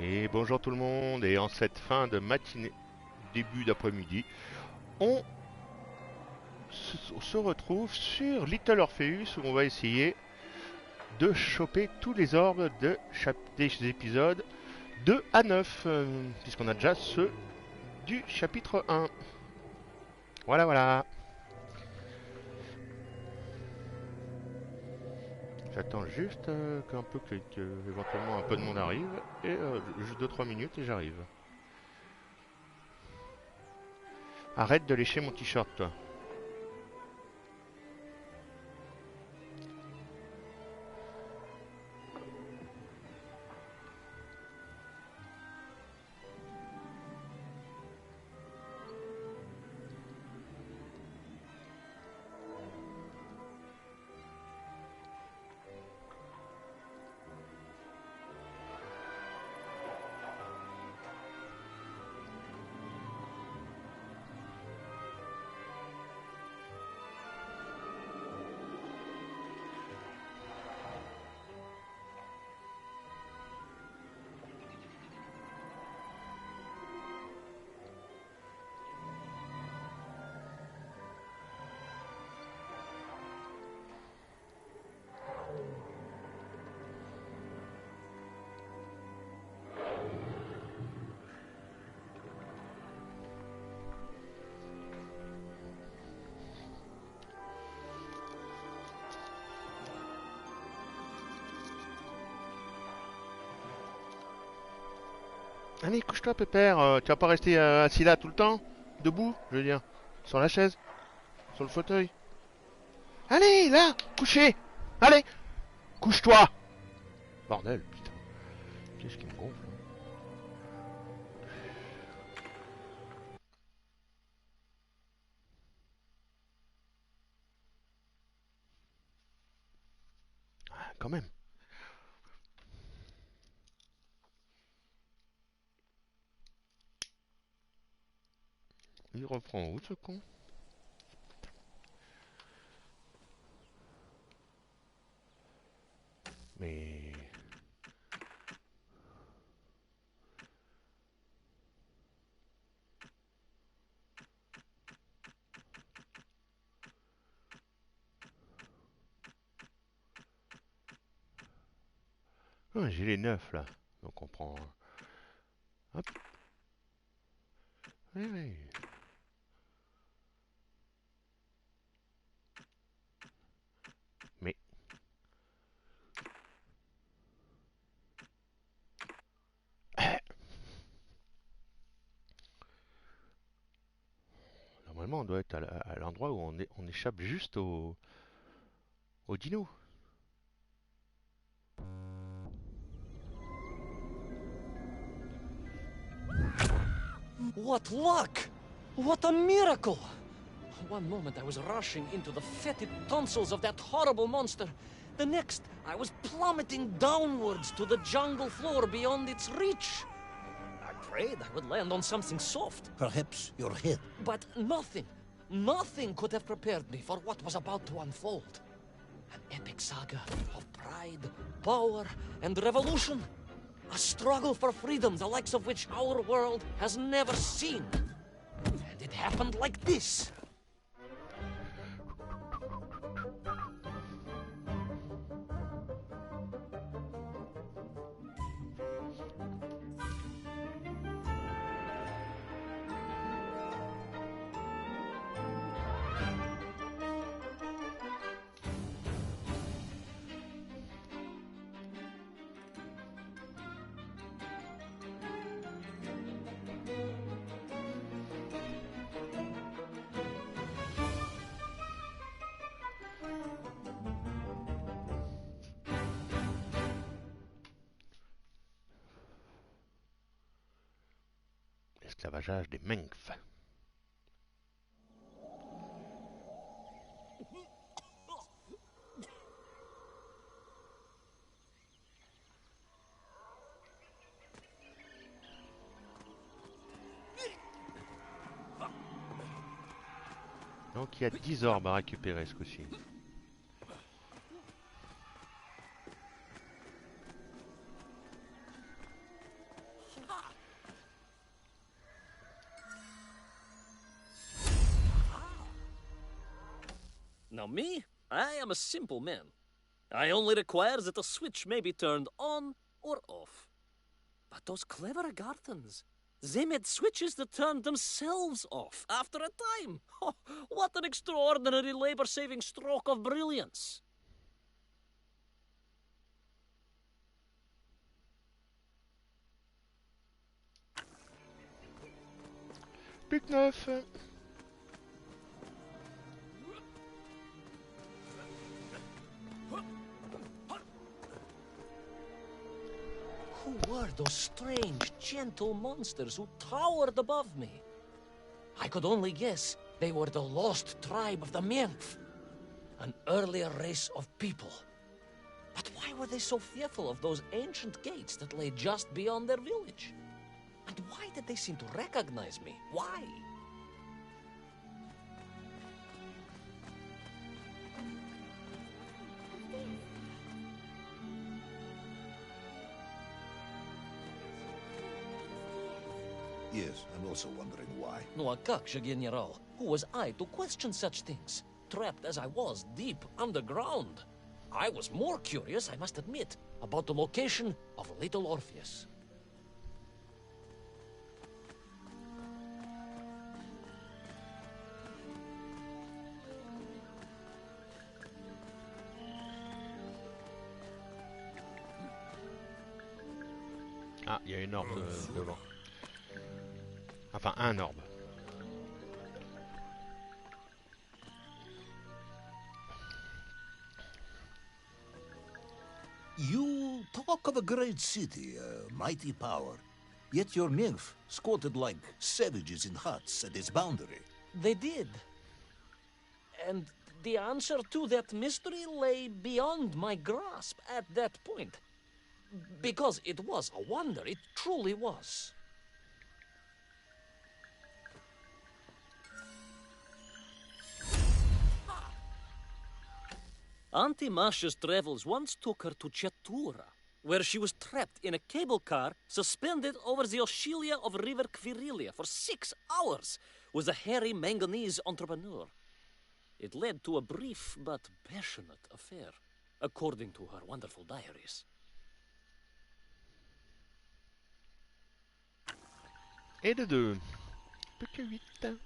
Et bonjour tout le monde, et en cette fin de matinée, début d'après-midi, on se retrouve sur Little Orpheus où on va essayer de choper tous les orbes des épisodes 2 à 9, puisqu'on a déjà ceux du chapitre 1. Voilà, voilà. J'attends juste éventuellement un peu de monde arrive, et juste 2-3 minutes et j'arrive. Arrête de lécher mon t-shirt, toi. Allez, couche-toi, Pépère. Tu vas pas rester assis là tout le temps? Debout, je veux dire. Sur la chaise? Sur le fauteuil? Allez, là! Couché! Allez! Couche-toi! Bordel, putain. Qu'est-ce qui me gonfle, hein. Ah, quand même. Il reprend où, ce con? Mais... Ah, j'ai les 9, là. Donc on prend... Hop. Oui, oui. Mais... Normalement, on doit être à l'endroit où on échappe juste au dino. What luck! What a miracle! One moment I was rushing into the fetid tonsils of that horrible monster. The next, I was plummeting downwards to the jungle floor beyond its reach. I prayed I would land on something soft. Perhaps your head. But nothing could have prepared me for what was about to unfold. An epic saga of pride, power, and revolution. A struggle for freedom, the likes of which our world has never seen. And it happened like this. Esclavageage des Mengs. Donc il y a 10 orbes à récupérer ce coup-ci. Now me, I am a simple man. I only require that the switch may be turned on or off. But those clever Agarthans, they made switches that turned themselves off after a time. Oh, what an extraordinary labor-saving stroke of brilliance. Plus que 9. Who were those strange, gentle monsters who towered above me? I could only guess they were the lost tribe of the Menth, an earlier race of people. But why were they so fearful of those ancient gates that lay just beyond their village? And why did they seem to recognize me? Why? Yes, I'm also wondering why. No, a как же, General? Who was I to question such things? Trapped as I was deep underground. I was more curious, I must admit, about the location of little Orpheus. Ah, il y a une orbe devant. Enfin, un orbe. You talk of a great city, a mighty power. Yet your nymph squatted like savages in huts at its boundary. They did. And the answer to that mystery lay beyond my grasp at that point. Because it was a wonder, it truly was. Auntie Masha's travels once took her to Chatura, where she was trapped in a cable car suspended over the Oscilia of River Kvirilia for 6 hours with a hairy manganese entrepreneur. It led to a brief but passionate affair, according to her wonderful diaries. Et de 2. Plus que 8.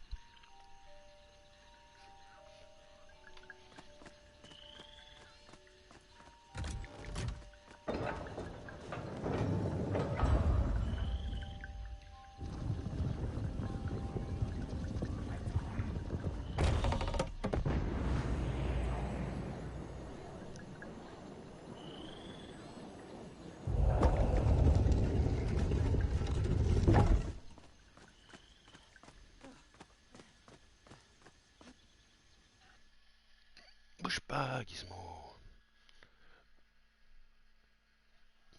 Bouge pas, Gizmo.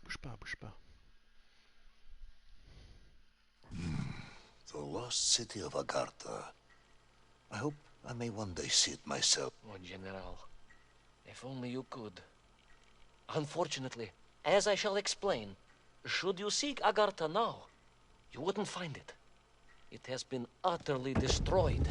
Bouge pas, bouge pas. The lost city of Agartha. I hope I may one day see it myself. Oh, General, if only you could. Unfortunately, as I shall explain, should you seek Agartha now, you wouldn't find it. It has been utterly destroyed.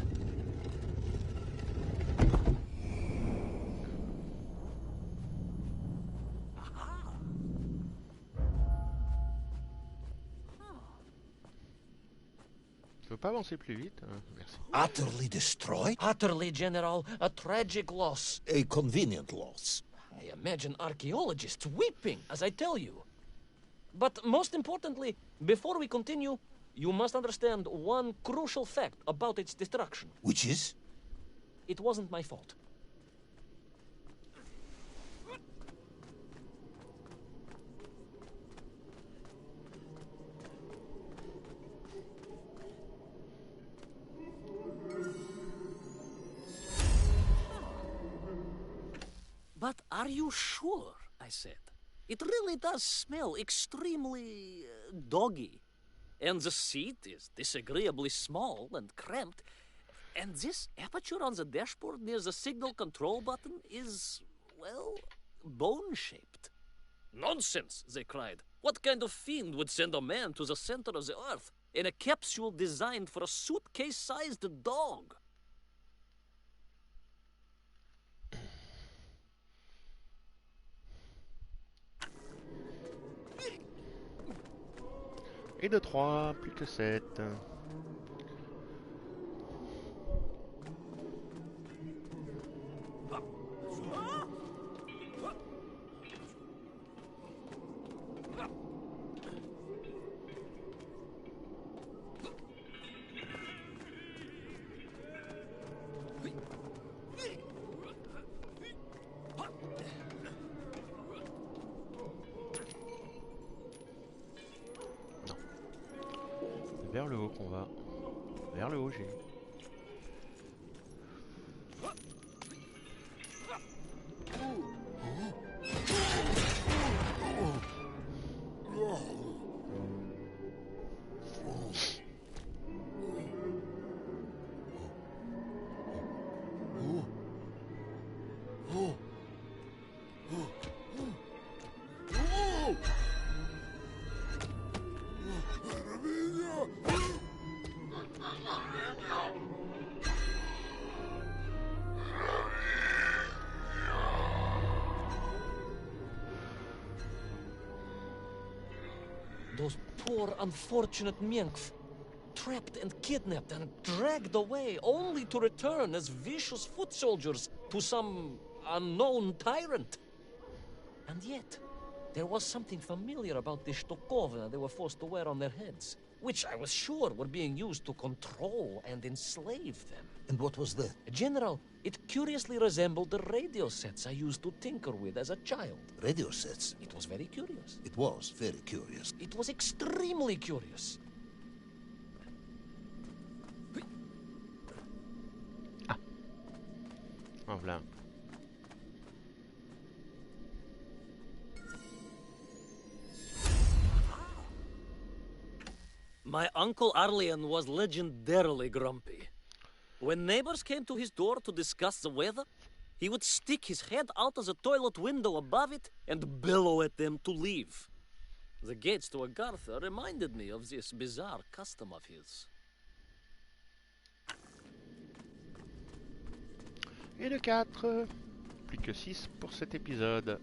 Tu veux pas avancer plus vite? Merci. Utterly destroyed? Utterly, General, a tragic loss. A convenient loss. I imagine archaeologists weeping as I tell you. But most importantly, before we continue, you must understand one crucial fact about its destruction. Which is? It wasn't my fault. But are you sure? I said. It really does smell extremely doggy. And the seat is disagreeably small and cramped. And this aperture on the dashboard near the signal control button is, well, bone-shaped. Nonsense, they cried. What kind of fiend would send a man to the center of the earth in a capsule designed for a suitcase-sized dog? Et de 3, plus que 7. Vers le haut qu'on va. Vers le haut, j'ai dit. Those poor, unfortunate Minkf, trapped and kidnapped and dragged away, only to return as vicious foot soldiers to some unknown tyrant. And yet, there was something familiar about the Shtokovna they were forced to wear on their heads, which I was sure were being used to control and enslave them. And what was that? General, it curiously resembled the radio sets I used to tinker with as a child. Radio sets. It was very curious. It was very curious. It was extremely curious. En voilà. My Uncle Arlian was legendarily grumpy. When neighbors came to his door to discuss the weather, he would stick his head out of the toilet window above it and bellow at them to leave. The gates to Agartha reminded me of this bizarre custom of his. Et de 4. Plus que 6 pour cet épisode.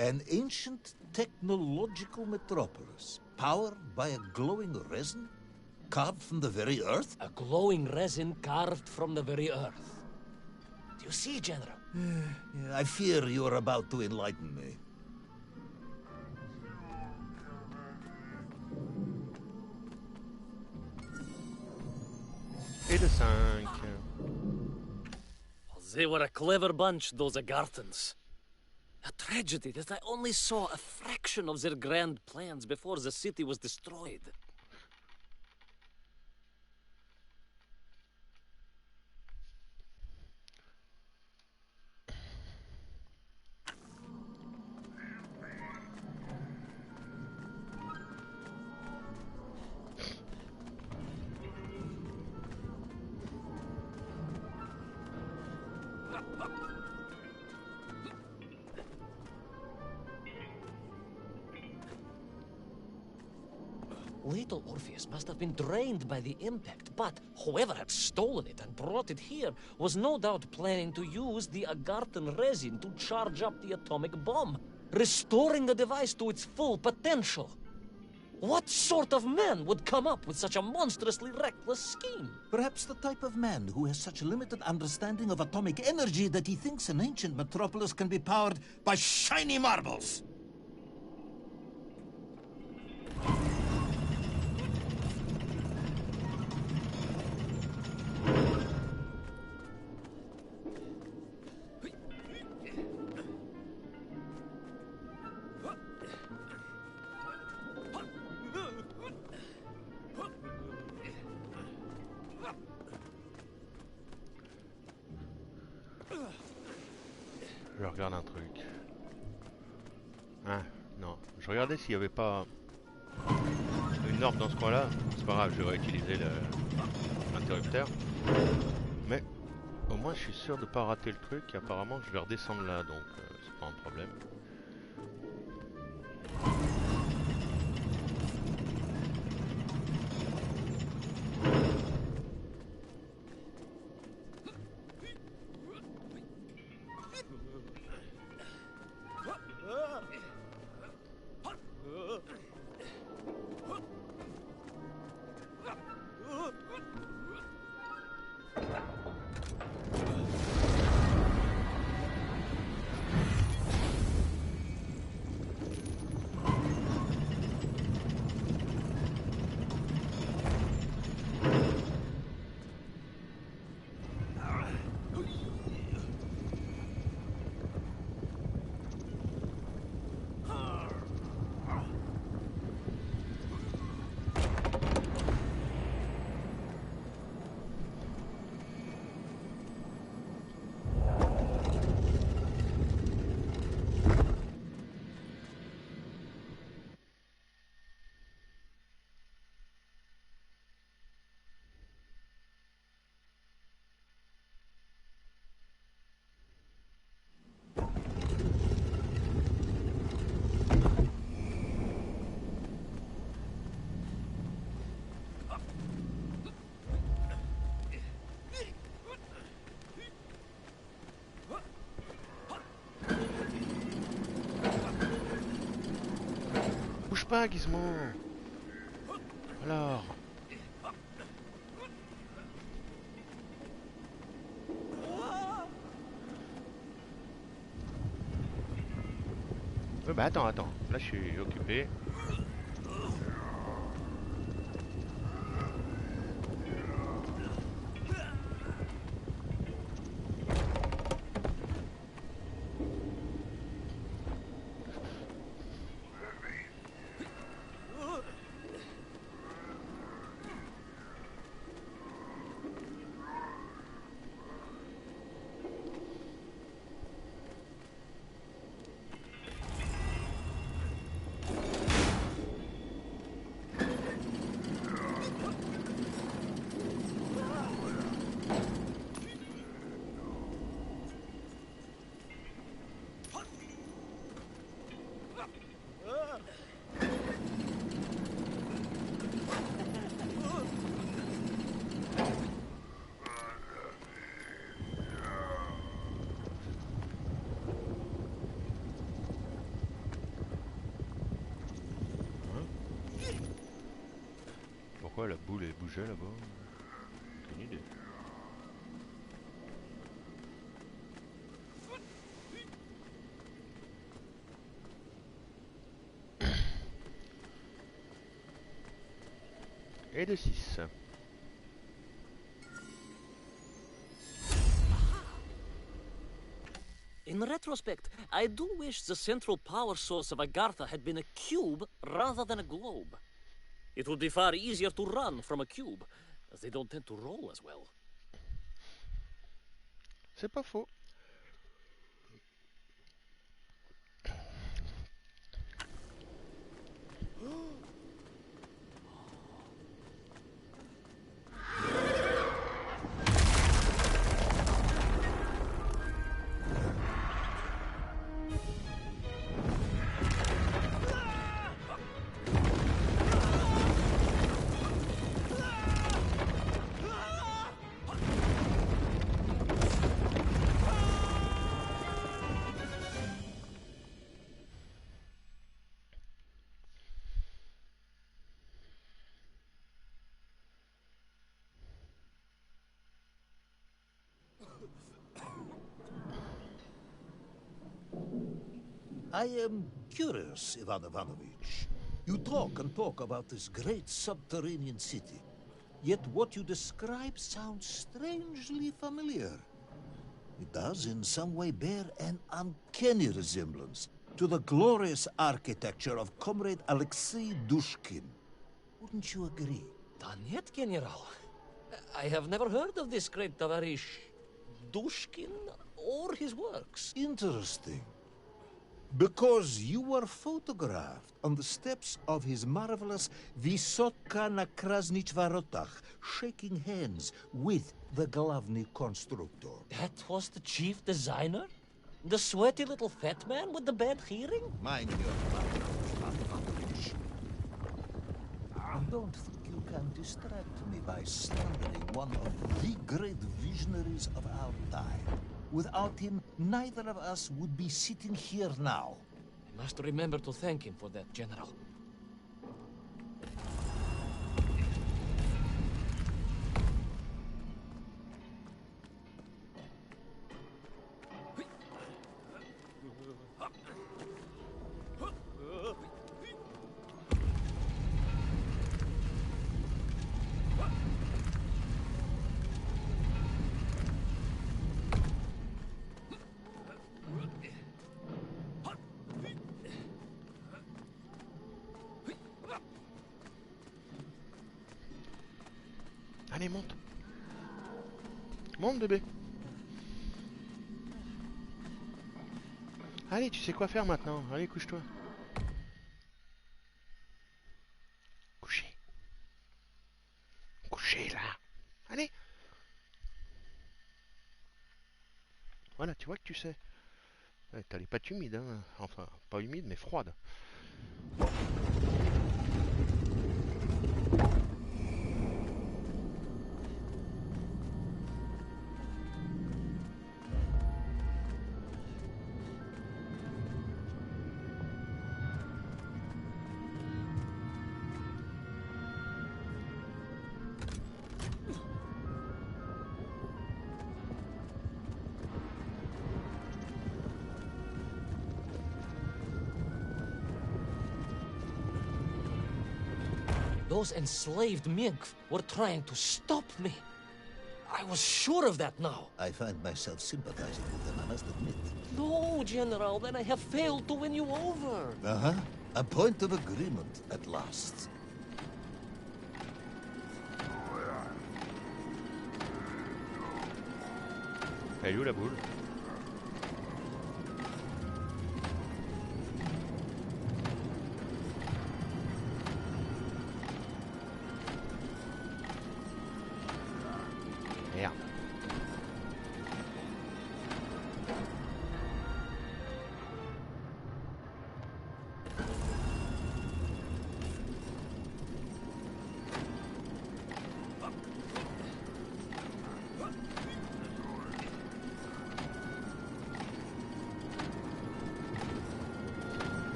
An ancient technological metropolis, powered by a glowing resin, carved from the very earth? A glowing resin carved from the very earth. Do you see, General? I fear you are about to enlighten me. Et de 5. They were a clever bunch, those Agarthans. A tragedy that I only saw a fraction of their grand plans before the city was destroyed. Little Orpheus must have been drained by the impact, but whoever had stolen it and brought it here was no doubt planning to use the Agarthan resin to charge up the atomic bomb, restoring the device to its full potential. What sort of man would come up with such a monstrously reckless scheme? Perhaps the type of man who has such limited understanding of atomic energy that he thinks an ancient metropolis can be powered by shiny marbles. Je regarde un truc. Ah, non. Je regardais s'il n'y avait pas une norme dans ce coin-là. C'est pas grave, je vais réutiliser l'interrupteur. Mais au moins je suis sûr de ne pas rater le truc. Et apparemment je vais redescendre là, donc c'est pas un problème. Bouge pas, Gizmo. Alors. Bah attends. Là je suis occupé. Pourquoi la boule elle bougeait là-bas? Aucune idée. Et de 6. In retrospect, I do wish the central power source of Agartha had been a cube rather than a globe. It would be far easier to run from a cube, as they don't tend to roll as well. C'est pas faux. I am curious, Ivan Ivanovich. You talk and talk about this great subterranean city. Yet what you describe sounds strangely familiar. It does in some way bear an uncanny resemblance to the glorious architecture of Comrade Alexei Dushkin. Wouldn't you agree? Danет, General. I have never heard of this great Tavarish Dushkin or his works. Interesting. Because you were photographed on the steps of his marvelous Vysotka na Krasnich Varotach, shaking hands with the Glavny constructor. That was the chief designer? The sweaty little fat man with the bad hearing? Mind your manners. And don't think you can distract me by slandering one of the great visionaries of our time. Without him, neither of us would be sitting here now. I must remember to thank him for that, General. Allez, monte. Monte, bébé. Allez, tu sais quoi faire maintenant. Allez, couche-toi. Couchez. Couchez, là. Allez. Voilà, tu vois que tu sais. Ouais, t'as les pattes humides, hein. Enfin, pas humides, mais froides. Those enslaved Mink were trying to stop me. I was sure of that now. I find myself sympathizing with them, I must admit. No, General, then I have failed to win you over. Uh-huh. A point of agreement at last. Elle est où la boule? Merde.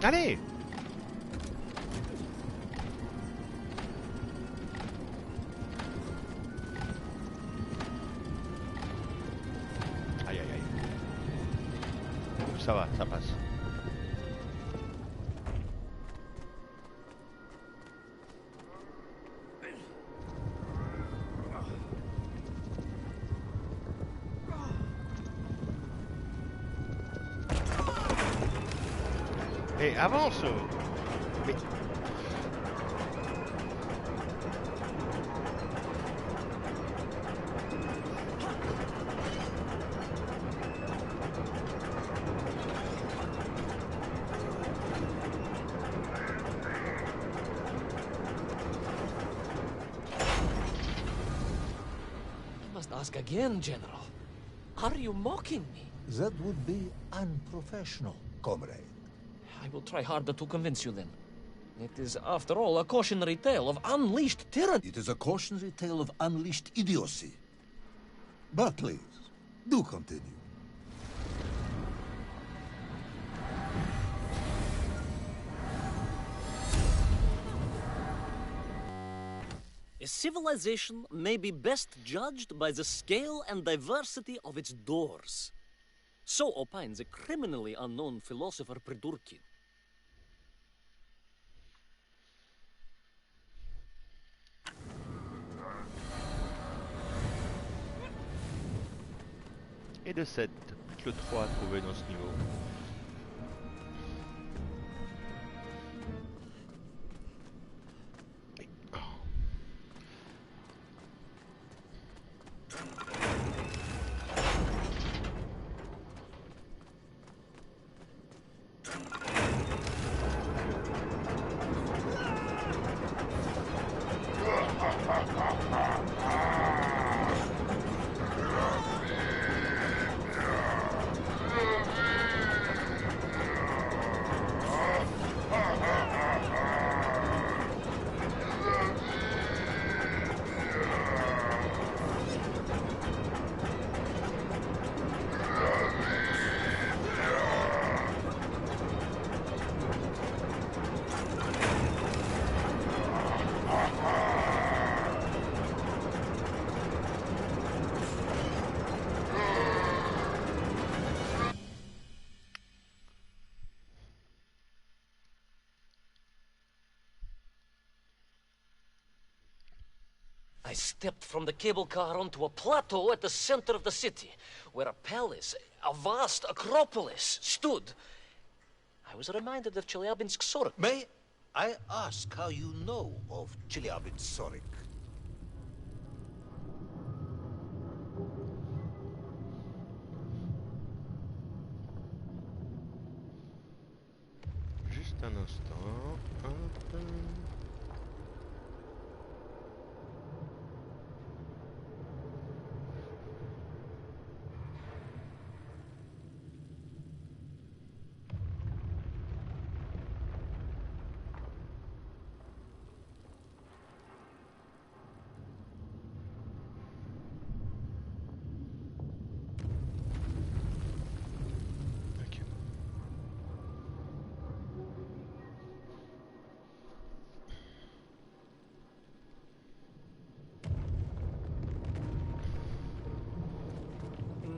Allez! Aïe aïe aïe. Ça va, ça passe. Et avance! Mais... I must ask again, General. Are you mocking me? That would be unprofessional, comrade. I will try harder to convince you then. It is, after all, a cautionary tale of unleashed tyranny. It is a cautionary tale of unleashed idiocy. But please, do continue. A civilization may be best judged by the scale and diversity of its doors. So opines a criminally unknown philosopher Pridurkin. Et de 7, plus que 3 à trouver dans ce niveau. I stepped from the cable car onto a plateau at the center of the city, where a palace, a vast acropolis, stood. I was reminded of Chelyabinsk Sorok. May I ask how you know of Chelyabinsk? Juste un instant. Hop. Ok.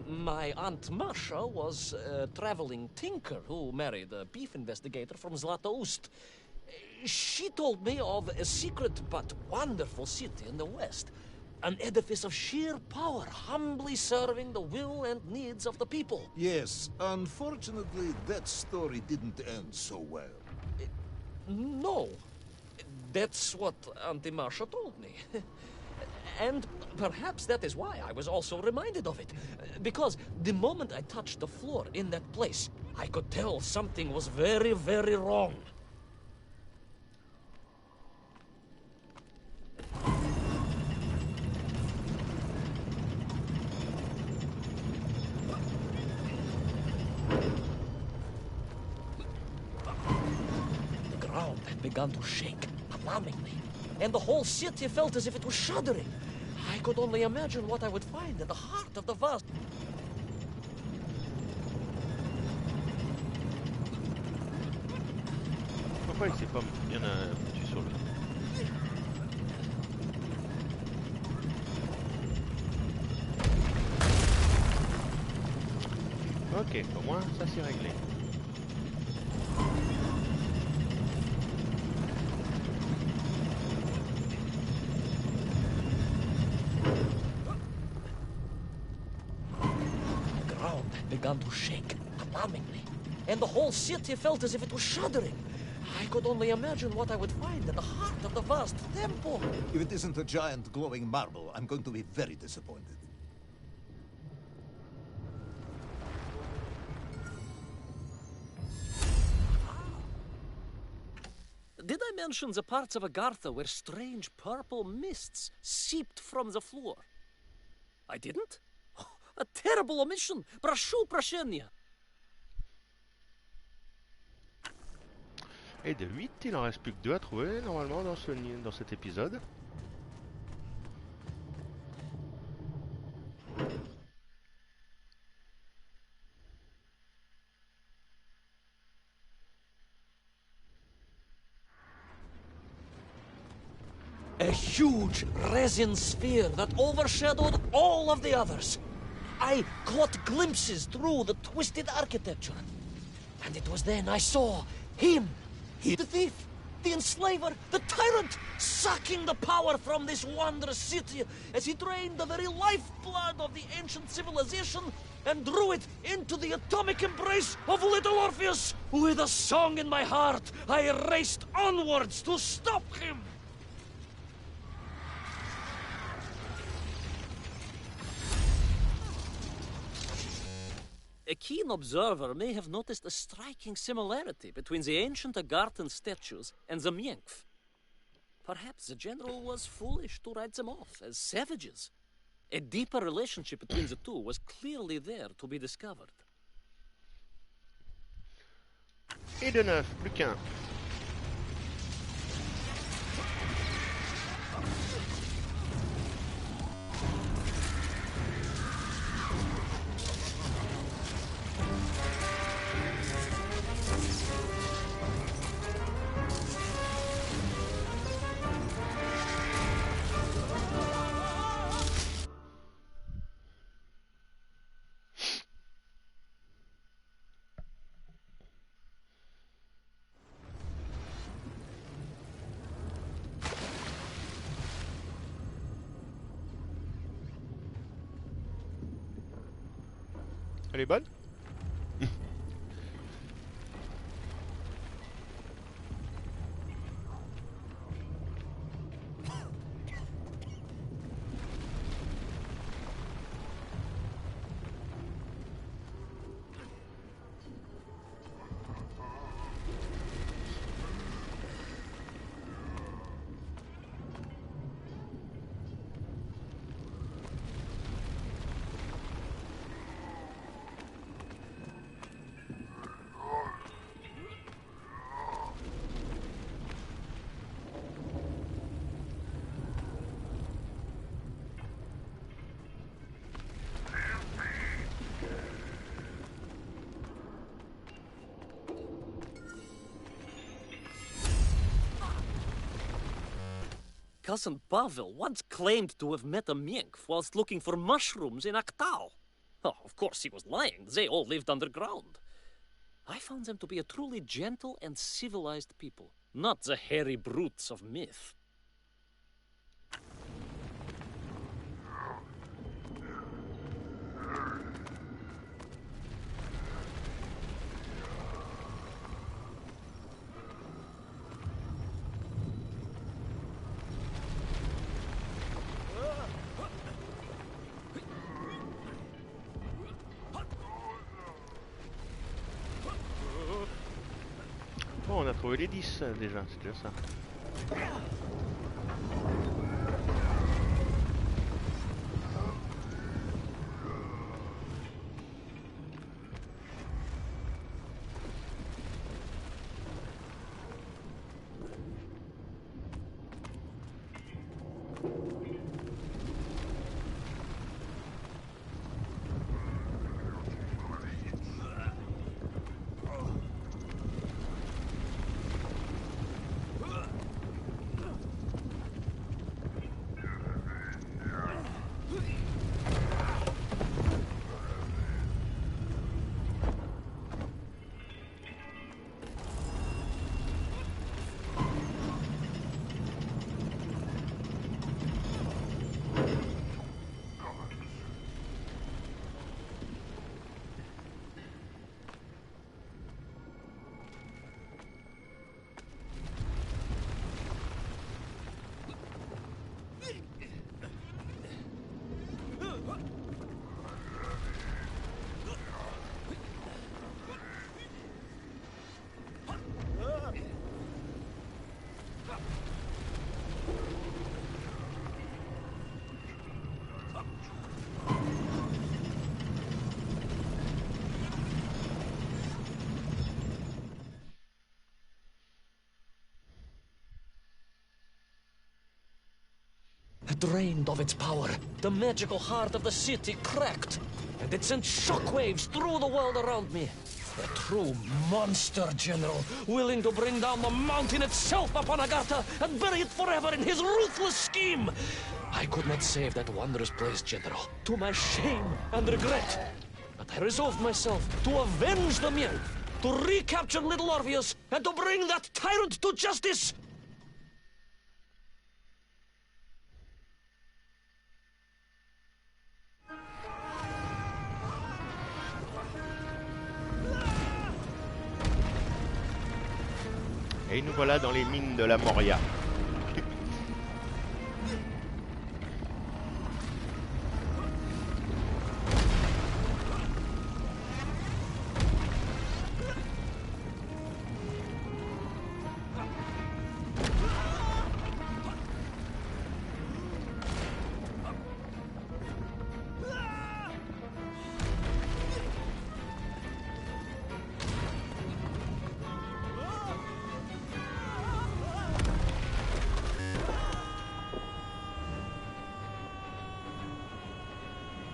My Aunt Masha was a traveling tinker who married a beef investigator from Zlatoust. She told me of a secret but wonderful city in the west. An edifice of sheer power, humbly serving the will and needs of the people. Yes, unfortunately, that story didn't end so well. No, that's what Auntie Marcia told me. And perhaps that is why I was also reminded of it. Because the moment I touched the floor in that place, I could tell something was very, very wrong. The ground had begun to shake, alarmingly, and the whole city felt as if it was shuddering. I could only imagine what I would find in the heart of the vast. Pourquoi il s'est pas bien foutu sur le... Ok, au moins ça c'est réglé. The ground had begun to shake, alarmingly, and the whole city felt as if it was shuddering. I could only imagine what I would find in the heart of the vast temple. If it isn't a giant glowing marble, I'm going to be very disappointed. Did I mention the parts of Agartha where strange purple mists seeped from the floor? I didn't? A terrible omission! Прошу прощения! Et de 8, il en reste plus que 2 à trouver normalement dans cet épisode. A huge resin sphere that overshadowed all of the others. I caught glimpses through the twisted architecture. And it was then I saw him, the thief, the enslaver, the tyrant, sucking the power from this wondrous city as he drained the very lifeblood of the ancient civilization and drew it into the atomic embrace of little Orpheus. With a song in my heart, I raced onwards to stop him. A keen observer may have noticed a striking similarity between the ancient Agarthan statues and the Mienkf. Perhaps the general was foolish to write them off as savages. A deeper relationship between the two was clearly there to be discovered. Et de neuf, plus qu'un. Elle est bonne? Cousin Pavel once claimed to have met a Mienkf whilst looking for mushrooms in Aktau. Oh, of course he was lying. They all lived underground. I found them to be a truly gentle and civilized people, not the hairy brutes of myth. Oh, on a trouvé les 10 déjà, c'est déjà ça. Drained of its power, the magical heart of the city cracked, and it sent shockwaves through the world around me. A true monster, General, willing to bring down the mountain itself upon Agartha and bury it forever in his ruthless scheme. I could not save that wondrous place, General, to my shame and regret. But I resolved myself to avenge the Miel, to recapture little Orpheus, and to bring that tyrant to justice. Et nous voilà dans les mines de la Moria.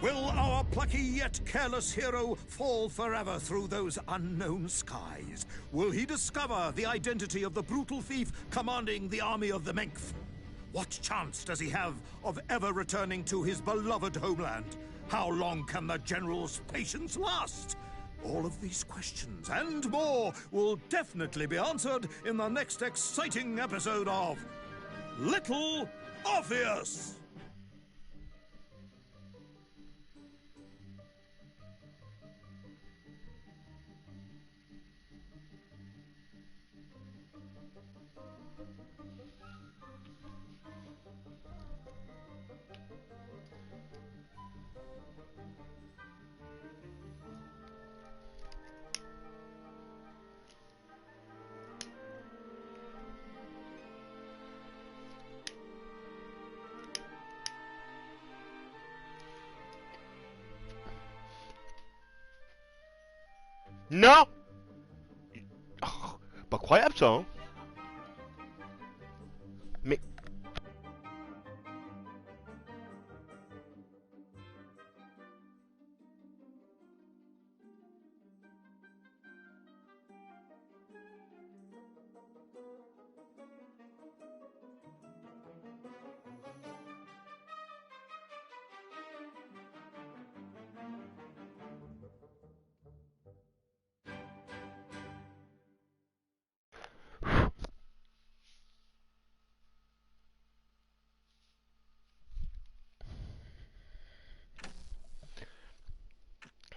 Will our plucky yet careless hero fall forever through those unknown skies? Will he discover the identity of the brutal thief commanding the army of the Menk? What chance does he have of ever returning to his beloved homeland? How long can the general's patience last? All of these questions and more will definitely be answered in the next exciting episode of Little Orpheus! Non! Oh, pas croyable ça, hein? Mais...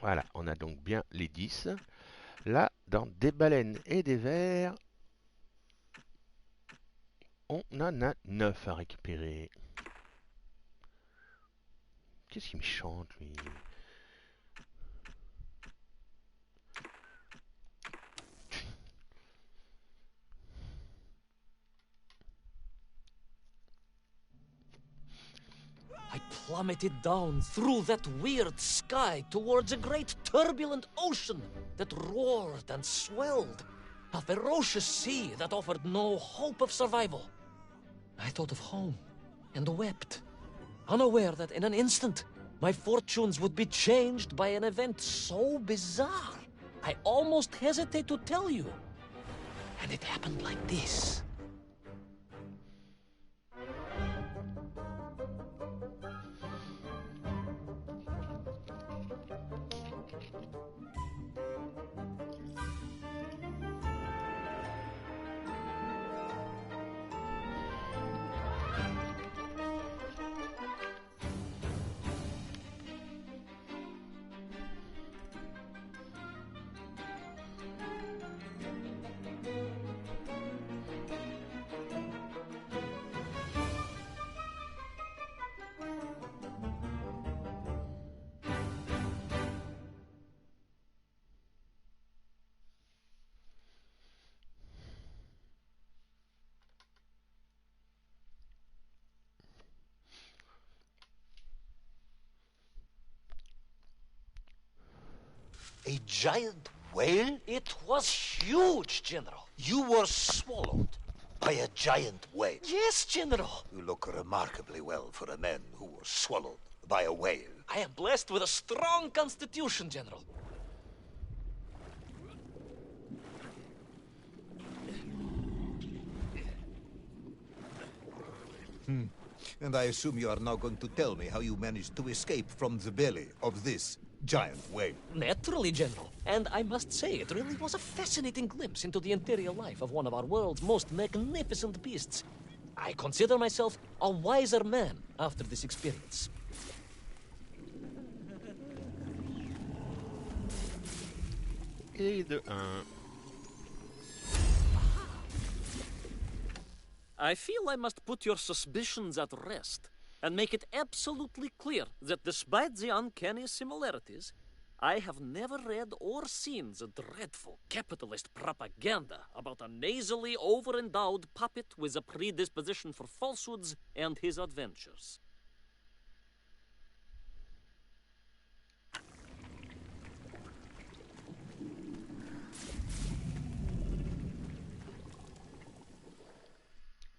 Voilà, on a donc bien les 10. Là, dans des baleines et des vers, on en a 9 à récupérer. Qu'est-ce qu'il me chante, lui? I plummeted down through that weird sky towards a great turbulent ocean that roared and swelled. A ferocious sea that offered no hope of survival. I thought of home and wept, unaware that in an instant my fortunes would be changed by an event so bizarre I almost hesitate to tell you. And it happened like this. A giant whale? It was huge, General. You were swallowed by a giant whale. Yes, General. You look remarkably well for a man who was swallowed by a whale. I am blessed with a strong constitution, General. And I assume you are now going to tell me how you managed to escape from the belly of this giant whale. Naturally, General. And I must say, it really was a fascinating glimpse into the interior life of one of our world's most magnificent beasts. I consider myself a wiser man after this experience. Et de 1. I feel I must put your suspicions at rest and make it absolutely clear that despite the uncanny similarities, I have never read or seen the dreadful capitalist propaganda about a nasally overendowed puppet with a predisposition for falsehoods and his adventures.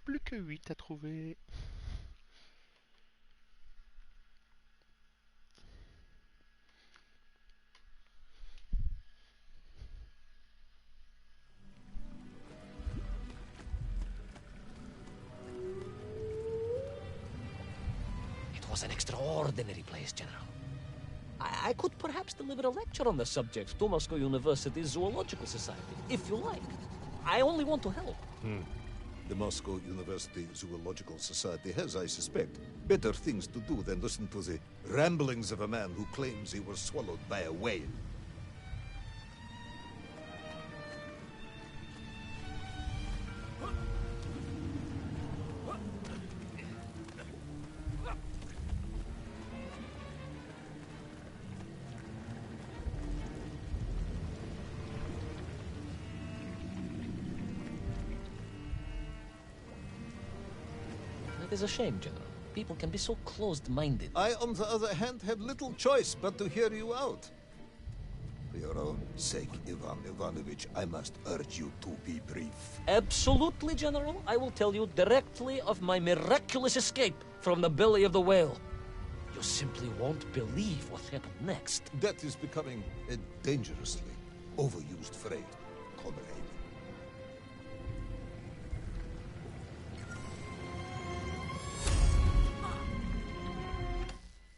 Plus que 8 à trouver. It was an extraordinary place, General. I could perhaps deliver a lecture on the subject to Moscow University's Zoological Society, if you like. I only want to help. The Moscow University Zoological Society has, I suspect, better things to do than listen to the ramblings of a man who claims he was swallowed by a whale. It is a shame, General. People can be so closed-minded. I, on the other hand, had little choice but to hear you out. For your own sake, Ivan Ivanovich, I must urge you to be brief. Absolutely, General. I will tell you directly of my miraculous escape from the belly of the whale. You simply won't believe what happened next. That is becoming a dangerously overused phrase, comrade.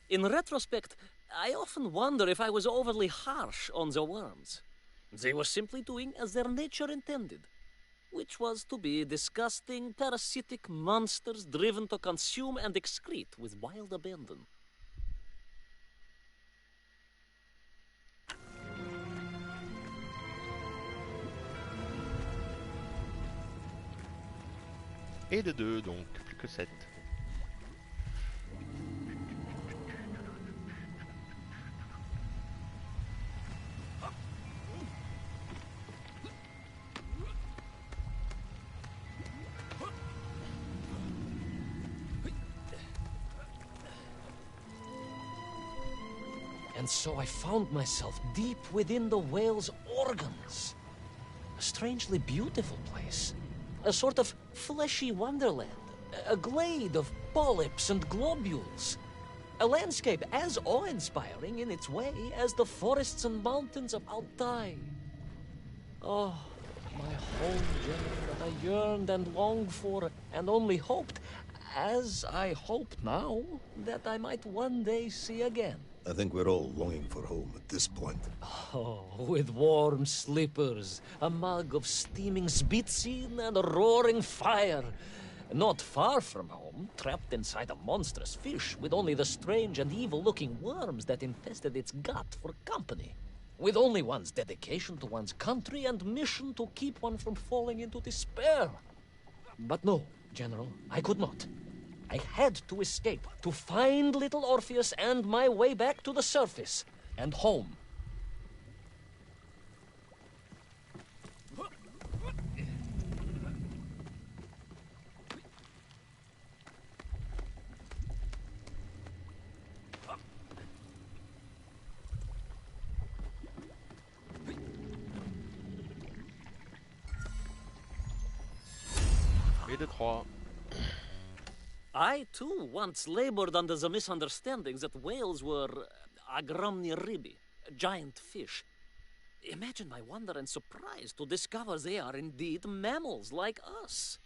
In retrospect, I often wonder if I was overly harsh on the worms. They were simply doing as their nature intended, which was to be disgusting, parasitic monsters driven to consume and excrete with wild abandon. Et de 2, donc plus que 7. And so I found myself deep within the whale's organs. A strangely beautiful place. A sort of fleshy wonderland. A glade of polyps and globules. A landscape as awe-inspiring in its way as the forests and mountains of Altai. Oh, my home, General, that I yearned and longed for, and only hoped, as I hope now, that I might one day see again. I think we're all longing for home at this point. Oh, with warm slippers, a mug of steaming Spitzin, and a roaring fire. Not far from home, trapped inside a monstrous fish with only the strange and evil-looking worms that infested its gut for company. With only one's dedication to one's country and mission to keep one from falling into despair. But no, General, I could not. I had to escape, to find little Orpheus and my way back to the surface and home. Et de 3. I, too, once labored under the misunderstanding that whales were agromny ribi, giant fish. Imagine my wonder and surprise to discover they are indeed mammals like us.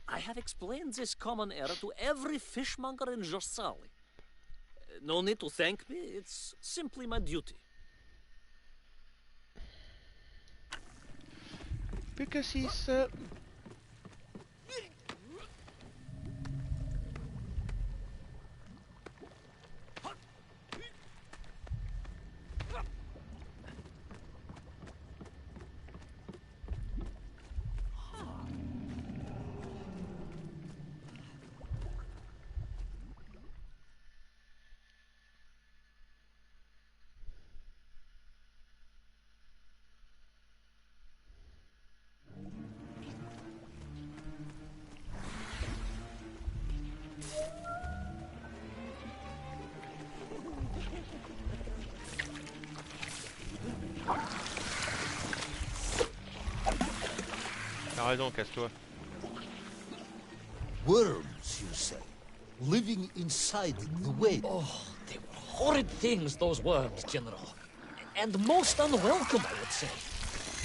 I have explained this common error to every fishmonger in Jorsali. No need to thank me, it's simply my duty. Because he's... T'as raison, casse-toi. Worms, you say? Living inside the whale? Oh, they were horrid things, those worms, General. And most unwelcome, I would say.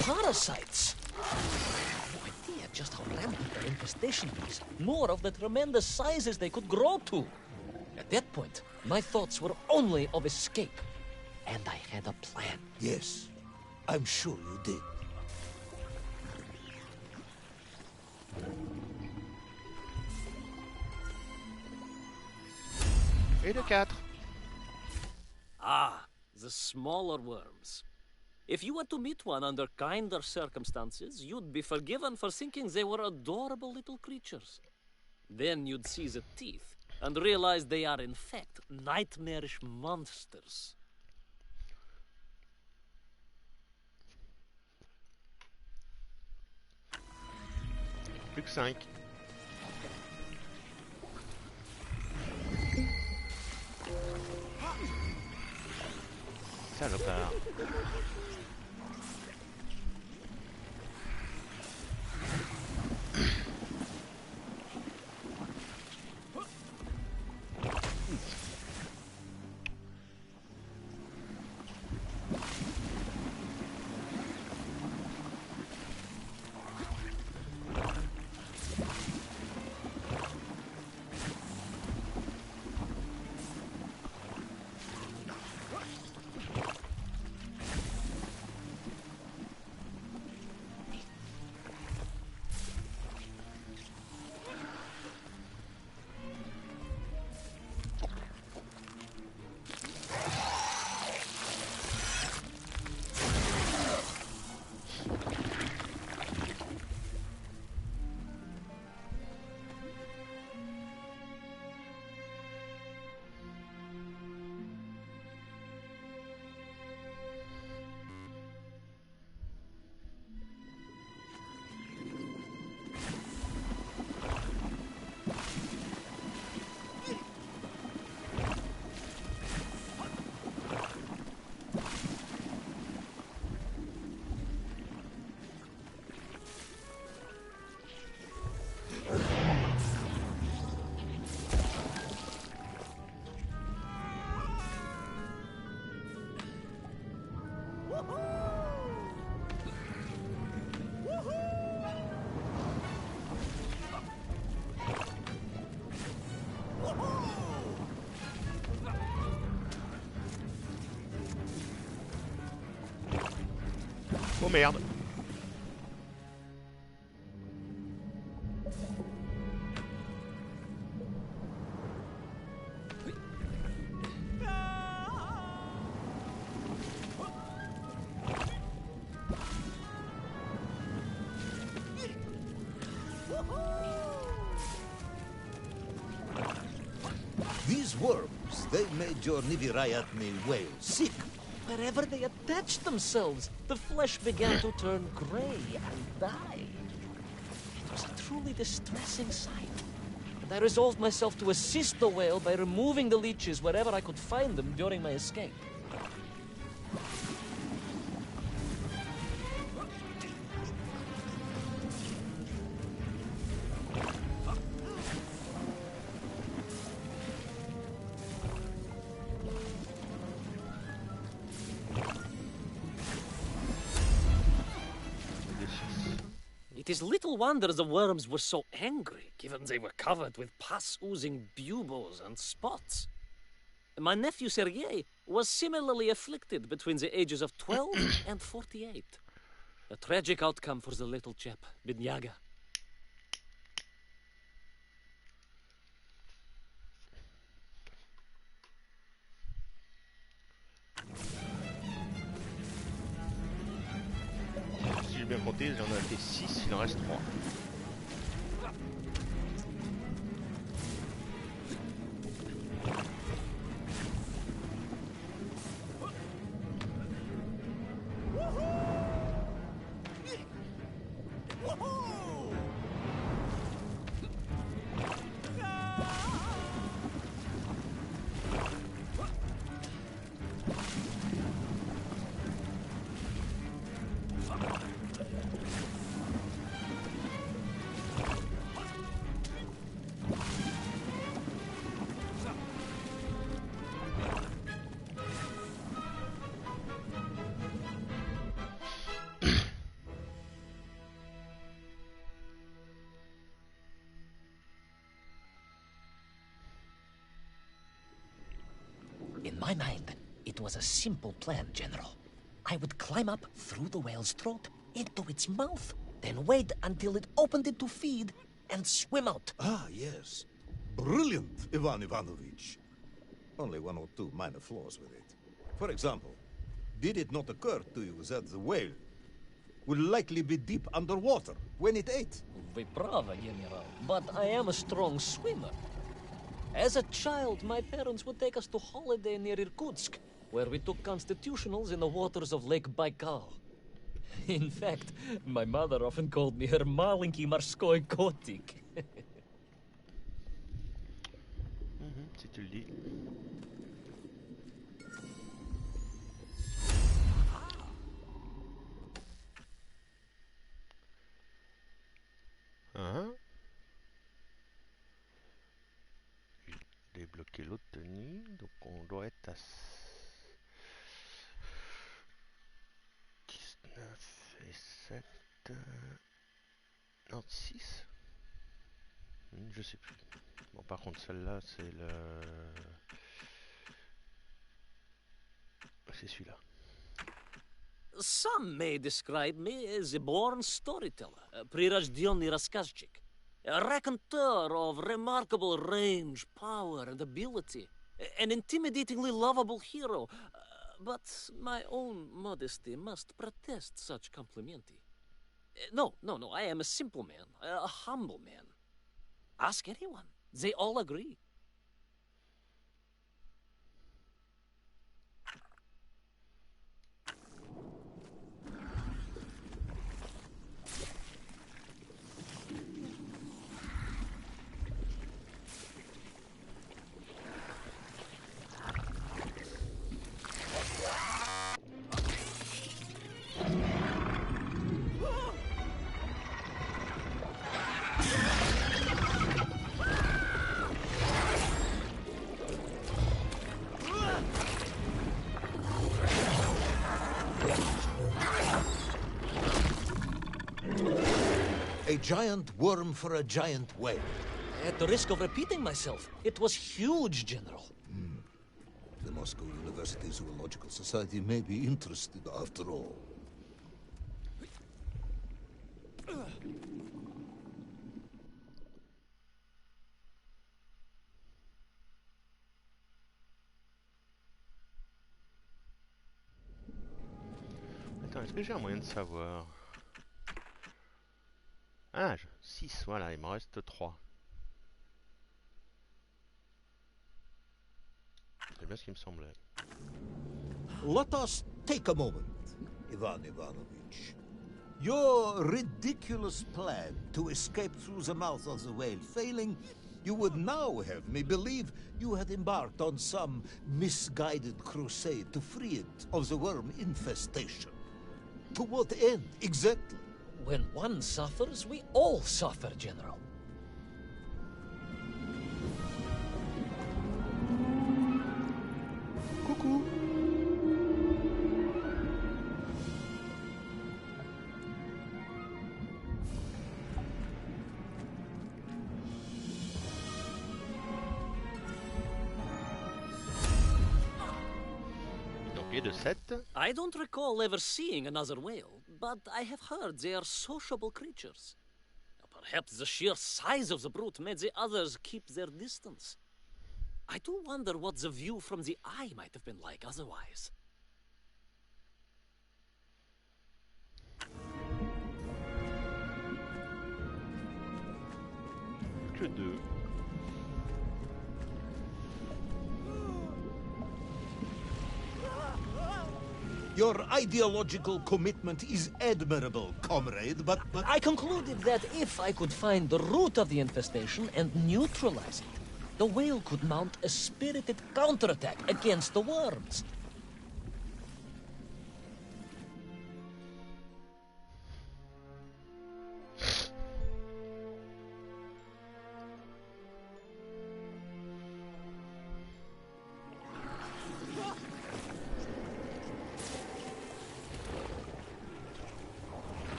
Parasites. I have no idea just how rampant their infestation was, nor of the tremendous sizes they could grow to. At that point, my thoughts were only of escape. And I had a plan. Yes, I'm sure you did. Et de 4. Ah, the smaller worms. If you were to meet one under kinder circumstances, you'd be forgiven for thinking they were adorable little creatures. Then you'd see the teeth and realize they are in fact nightmarish monsters. Plus que 5. Salopard. Oh merde. These worms, they made your Nivirayatni whale sick. Wherever they attached themselves, the flesh began to turn gray and die. It was a truly distressing sight. And I resolved myself to assist the whale by removing the leeches wherever I could find them during my escape. It It is little wonder the worms were so angry, given they were covered with pus-oozing buboes and spots. My nephew Sergei was similarly afflicted between the ages of 12 and 48. A tragic outcome for the little chap, Bidyaga. Si j'ai bien compté, j'en ai fait 6, il en reste 3. In my mind, it was a simple plan, General. I would climb up through the whale's throat into its mouth, then wait until it opened it to feed and swim out. Ah, yes. Brilliant, Ivan Ivanovich. Only one or two minor flaws with it. For example, did it not occur to you that the whale will likely be deep underwater when it ate? Vyprava, General, but I am a strong swimmer. As a child, my parents would take us to holiday near Irkutsk, where we took constitutionals in the waters of Lake Baikal. In fact, my mother often called me her malenький морской котик. Si tu le dis. Hein? J'ai débloqué l'autre tenue, donc on doit être à 19 et 7. Non, 6. Je sais plus. Bon, par contre, celle-là, c'est le. C'est celui-là. Some may describe me as a born storyteller, a прирожденный рассказчик, a raconteur of remarkable range, power, and ability, an intimidatingly lovable hero. But my own modesty must protest such complimenting. No, I am a simple man, a humble man. Ask anyone. They all agree. A giant worm for a giant whale. At the risk of repeating myself, it was huge, General. The Moscow University Zoological Society may be interested after all. Attends, est-ce que j'ai un moyen de savoir? Ah, 6, voilà, il m'en reste 3. C'est bien ce qui me semblait. Let us take a moment, Ivan Ivanovich. Your ridiculous plan to escape through the mouth of the whale failing, you would now have me believe you had embarked on some misguided crusade to free it of the worm infestation. To what end, exactly? When one suffers, we all suffer, General. Coucou. Et de 7. I don't recall ever seeing another whale, but I have heard they are sociable creatures. Perhaps the sheer size of the brute made the others keep their distance. I do wonder what the view from the eye might have been like otherwise. Que 2. Your ideological commitment is admirable, comrade, but... I concluded that if I could find the root of the infestation and neutralize it, the whale could mount a spirited counterattack against the worms.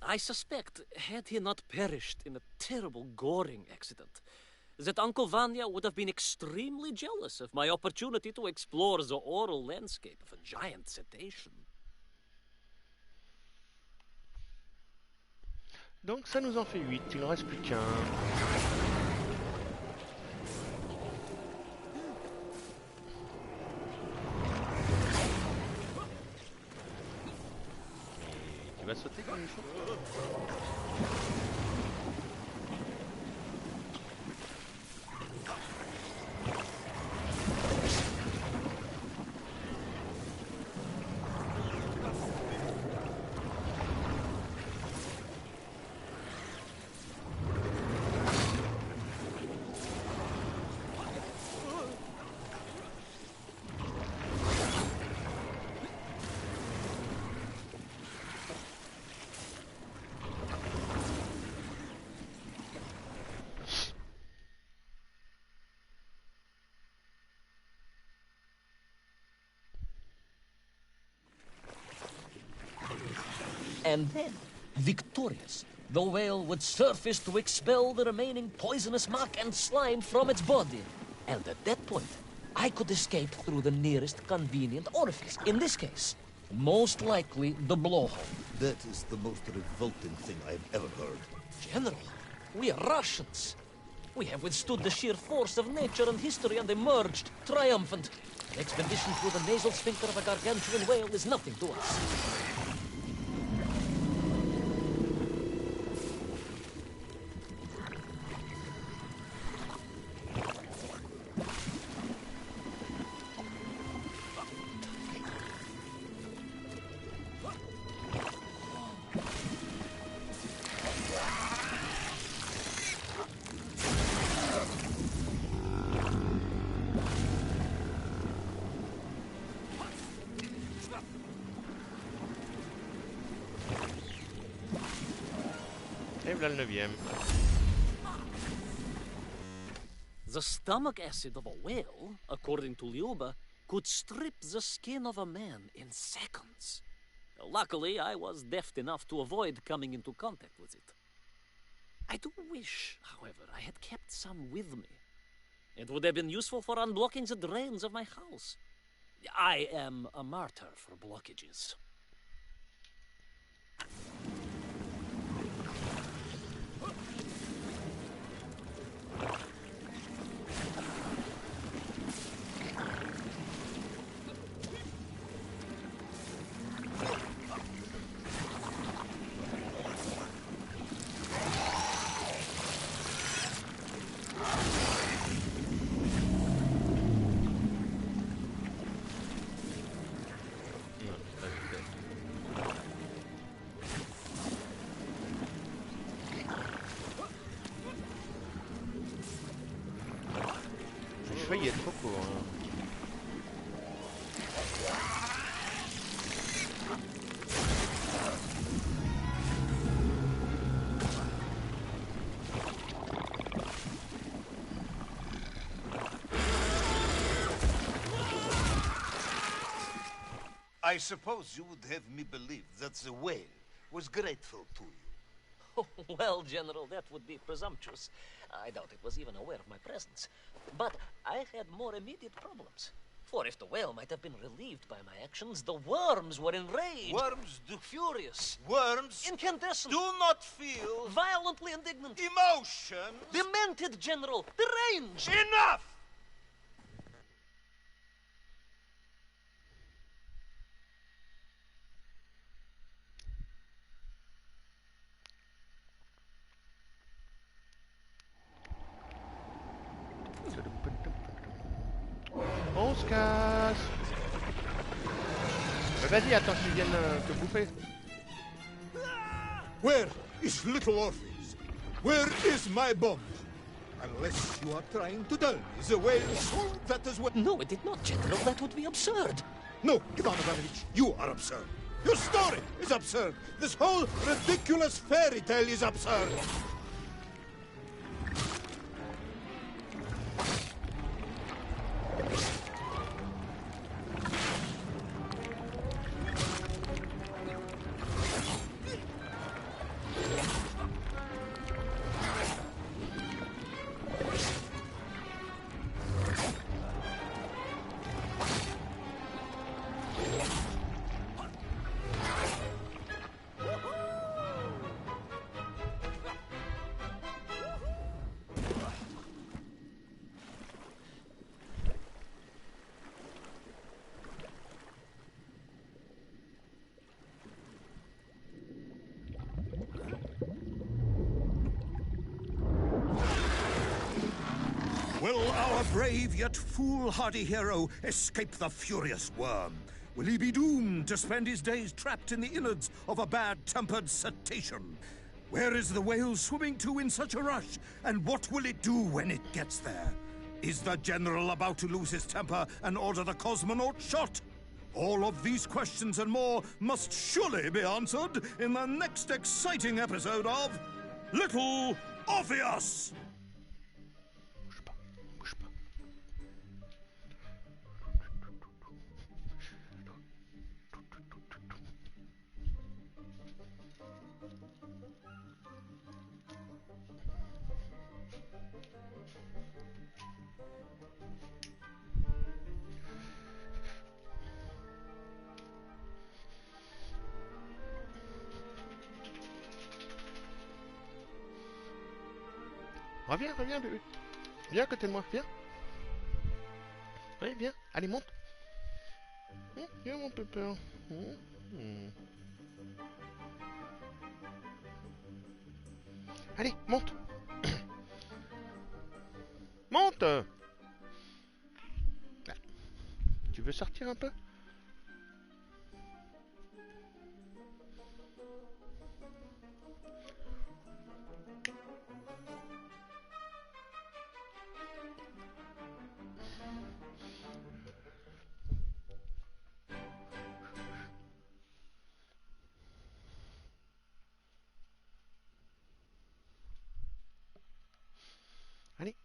I suspect, had he not perished in a terrible goring accident, that Uncle Vanya would have been extremely jealous of my opportunity to explore the oral landscape of a giant cetacean. Donc ça nous en fait 8, il en reste plus qu'un. Tu vas sauter comme il faut. And then, victorious, the whale would surface to expel the remaining poisonous muck and slime from its body. And at that point, I could escape through the nearest convenient orifice. In this case, most likely the blowhole. That is the most revolting thing I've ever heard. General, we are Russians. We have withstood the sheer force of nature and history and emerged triumphant. An expedition through the nasal sphincter of a gargantuan whale is nothing to us. Et voilà le 9e. The stomach acid of a whale, according to Lyuba, could strip the skin of a man in seconds. Luckily, I was deft enough to avoid coming into contact with it. I do wish, however, I had kept some with me. It would have been useful for unblocking the drains of my house. I am a martyr for blockages. J'ai failli être trop court. Hein. I suppose you would have me believe that the whale was grateful to you. Oh, well, General, that would be presumptuous. I doubt it was even aware of my presence. But I had more immediate problems. For if the whale might have been relieved by my actions, the worms were enraged. Worms do... Furious. Worms Incandescent. do not feel... Violently indignant. emotions. Demented, General. Deranged. Enough! On se casse. Vas-y, attends qu'ils viennent te bouffer. Where is little Orpheus? Where is my bomb? Unless you are trying to tell me the whale swallowed that as well. No, it did not, General. That would be absurd. No, Ivan Ivanovich, you are absurd. Your story is absurd. This whole ridiculous fairy tale is absurd. Will our brave yet foolhardy hero escape the furious worm? Will he be doomed to spend his days trapped in the innards of a bad-tempered cetacean? Where is the whale swimming to in such a rush? And what will it do when it gets there? Is the general about to lose his temper and order the cosmonaut shot? All of these questions and more must surely be answered in the next exciting episode of Little Orpheus! Bouge pas, bouge pas. Reviens, reviens, bébé. Viens à côté de moi, viens. Oui, viens. Allez, monte. Viens, mon pépère. Allez, monte. Monte. Ah. Tu veux sortir un peu? Allez.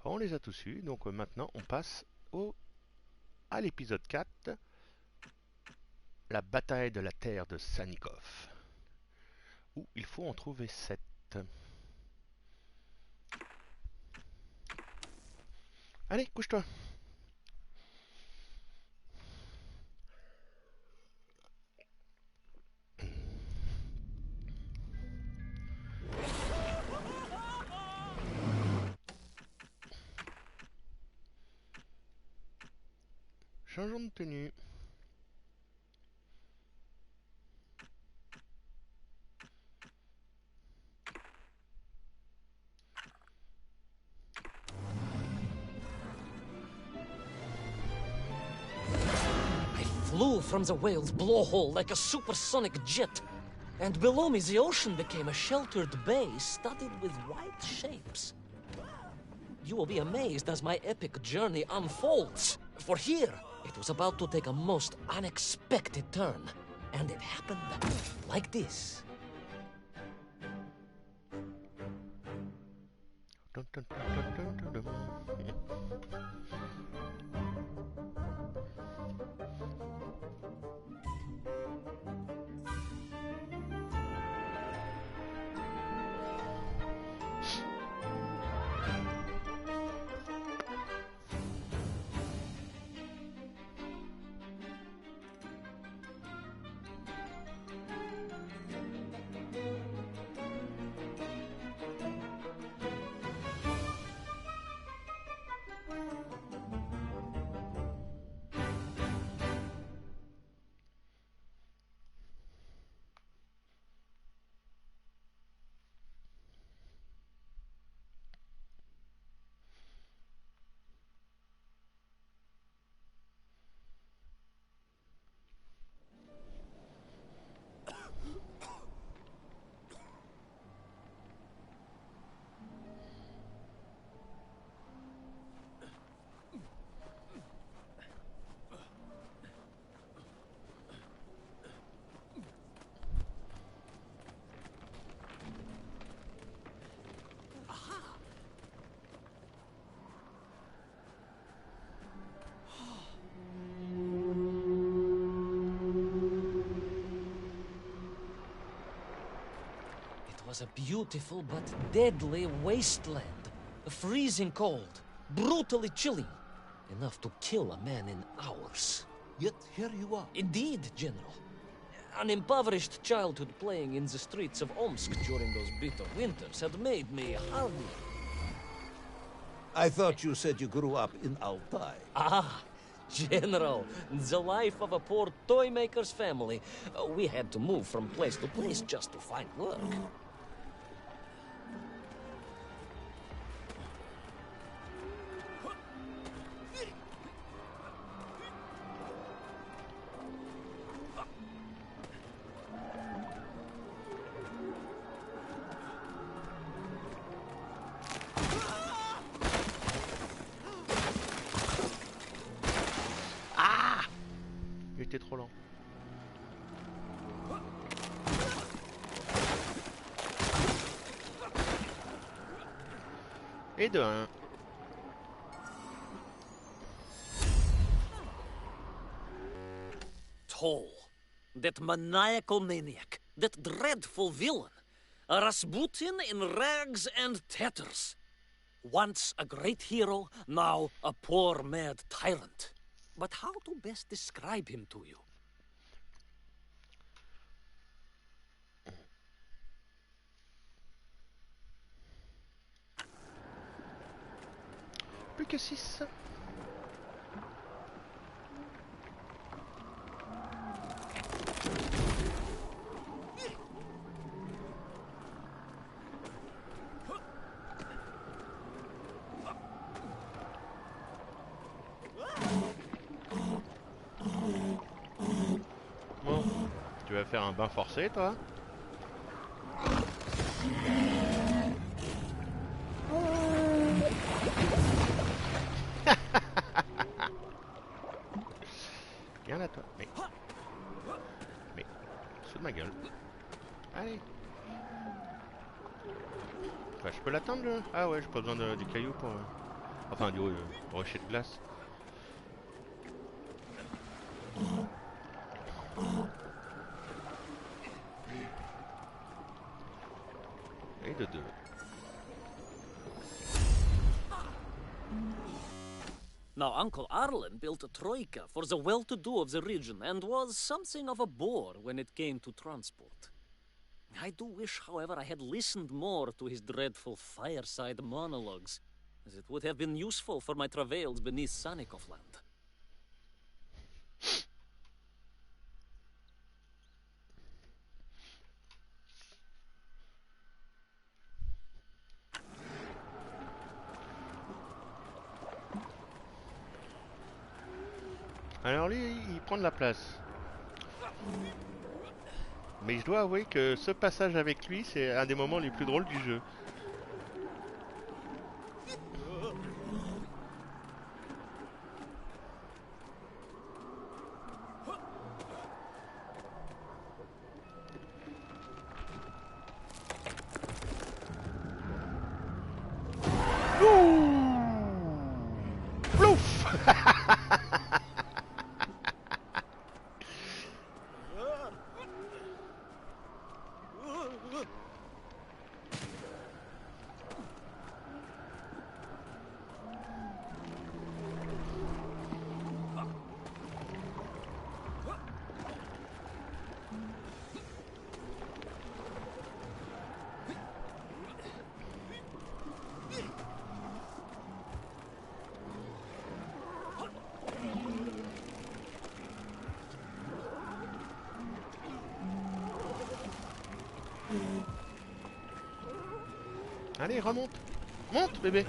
On les a tous eus, donc maintenant on passe à l'épisode 4, la bataille de la terre de Sanikov, où il faut en trouver 7. Allez, couche-toi. Changeons de tenue. I flew from the whale's blowhole like a supersonic jet. And below me, the ocean became a sheltered bay studded with white shapes. You will be amazed as my epic journey unfolds. For here, it was about to take a most unexpected turn. And it happened like this. Dun, dun, dun, dun, dun, dun, dun. was a beautiful but deadly wasteland. Freezing cold, brutally chilly. Enough to kill a man in hours. Yet here you are. Indeed, General. An impoverished childhood playing in the streets of Omsk during those bitter winters had made me hardy. I thought you said you grew up in Altai. Ah, General, the life of a poor toy maker's family. We had to move from place to place just to find work. Il était trop lent. Et de 1. Toll. That maniacal maniac. That dreadful villain. A Rasputin in rags and tatters. Once a great hero, now a poor mad tyrant. But how to best describe him to you? Plus que 6. Bon, tu vas faire un bain forcé, toi? Viens là, toi. Mais, sous de ma gueule. Allez. Bah, je peux l'atteindre, le... Ah ouais, j'ai pas besoin du caillou pour... Enfin, du rocher de glace. Et de 2. Now, Uncle Arlen built a troika for the well-to-do of the region and was something of a bore when it came to transport. I do wish, however, I had listened more to his dreadful fireside monologues, as it would have been useful for my travails beneath Sanikov land. Alors lui, il prend de la place. Mais je dois avouer que ce passage avec lui, c'est un des moments les plus drôles du jeu. Plouf. Allez, remonte. Monte, bébé.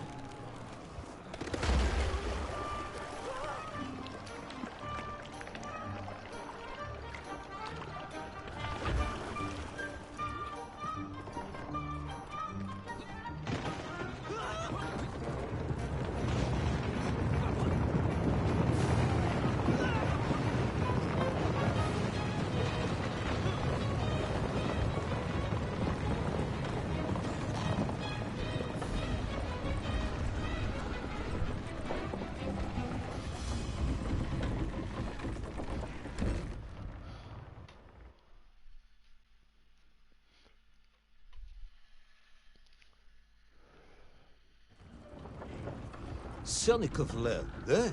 Sanikov land, eh?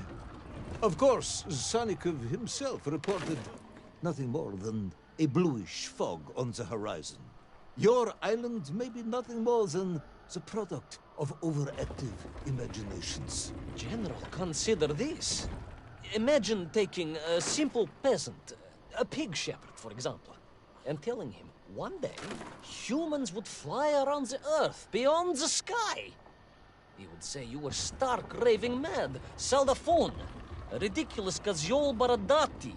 Of course, Sanikov himself reported nothing more than a bluish fog on the horizon. Your island may be nothing more than the product of overactive imaginations. General, consider this. Imagine taking a simple peasant, a pig shepherd, for example, and telling him one day humans would fly around the earth beyond the sky. He would say you were stark raving mad, Saldafon, a ridiculous Kazyol Baradati,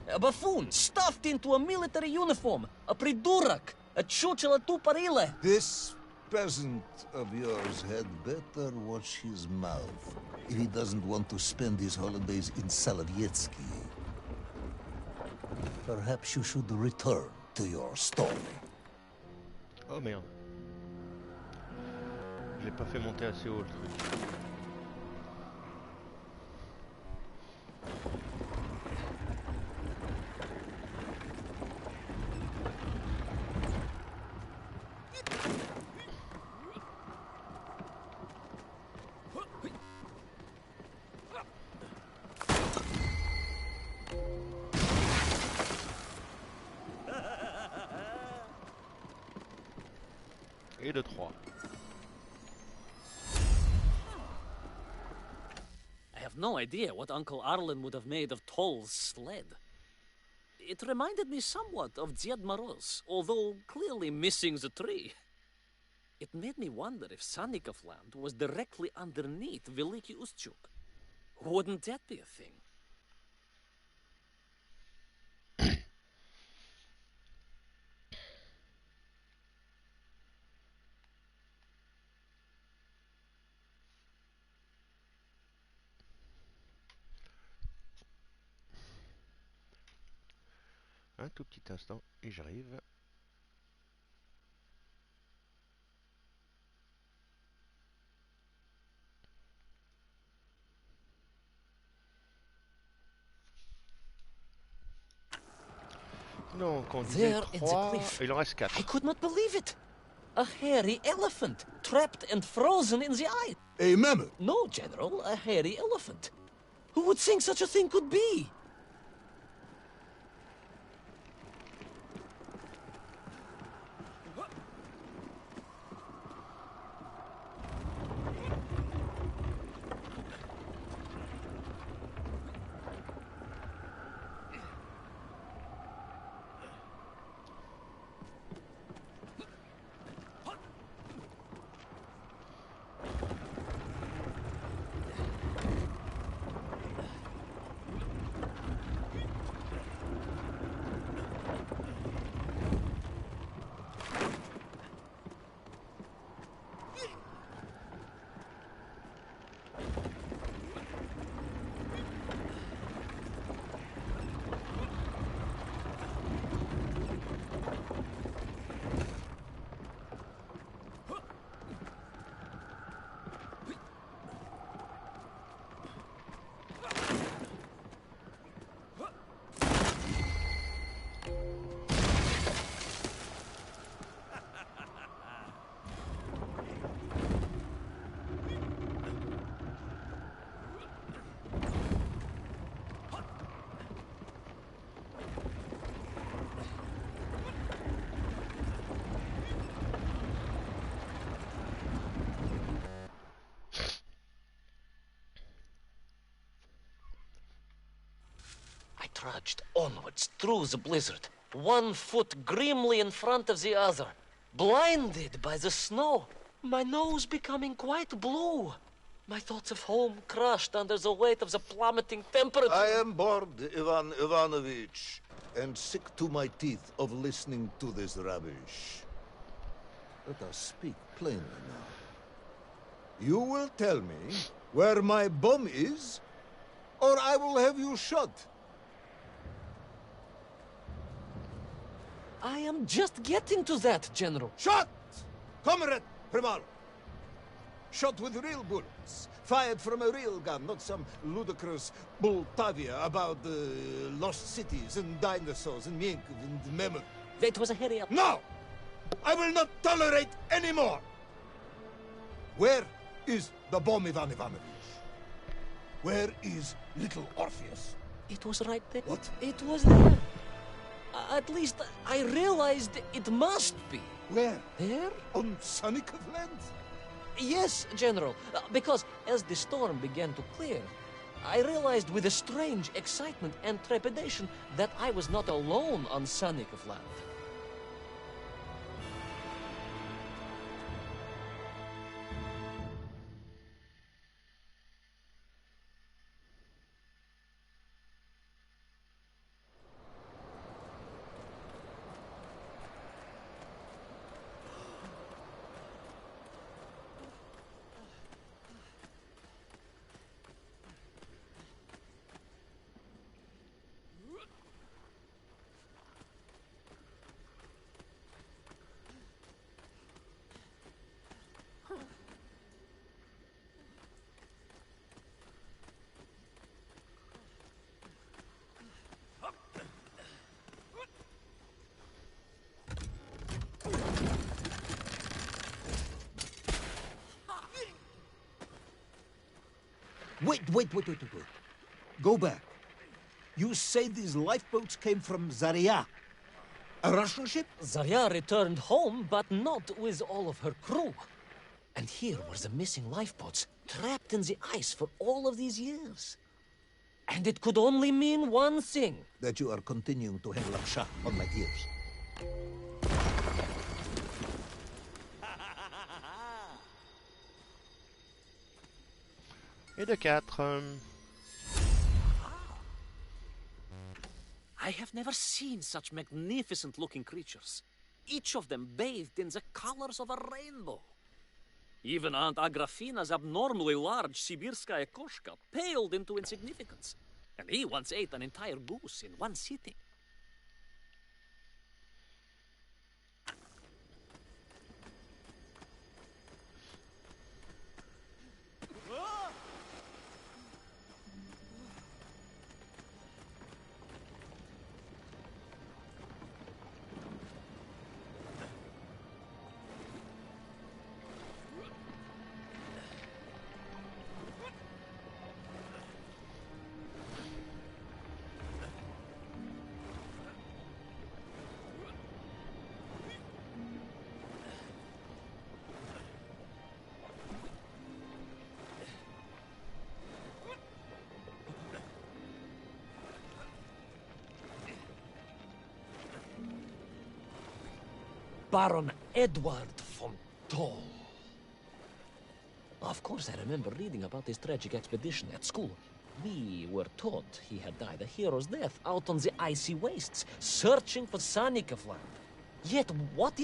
a buffoon stuffed into a military uniform, a pridurak, a chuchela tuparile. This peasant of yours had better watch his mouth if he doesn't want to spend his holidays in Solovyetsky. Perhaps you should return to your story. Oh merde. Je l'ai pas fait monter assez haut le truc. Et de 3. I have no idea what Uncle Arlen would have made of Toll's sled. It reminded me somewhat of Dziad Moroz, although clearly missing the tree. It made me wonder if Sanikov land was directly underneath Veliki Ustchuk. Wouldn't that be a thing? Un tout petit instant et j'arrive. Donc on disait There in the 3, cliff. il en reste 4. I could not believe it. A hairy elephant, trapped and frozen in the ice. A mammoth? No, General, a hairy elephant. Who would think such a thing could be? I trudged onwards through the blizzard, one foot grimly in front of the other, blinded by the snow, my nose becoming quite blue, my thoughts of home crushed under the weight of the plummeting temperature. I am bored, Ivan Ivanovich, and sick to my teeth of listening to this rubbish. Let us speak plainly now. You will tell me where my bomb is, or I will have you shot. I am just getting to that, General. Shot! Comrade Primal! Shot with real bullets, fired from a real gun, not some ludicrous Bultavia about lost cities and dinosaurs and mink and mammoth. That was a hairy elephant. No! I will not tolerate any more! Where is the bomb, Ivan Ivanovich? Where is little Orpheus? It was right there. What? It was there. At least I realized it must be. Where? There? On Sonicov land? Yes, General. Because as the storm began to clear, I realized with a strange excitement and trepidation that I was not alone on Sonicov land. Wait. Go back. You say these lifeboats came from Zarya. A Russian ship? Zarya returned home, but not with all of her crew. And here were the missing lifeboats, trapped in the ice for all of these years. And it could only mean one thing. That you are continuing to hang Laksha on my ears. Et de 4. I have never seen such magnificent-looking creatures. Each of them bathed in the colors of a rainbow. Even Aunt Agrafina's abnormally large Sibirskaya koshka paled into insignificance. And he once ate an entire goose in one sitting. Baron Edward von Toll. Of course, I remember reading about his tragic expedition at school. We were taught he had died a hero's death out on the icy wastes, searching for Sonicov land. Yet what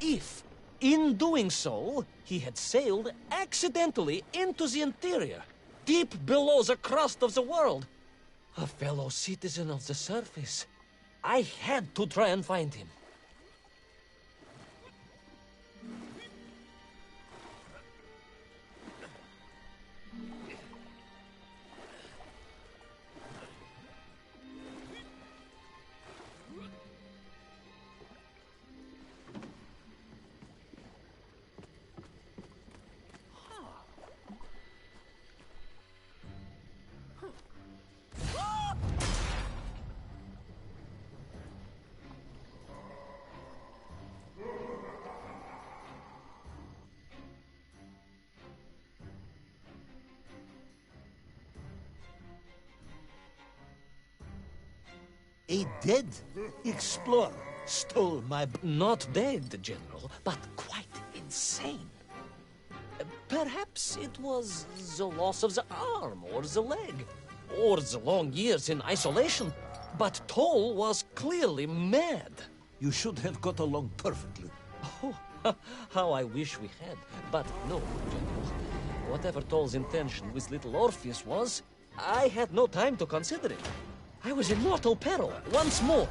if, in doing so, he had sailed accidentally into the interior, deep below the crust of the world? A fellow citizen of the surface. I had to try and find him. A dead explorer stole my... Not dead, General, but quite insane. Perhaps it was the loss of the arm or the leg, or the long years in isolation. But Toll was clearly mad. You should have got along perfectly. Oh, how I wish we had. But no, General. Whatever Toll's intention with little Orpheus was, I had no time to consider it. I was in mortal peril once more.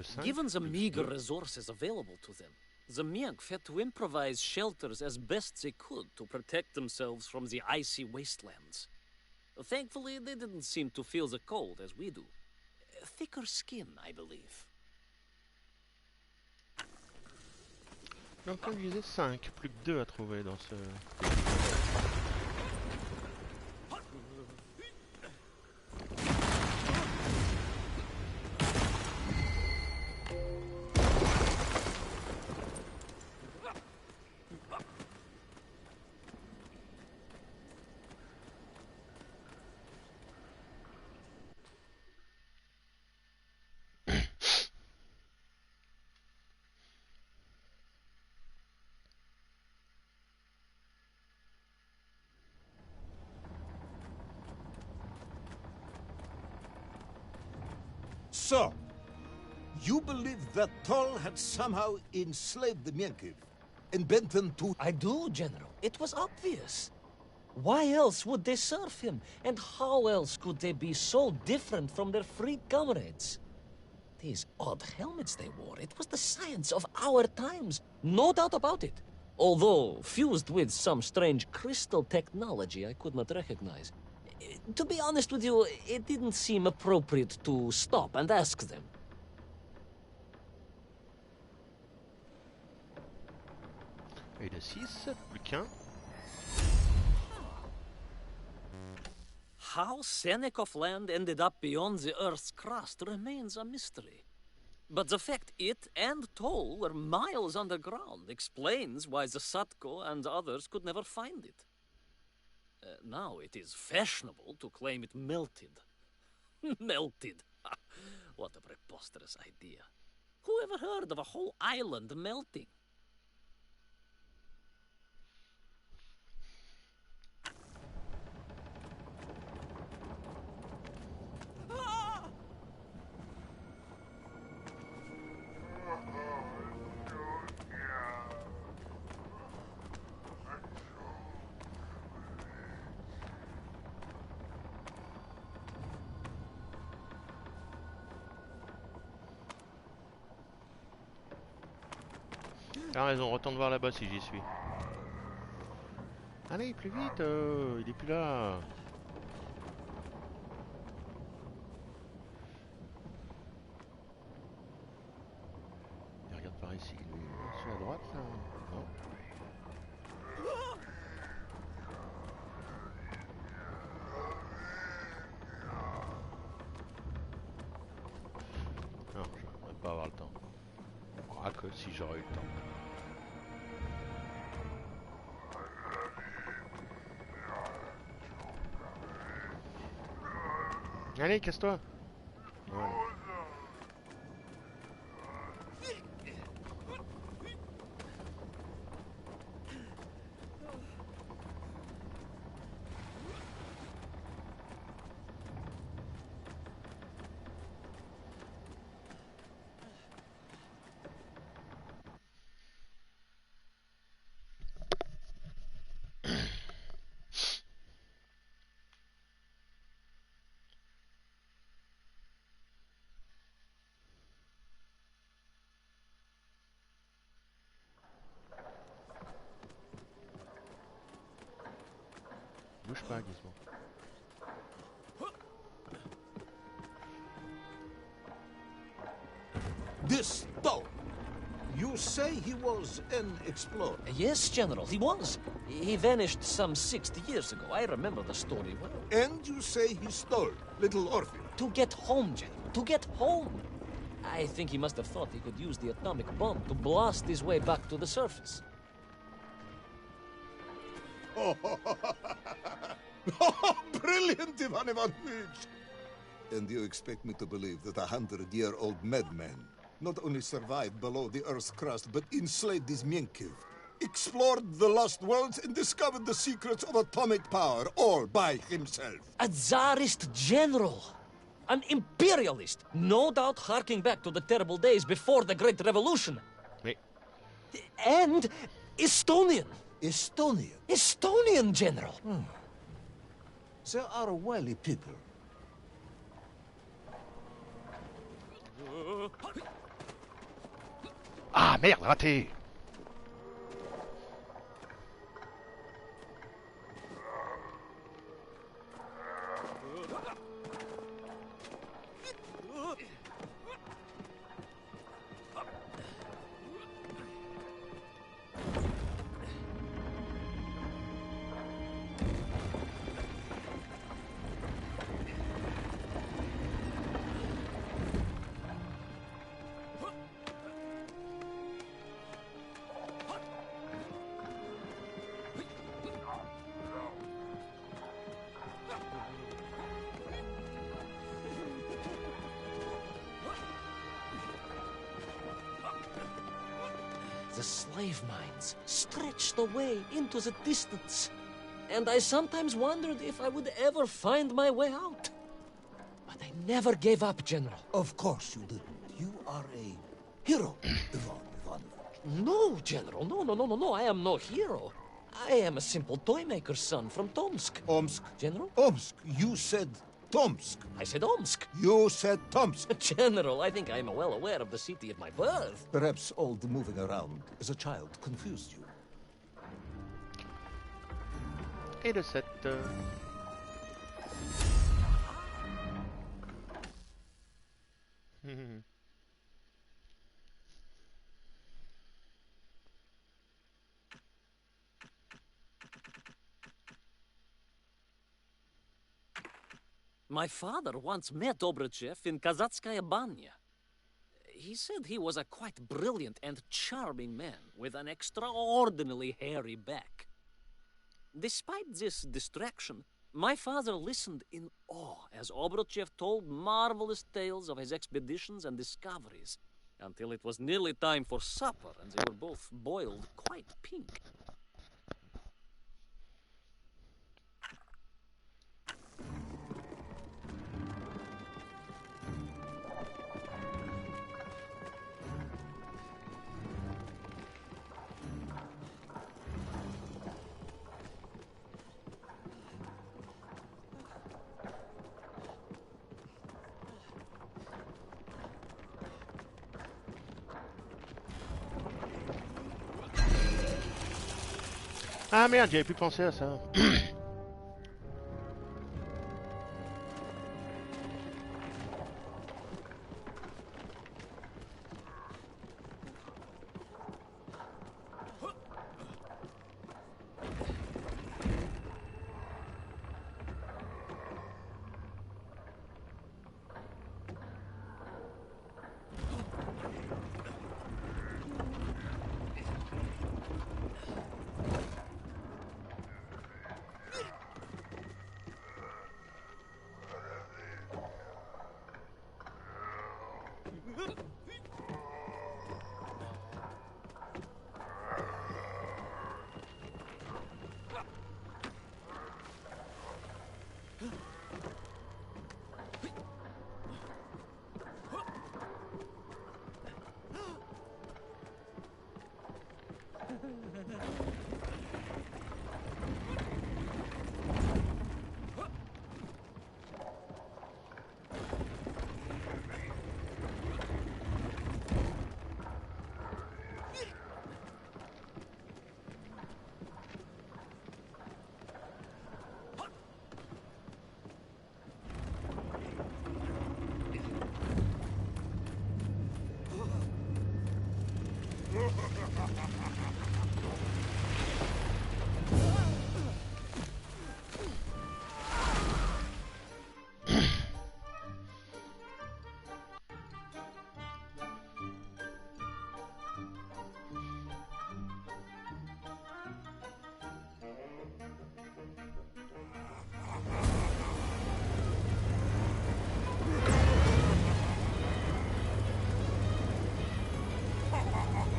5 Given the plus meager 2. resources available to them, the Miank had to improvise shelters as best they could to protect themselves from the icy wastelands. Thankfully, they didn't seem to feel the cold as we do. Thicker skin, I believe. Donc comme je disais, 5, plus que 2 à trouver dans ce... So, you believe that Toll had somehow enslaved the Mienkiv and bent them to... I do, General. It was obvious. Why else would they serve him? And how else could they be so different from their freed comrades? These odd helmets they wore, it was the science of our times. No doubt about it. Although fused with some strange crystal technology I could not recognize. To be honest with you, it didn't seem appropriate to stop and ask them. Et de 6, plus qu'un. How Senecoff land ended up beyond the Earth's crust remains a mystery. But the fact it and Toll were miles underground explains why the Satko and others could never find it. Now it is fashionable to claim it melted. Melted? What a preposterous idea. Who ever heard of a whole island melting? T'as raison, retourne voir là-bas si j'y suis. Allez, plus vite, il est plus là. Il regarde par ici, lui, sur la droite là. Non. Non, je ne vais pas avoir le temps. Quoique, si j'aurais eu le temps. Allez, casse-toi. Voilà. Bouge pas, Gizmo. This Toll, you say he was an explorer? Yes, General, he was. He vanished some 60 years ago. I remember the story well. And you say he stole little Orpheus? To get home, General. To get home. I think he must have thought he could use the atomic bomb to blast his way back to the surface. Brilliant, Ivan Ivanovich! And you expect me to believe that a 100-year-old madman not only survived below the Earth's crust, but enslaved his Mienkiv, explored the lost worlds, and discovered the secrets of atomic power, all by himself? A Tsarist general. An imperialist. No doubt harking back to the terrible days before the Great Revolution. Mais... And Estonian. Estonian? Estonian, General. They are wily people. Ah merde, raté. The slave mines stretched away into the distance, and I sometimes wondered if I would ever find my way out. But I never gave up, General. Of course you didn't. You are a hero, Ivan Ivanovich. No, General, no, I am no hero. I am a simple toymaker's son from Tomsk. Omsk. General? Omsk. You said Tomsk. I said Omsk. You said Tomsk. General, I think I am well aware of the city of my birth. Perhaps all the moving around as a child confused you. Et de 7. My father once met Obruchev in Kazatskaya Banya. He said he was a quite brilliant and charming man with an extraordinarily hairy back. Despite this distraction, my father listened in awe as Obruchev told marvelous tales of his expeditions and discoveries, until it was nearly time for supper and they were both boiled quite pink. Ah merde, j'avais plus pensé à ça.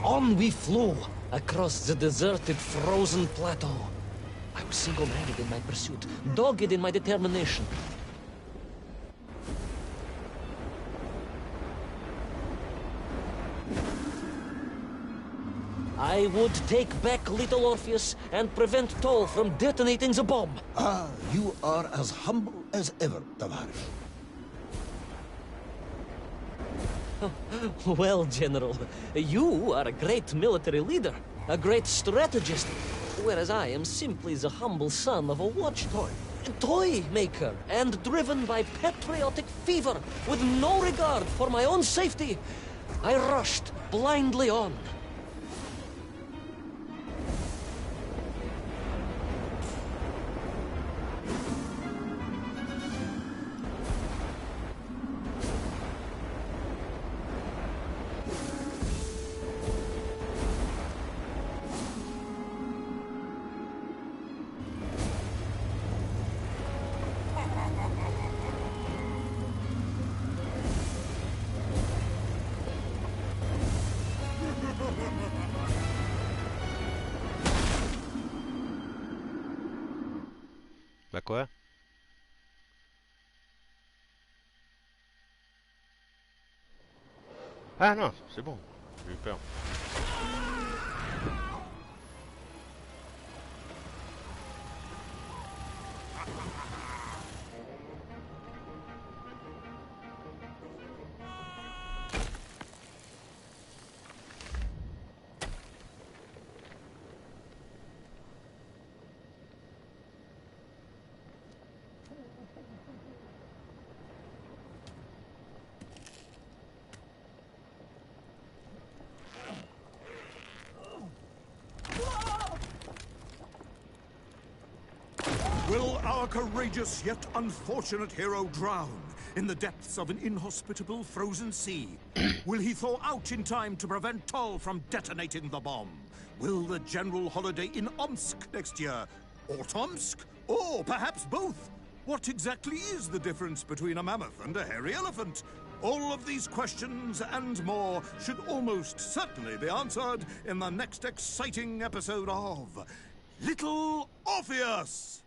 On we flew across the deserted, frozen plateau. I was single-minded in my pursuit, dogged in my determination. I would take back little Orpheus and prevent Toll from detonating the bomb. Ah, you are as humble as ever, Tavares. Well, General, you are a great military leader, a great strategist, whereas I am simply the humble son of a watch toy maker, and driven by patriotic fever with no regard for my own safety. I rushed blindly on. Bah quoi? Ah non, c'est bon. J'ai eu peur. Will our courageous yet unfortunate hero drown in the depths of an inhospitable frozen sea? Will he thaw out in time to prevent Toll from detonating the bomb? Will the general holiday in Omsk next year? Or Tomsk? Or perhaps both? What exactly is the difference between a mammoth and a hairy elephant? All of these questions and more should almost certainly be answered in the next exciting episode of Little Orpheus!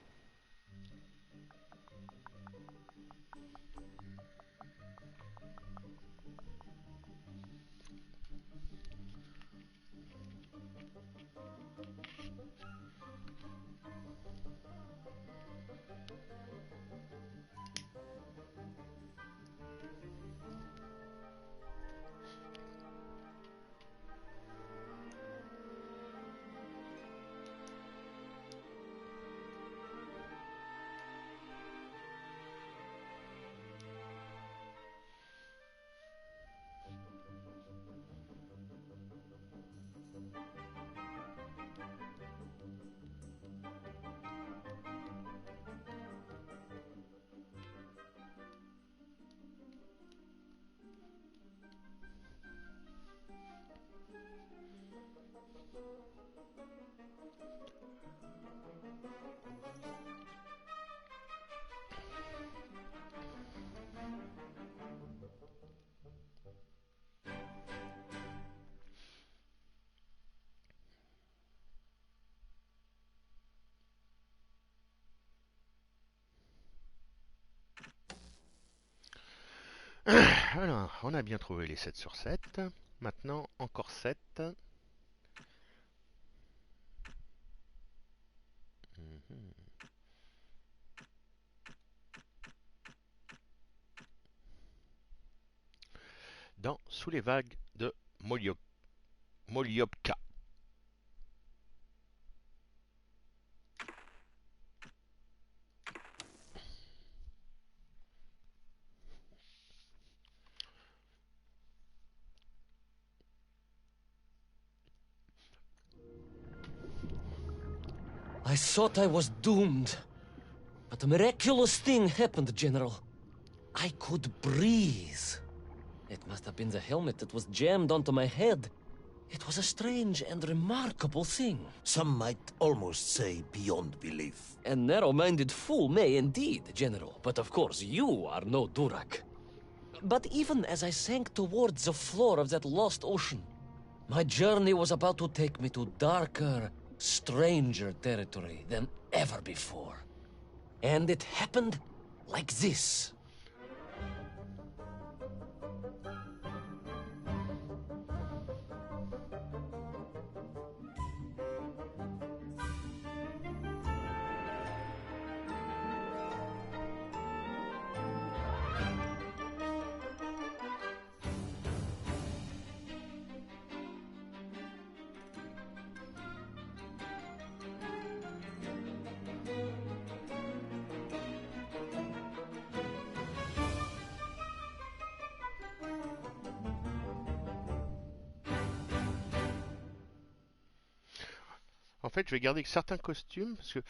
Alors, on a bien trouvé les 7 sur 7. Maintenant, encore 7. Mhm. Dans Sous les vagues de Molyopka. I thought I was doomed. But a miraculous thing happened, General. I could breathe. It must have been the helmet that was jammed onto my head. It was a strange and remarkable thing. Some might almost say beyond belief. A narrow-minded fool may indeed, General. But of course, you are no Durak. But even as I sank towards the floor of that lost ocean, my journey was about to take me to darker, stranger territory than ever before. And it happened like this. En fait, je vais garder certains costumes parce que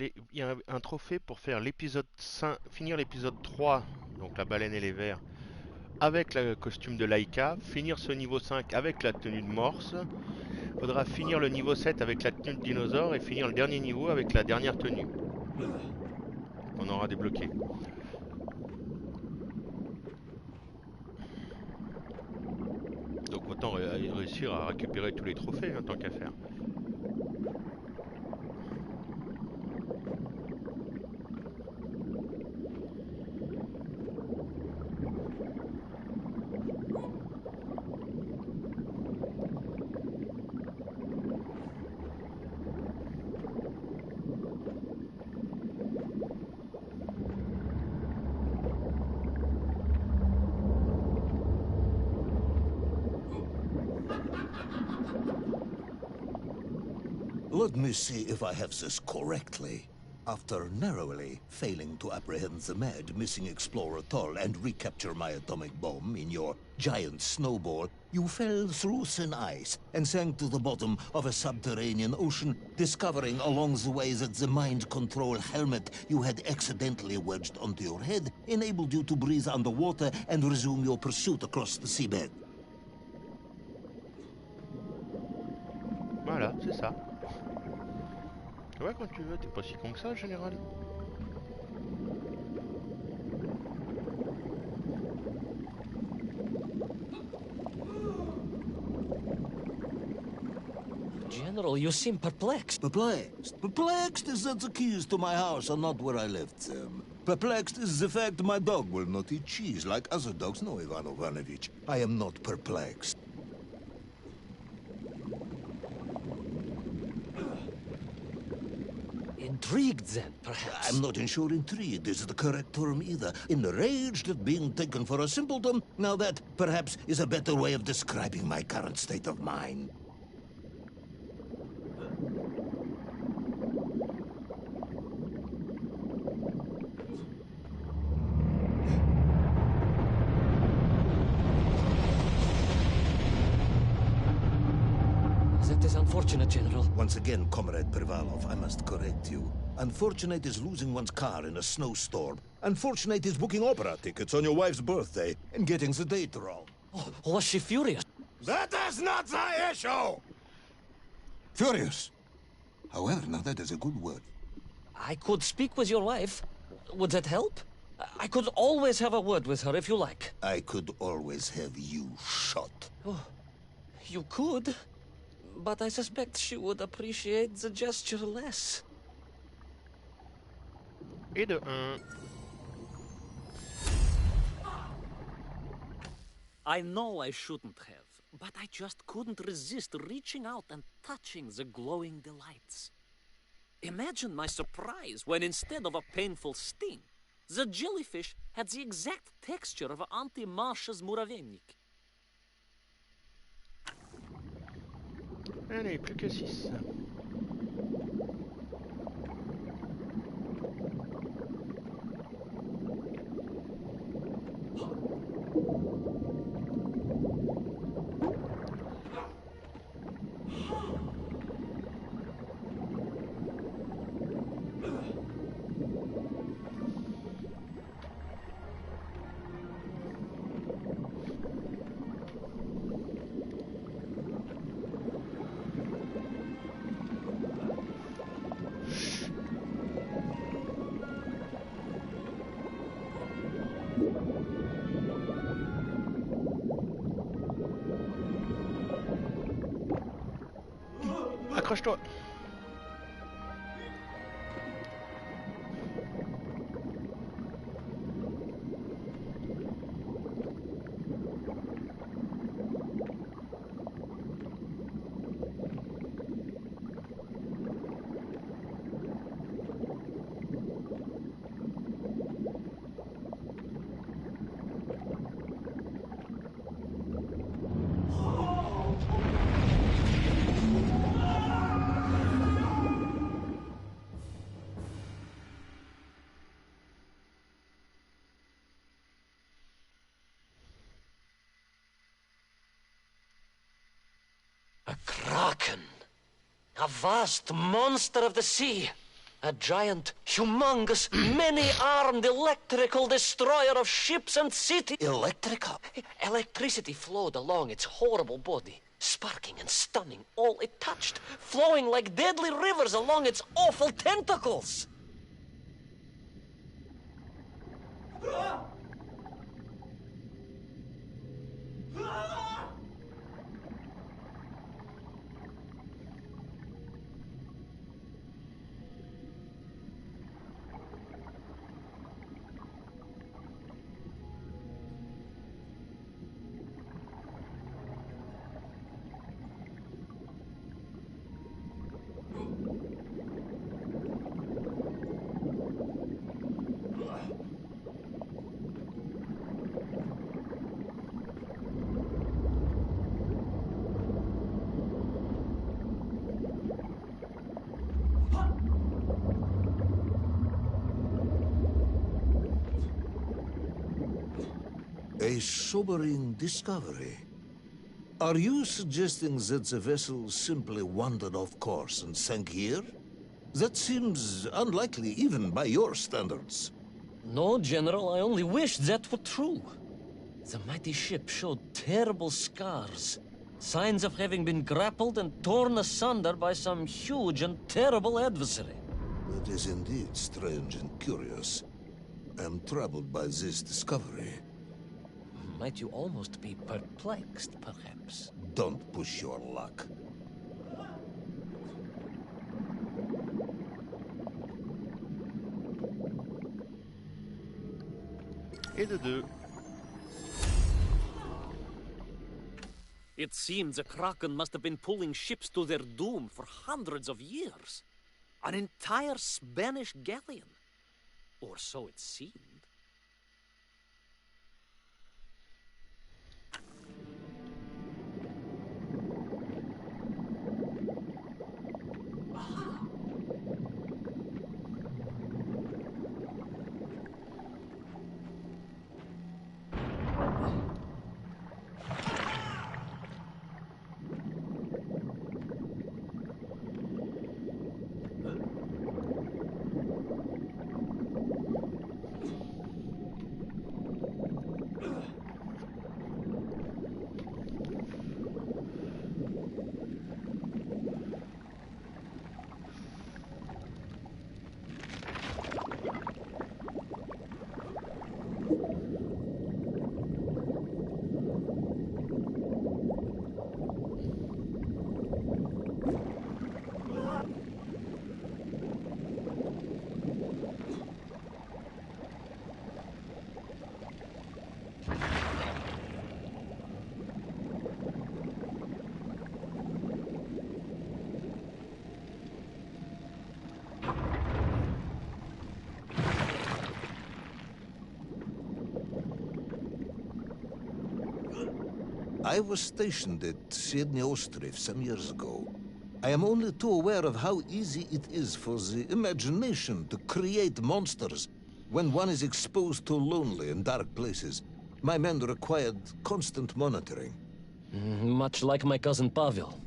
il y a un trophée pour faire l'épisode 5, finir l'épisode 3, donc la baleine et les vers, avec le costume de Laika, finir ce niveau 5 avec la tenue de Morse. Faudra finir le niveau 7 avec la tenue de dinosaure et finir le dernier niveau avec la dernière tenue qu'on aura débloqué. Donc autant réussir à récupérer tous les trophées, hein, tant qu'à faire. Let me see if I have this correctly. After narrowly failing to apprehend the mad missing explorer Toll and recapture my atomic bomb in your giant snowball, you fell through thin ice and sank to the bottom of a subterranean ocean, discovering along the way that the mind control helmet you had accidentally wedged onto your head enabled you to breathe underwater and resume your pursuit across the seabed. Voilà, c'est ça. Ouais, quand tu veux, t'es pas si con que ça, en général. General, you seem perplexed. Perplexed? Perplexed is that the keys to my house are not where I left them. Perplexed is the fact my dog will not eat cheese like other dogs. No, Ivan Ivanovich, I am not perplexed. Intrigued, then, perhaps? I'm not sure intrigued is the correct term either. Enraged at being taken for a simpleton? Now that, perhaps, is a better way of describing my current state of mind. That is unfortunate, General. Once again, Comrade Pervalov, I must correct you. Unfortunate is losing one's car in a snowstorm. Unfortunate is booking opera tickets on your wife's birthday and getting the date wrong. Oh, was she furious? That is not the issue! Furious. However, now that is a good word. I could speak with your wife. Would that help? I could always have a word with her if you like. I could always have you shot. Oh, you could. But I suspect she would appreciate the gesture less. Et de 1. I know I shouldn't have, but I just couldn't resist reaching out and touching the glowing delights. Imagine my surprise when instead of a painful sting, the jellyfish had the exact texture of Auntie Marsha's muravennik. Allez, plus que 6. Accroche-toi. A kraken. A vast monster of the sea. A giant, humongous, many-armed electrical destroyer of ships and cities. Electrical? Electricity flowed along its horrible body, sparking and stunning all it touched, flowing like deadly rivers along its awful tentacles. A sobering discovery. Are you suggesting that the vessel simply wandered off course and sank here? That seems unlikely even by your standards. No, General, I only wish that were true. The mighty ship showed terrible scars, signs of having been grappled and torn asunder by some huge and terrible adversary. That is indeed strange and curious. I am troubled by this discovery. Might you almost be perplexed, perhaps? Don't push your luck. Et de deux. It seems the Kraken must have been pulling ships to their doom for hundreds of years. An entire Spanish galleon. Or so it seemed. I was stationed at Sydney Ostrov some years ago. I am only too aware of how easy it is for the imagination to create monsters when one is exposed to lonely and dark places. My men required constant monitoring. Much like my cousin Pavel.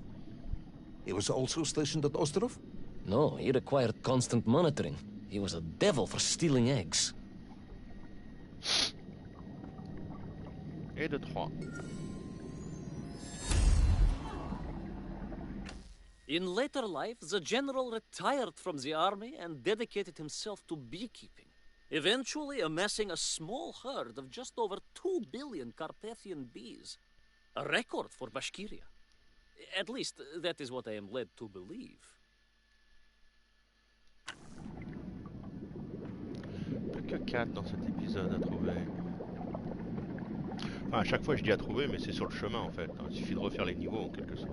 He was also stationed at Ostrov? No, he required constant monitoring. He was a devil for stealing eggs. Et de trois. In later life, the general retired from the army and dedicated himself to beekeeping, eventually amassing a small herd of just over 2 billion Carpathian bees, a record for Bashkiria. At least, that is what I am led to believe. Plus que 4 dans cet épisode à trouver. Enfin, à chaque fois je dis à trouver, mais c'est sur le chemin en fait. Il suffit de refaire les niveaux en quelque sorte.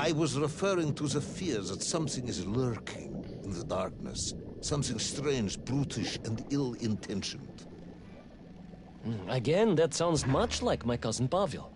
I was referring to the fear that something is lurking in the darkness. Something strange, brutish, and ill-intentioned. Again, that sounds much like my cousin Pavel.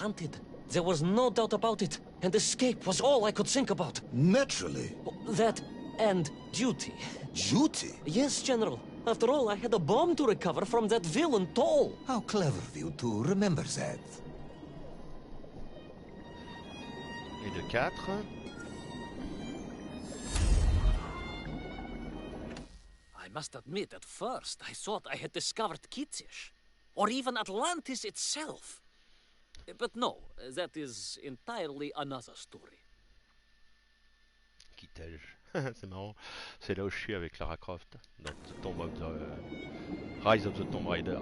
Hunted. There was no doubt about it, and escape was all I could think about. Naturally. That and duty. Duty? Yes, General. After all, I had a bomb to recover from that villain Toll. How clever of you to remember that. Et de 4. I must admit, at first, I thought I had discovered Kitish, or even Atlantis itself. But no, that is entirely another story. Quittage. C'est marrant. C'est là où je suis avec Lara Croft dans Rise of the Tomb Raider.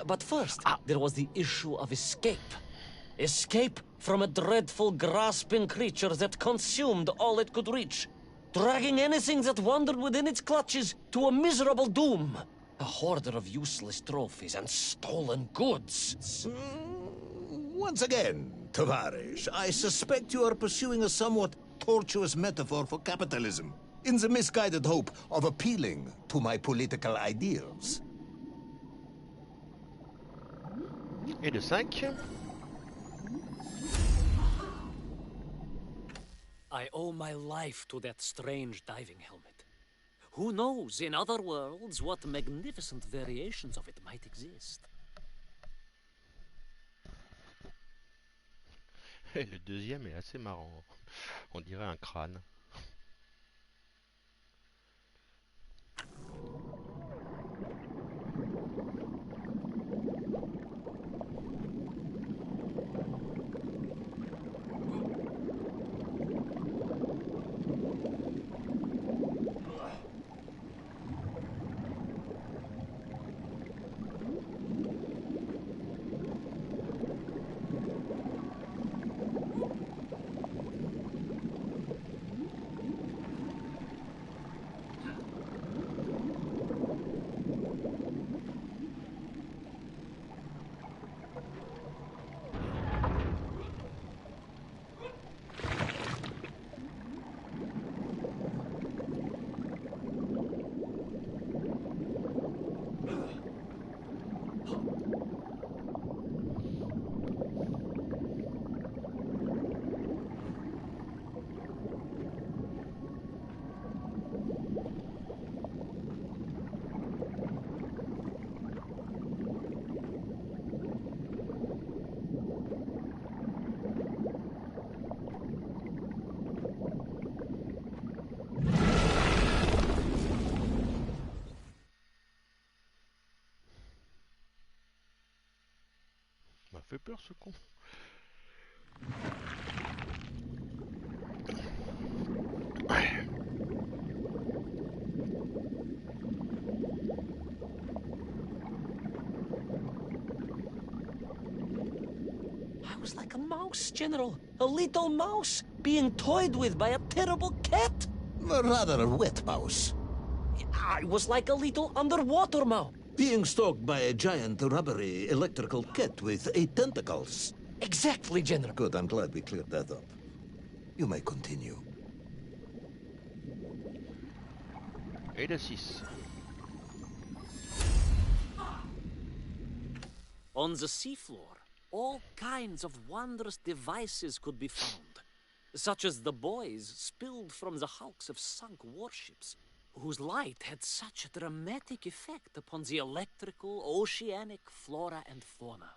But first, there was the issue of escape. Escape from a dreadful, grasping creature that consumed all it could reach, dragging anything that wandered within its clutches to a miserable doom. A hoarder of useless trophies and stolen goods. Once again, Tavarish, I suspect you are pursuing a somewhat tortuous metaphor for capitalism, in the misguided hope of appealing to my political ideals. Et de 5. I owe my life to that strange diving helmet. Who knows, in other worlds, what magnificent variations of it might exist? Et le deuxième est assez marrant. On dirait un crâne. Il m'a fait peur ce con. I was like a mouse, General. A little mouse being toyed with by a terrible cat. Rather a wet mouse. I was like a little underwater mouse. Being stalked by a giant rubbery electrical cat with 8 tentacles. Exactly, General. Good, I'm glad we cleared that up. You may continue. Et le 6. On the seafloor, all kinds of wondrous devices could be found, such as the buoys spilled from the hulks of sunk warships, whose light had such a dramatic effect upon the electrical, oceanic flora and fauna.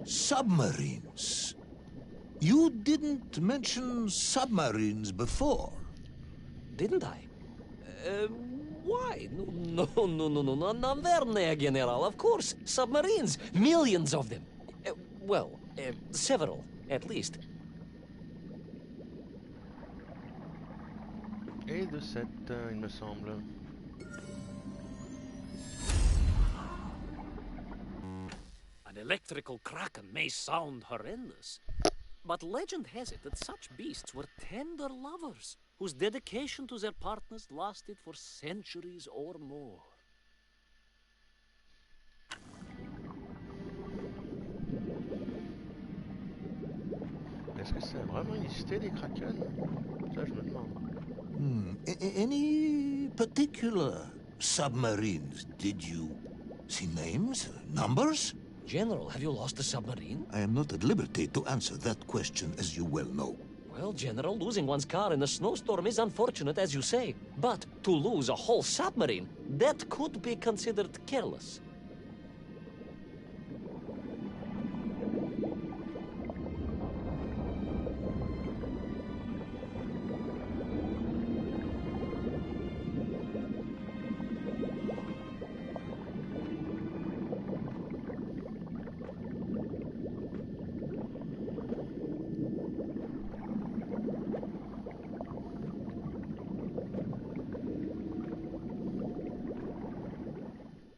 Submarines. You didn't mention submarines before. Didn't I? Why? No, Navernia, General. Of course. Submarines. Millions of them. Several, at least. Et de 7, il me semble. An electrical kraken may sound horrendous, but legend has it that such beasts were tender lovers, whose dedication to their partners lasted for centuries or more. Est-ce que ça a vraiment existé des kraken? Ça, je me demande. Any particular submarines? Did you see names, numbers? General, have you lost a submarine? I am not at liberty to answer that question, as you well know. Well, General, losing one's car in a snowstorm is unfortunate, as you say. But to lose a whole submarine, that could be considered careless.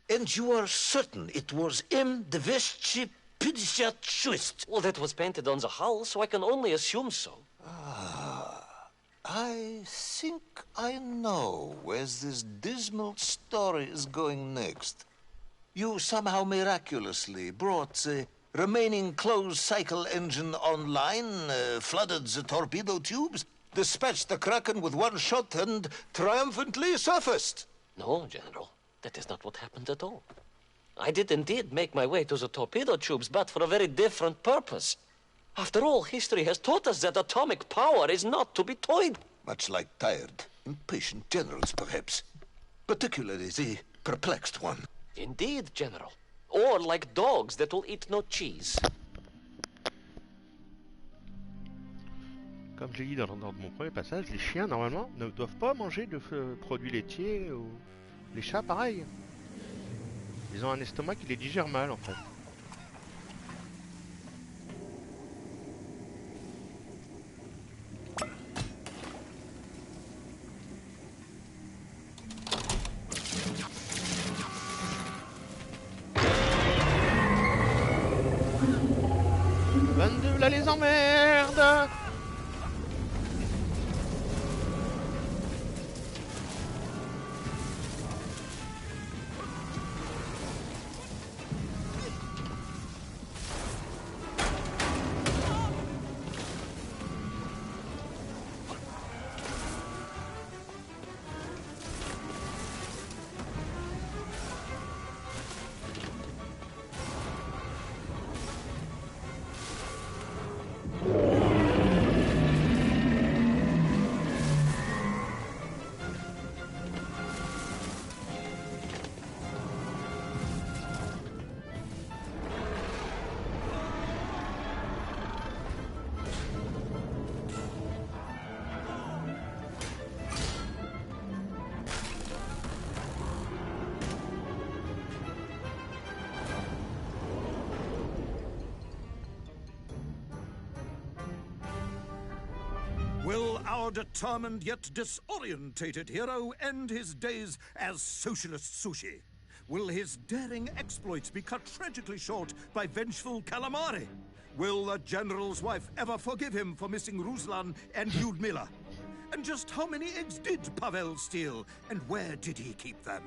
And you are certain it was M. de Vesci Pidishatschwist? Well, that was painted on the hull, so I can only assume so. I think I know where this dismal story is going next. You somehow miraculously brought the remaining closed cycle engine online, flooded the torpedo tubes, dispatched the Kraken with one shot, and triumphantly surfaced. No, General, that is not what happened at all. I did indeed make my way to the torpedo tubes, but for a very different purpose. After all, history has taught us that atomic power is not to be toyed. Much like tired, impatient generals, perhaps. Particularly the perplexed one. Indeed, General. Or like dogs that will eat no cheese. Comme je l'ai dit dans mon premier passage, les chiens, normalement, ne doivent pas manger de produits laitiers ou... Les chats, pareil. Ils ont un estomac qui les digère mal, en fait. Là les emmerde. Will our determined yet disorientated hero end his days as socialist sushi? Will his daring exploits be cut tragically short by vengeful calamari? Will the general's wife ever forgive him for missing Ruslan and Lyudmila? And just how many eggs did Pavel steal, and where did he keep them?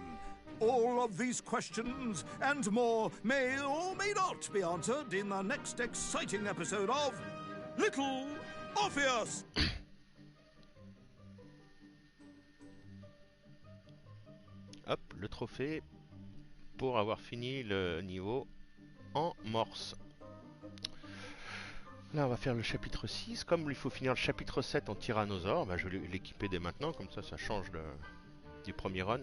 All of these questions and more may or may not be answered in the next exciting episode of Little Orpheus! Hop, le trophée pour avoir fini le niveau en morse. Là, on va faire le chapitre 6. Comme il faut finir le chapitre 7 en tyrannosaure, bah, je vais l'équiper dès maintenant, comme ça change du premier run.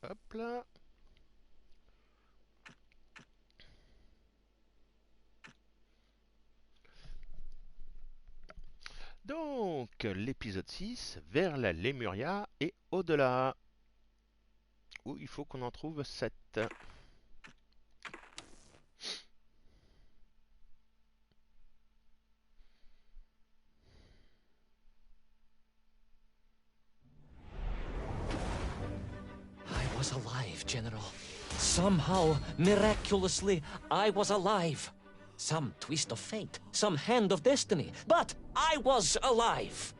Hop là. Donc, l'épisode 6, vers la Lémuria et au-delà. Où il faut qu'on en trouve 7. I was alive, General. Somehow, miraculously, I was alive. Some twist of fate, some hand of destiny, but I was alive.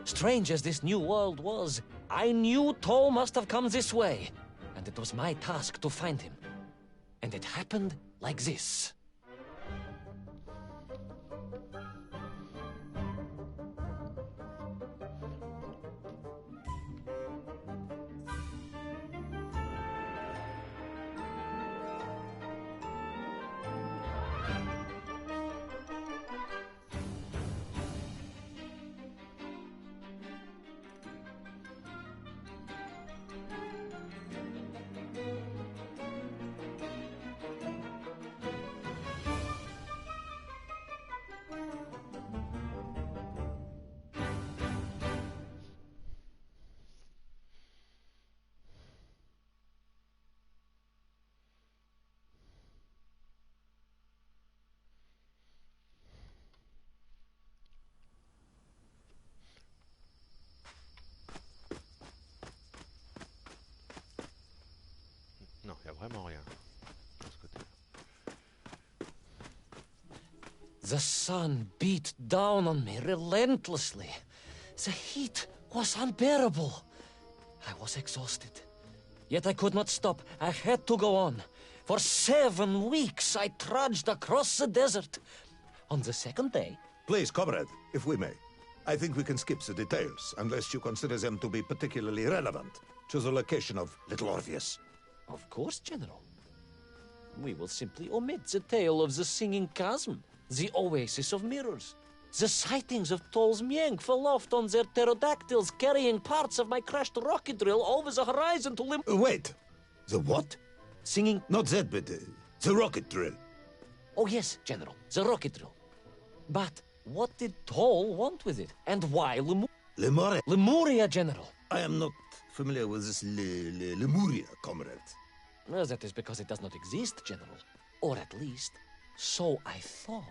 Strange as this new world was, I knew Toll must have come this way, and it was my task to find him. And it happened like this. Non, il n'y a vraiment rien de ce côté-là. The sun beat down on me relentlessly. The heat was unbearable. I was exhausted. Yet I could not stop. I had to go on. For 7 weeks I trudged across the desert. On the second day... Please, comrade, if we may. I think we can skip the details, unless you consider them to be particularly relevant to the location of Little Orpheus. Of course, General. We will simply omit the tale of the singing chasm, the oasis of mirrors, the sightings of Toll's Mienk aloft on their pterodactyls carrying parts of my crashed rocket drill over the horizon to Wait! The what? Singing... Not that, but the rocket drill. Oh yes, General, the rocket drill. But what did Toll want with it? And why Lemuria? Lemuria, General. I am not familiar with this Lemuria, comrade. Well, that is because it does not exist, General. Or at least, so I thought.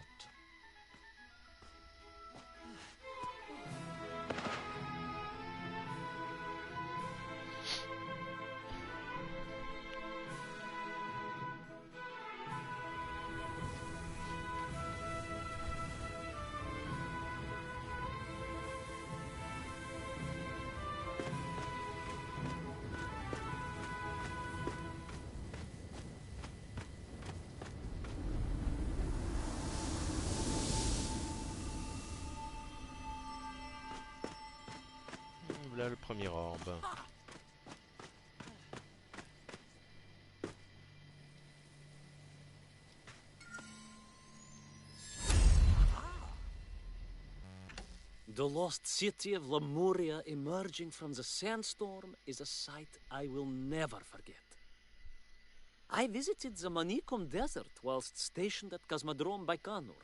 Voilà le premier orbe. The lost city of Lemuria emerging from the sandstorm is a sight I will never forget. I visited the Manikum Desert whilst stationed at Cosmodrome Baikonur,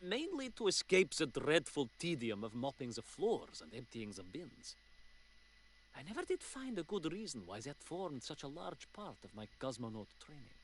mainly to escape the dreadful tedium of mopping the floors and emptying the bins. I never did find a good reason why that formed such a large part of my cosmonaut training.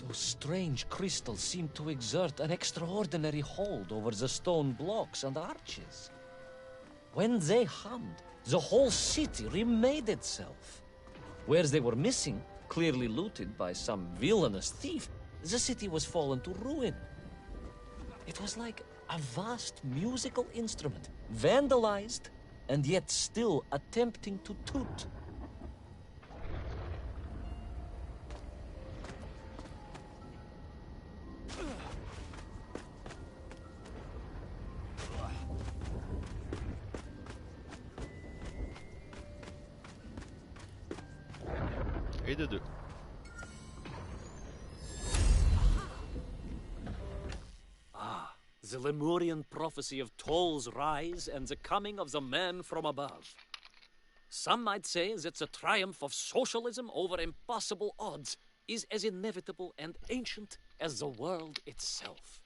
Those strange crystals seem to exert an extraordinary hold over the stone blocks and arches. When they hummed, the whole city remade itself. Where they were missing, clearly looted by some villainous thief, the city was fallen to ruin. It was like a vast musical instrument, vandalized, and yet still attempting to toot. Et de deux. The Lemurian prophecy of Toll's rise and the coming of the man from above. Some might say that the triumph of socialism over impossible odds is as inevitable and ancient as the world itself.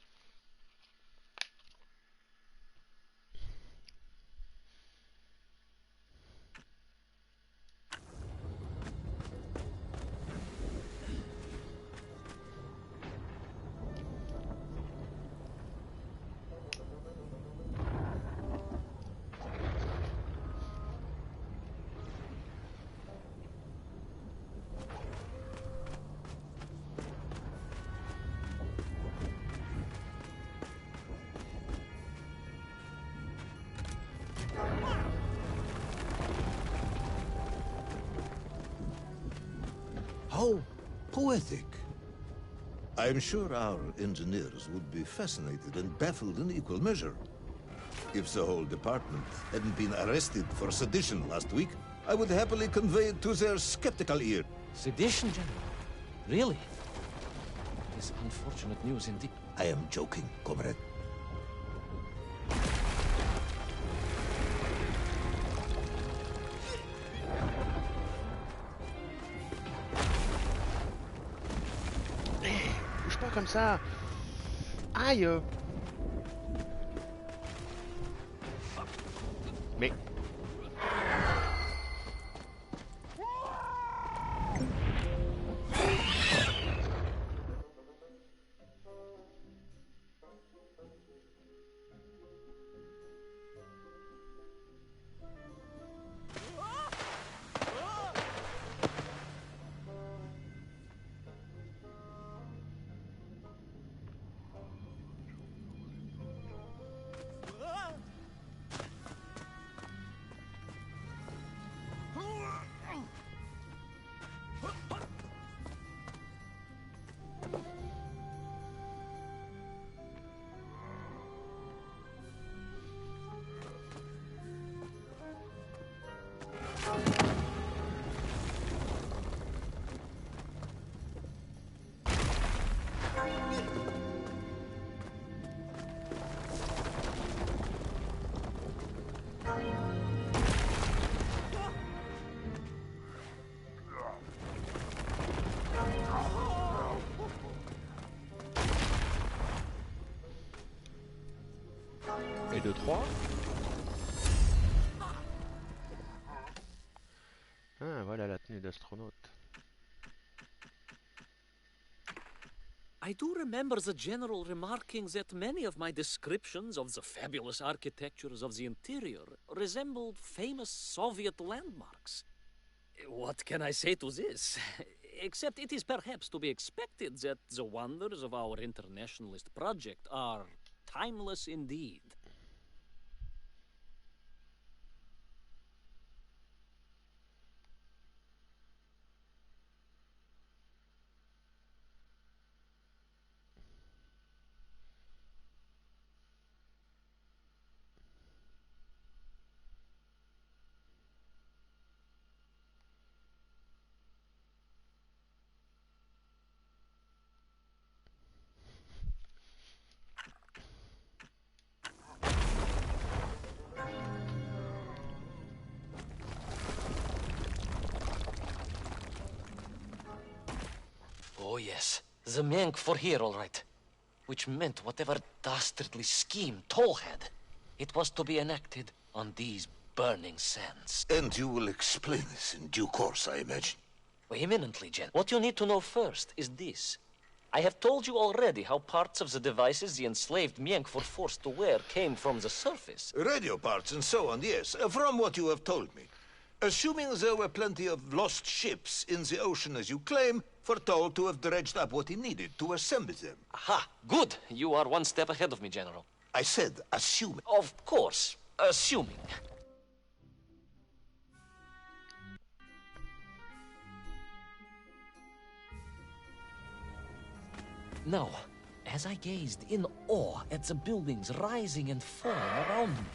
How poetic. I'm sure our engineers would be fascinated and baffled in equal measure. If the whole department hadn't been arrested for sedition last week, I would happily convey it to their skeptical ear. Sedition, General? Really? That is unfortunate news indeed. I am joking, comrade. Bouge pas comme ça. Aïe. Mais... Et de 3. Ah, voilà la tenue d'astronaute. I do remember the general remarking that many of my descriptions of the fabulous architectures of the interior resembled famous Soviet landmarks. What can I say to this? Except it is perhaps to be expected that the wonders of our internationalist project are timeless indeed. Oh, yes. The Menk for here, all right. Which meant whatever dastardly scheme Toll had, it was to be enacted on these burning sands. And you will explain this in due course, I imagine. Well, imminently, Gen. What you need to know first is this. I have told you already how parts of the devices the enslaved Menk were forced to wear came from the surface. Radio parts and so on, yes, from what you have told me. Assuming there were plenty of lost ships in the ocean as you claim, for Toll to have dredged up what he needed to assemble them. Aha, good. You are one step ahead of me, General. I said assuming. Of course, assuming. Now, as I gazed in awe at the buildings rising and falling around me,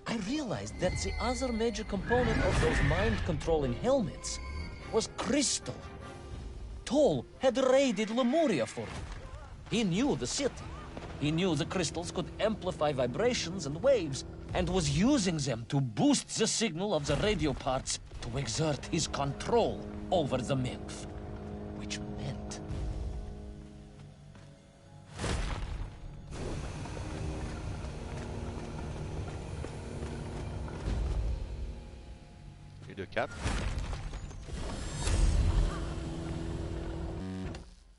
I realized that the other major component of those mind-controlling helmets was crystal. Toll had raided Lemuria for it. He knew the city. He knew the crystals could amplify vibrations and waves, and was using them to boost the signal of the radio parts to exert his control over the nymph. Which meant... Et de 4.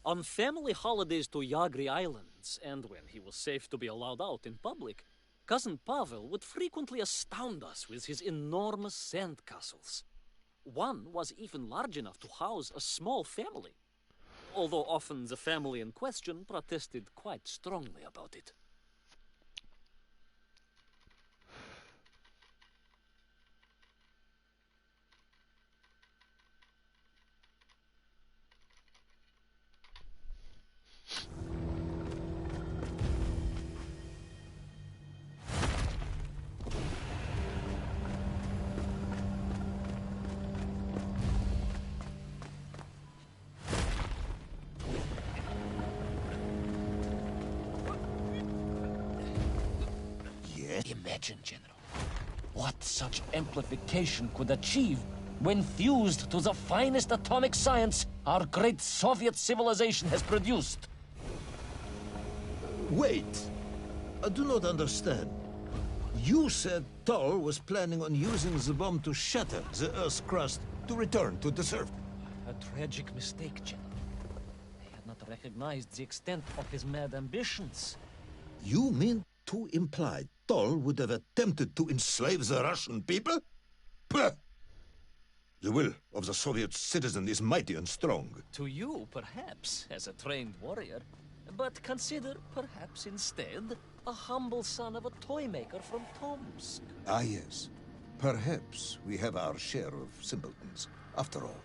On family holidays to Yagri Islands, and when he was safe to be allowed out in public, Cousin Pavel would frequently astound us with his enormous sandcastles. One was even large enough to house a small family, although often the family in question protested quite strongly about it. Imagine, General, what such amplification could achieve when fused to the finest atomic science our great Soviet civilization has produced. Wait. I do not understand. You said Toll was planning on using the bomb to shatter the Earth's crust to return to the surface. A tragic mistake, General. I had not recognized the extent of his mad ambitions. You mean to imply Toll would have attempted to enslave the Russian people? Pah! The will of the Soviet citizen is mighty and strong. To you, perhaps, as a trained warrior, but consider, perhaps instead, a humble son of a toy maker from Tomsk. Ah, yes. Perhaps we have our share of simpletons, after all.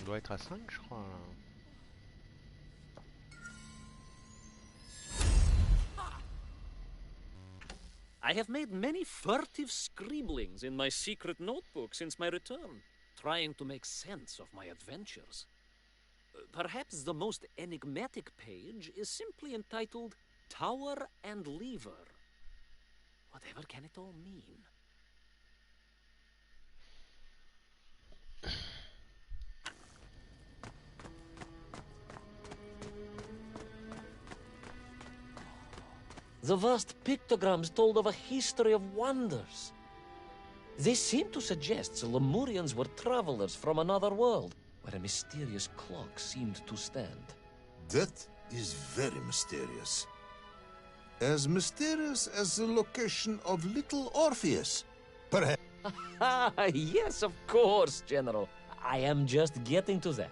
On doit être à 5, je crois. Là. I have made many furtive scribblings in my secret notebook since my return, trying to make sense of my adventures. Perhaps the most enigmatic page is simply entitled Tower and Lever. Whatever can it all mean? The vast pictograms told of a history of wonders. They seem to suggest the Lemurians were travelers from another world, where a mysterious clock seemed to stand. That is very mysterious. As mysterious as the location of little Orpheus, perhaps. Yes, of course, General. I am just getting to that.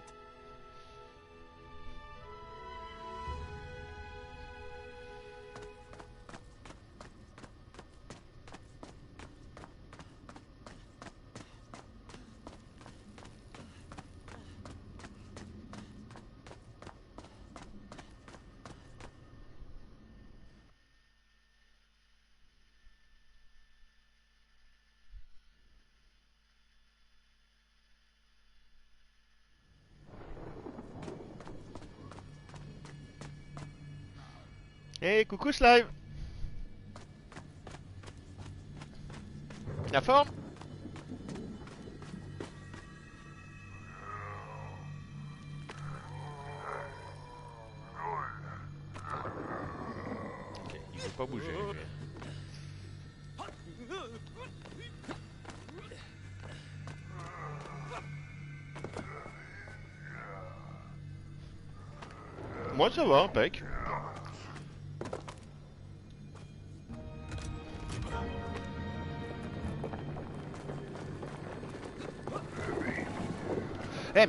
Hey, coucou Slime. La forme? Ok, il veut pas bouger. Moi ça va, impec. Eh,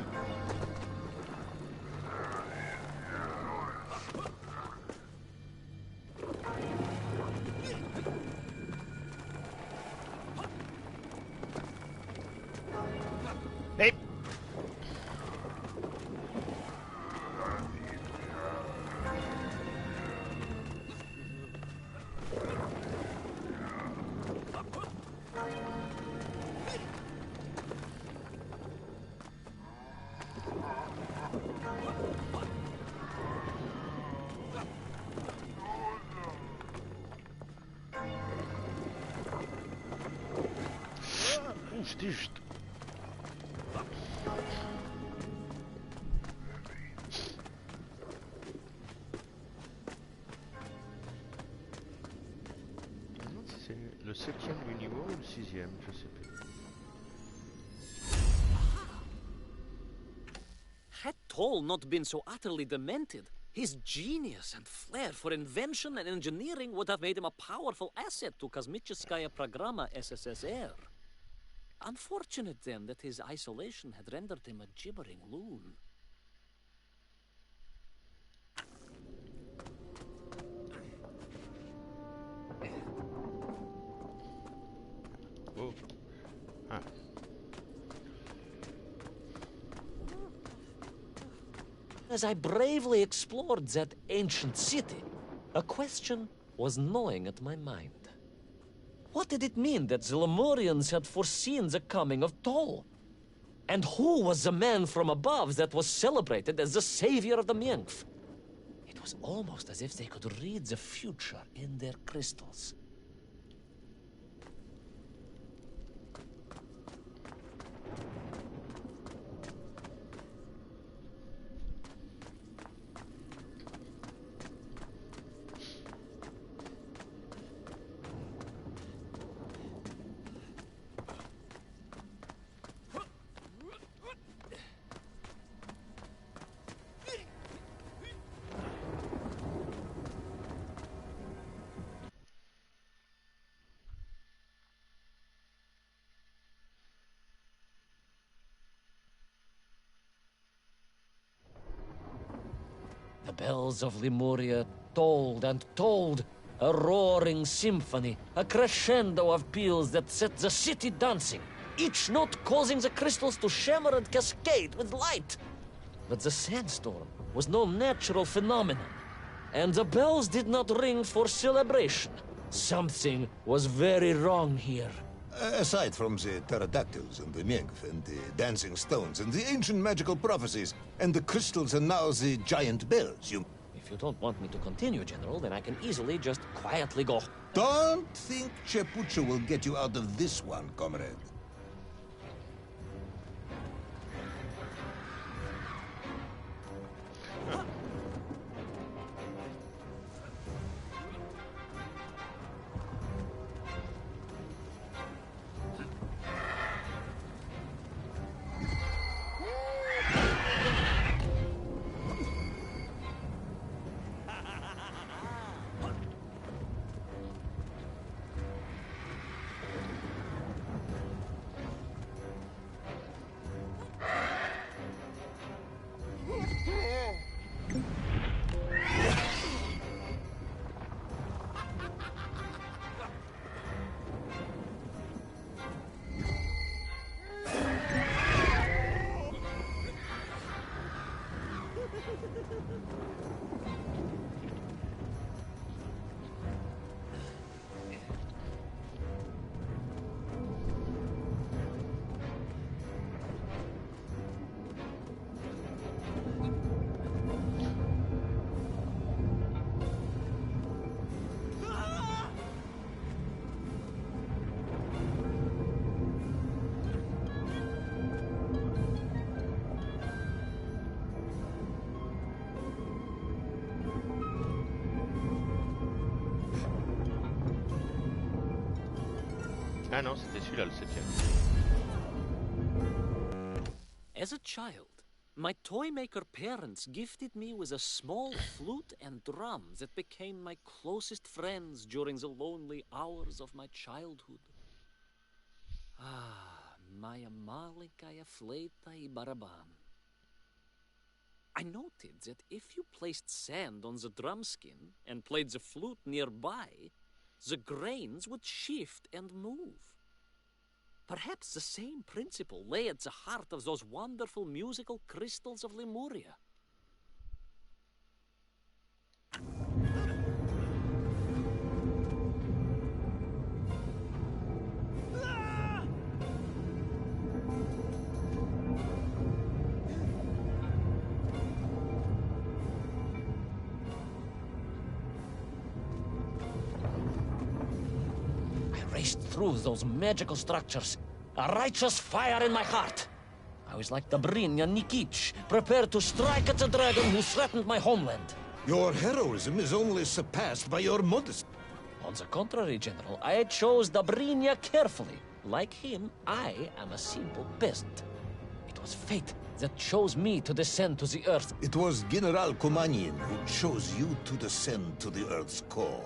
hey. Ouh, c'était juste. Je me demande si c'est le 7ème du niveau ou le 6ème, je sais plus. Had Toll not been so utterly demented, his genius and flair for invention and engineering would have made him a powerful asset to Kosmicheskaya Programa SSSR. Unfortunate then that his isolation had rendered him a gibbering loon. Oh. Ah. As I bravely explored that ancient city, a question was gnawing at my mind. What did it mean that the Lemurians had foreseen the coming of Tol? And who was the man from above that was celebrated as the savior of the Miengf? It was almost as if they could read the future in their crystals. The bells of Lemuria tolled and tolled, a roaring symphony, a crescendo of peals that set the city dancing, each note causing the crystals to shimmer and cascade with light. But the sandstorm was no natural phenomenon, and the bells did not ring for celebration. Something was very wrong here. Aside from the pterodactyls and the Miengf and the dancing stones and the ancient magical prophecies and the crystals and now the giant bells, you... If you don't want me to continue, General, then I can easily just quietly go. Don't think Chepucha will get you out of this one, comrade. Ah non, c'était celui-là, le septième. As a child, my toy maker parents gifted me with a small flute and drum that became my closest friends during the lonely hours of my childhood. Ah, моя маленькая флейта и барабан. I noted that if you placed sand on the drum skin and played the flute nearby, the grains would shift and move. Perhaps the same principle lay at the heart of those wonderful musical crystals of Lemuria. I raced through those magical structures, a righteous fire in my heart. I was like Dobrynya Nikitsch, prepared to strike at the dragon who threatened my homeland. Your heroism is only surpassed by your modesty. On the contrary, General, I chose Dobrynya carefully. Like him, I am a simple peasant. It was fate that chose me to descend to the earth. It was General Kumanin who chose you to descend to the Earth's core.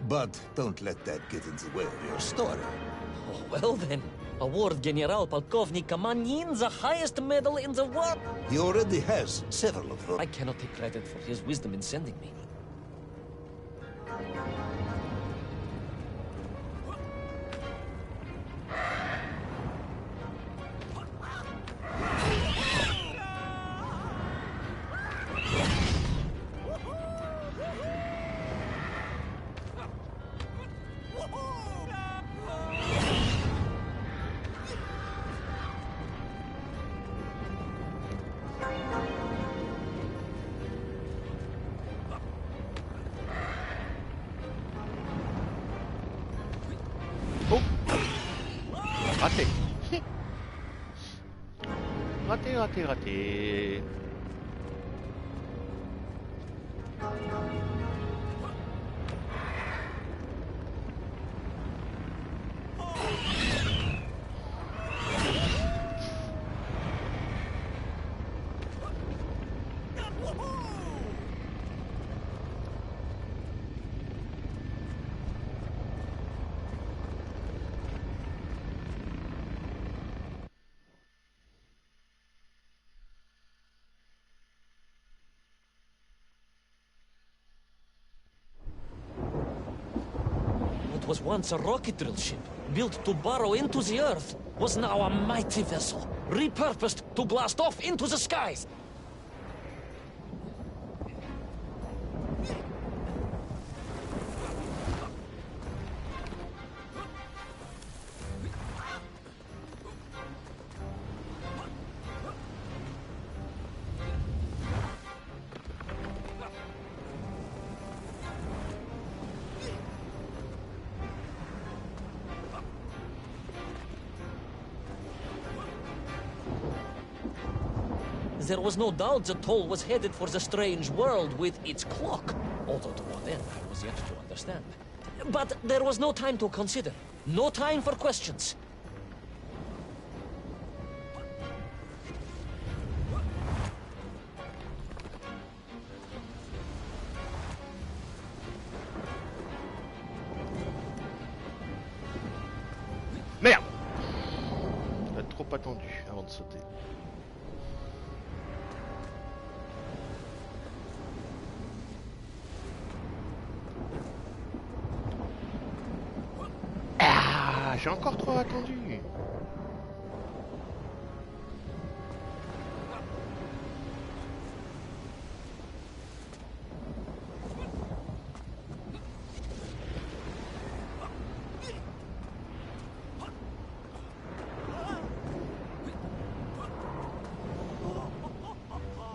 But don't let that get in the way of your story. Oh, well then, award General Polkovnik Kamanin the highest medal in the world. He already has several of them. I cannot take credit for his wisdom in sending me. Oh, raté. Raté, raté, raté. What was once a rocket drill ship, built to burrow into the earth, was now a mighty vessel, repurposed to blast off into the skies. There was no doubt the toll was headed for the strange world with its clock, although to what end I was yet to understand. But there was no time to consider, no time for questions. Merde! J'ai trop attendu avant de sauter. Ah, j'ai encore trop attendu.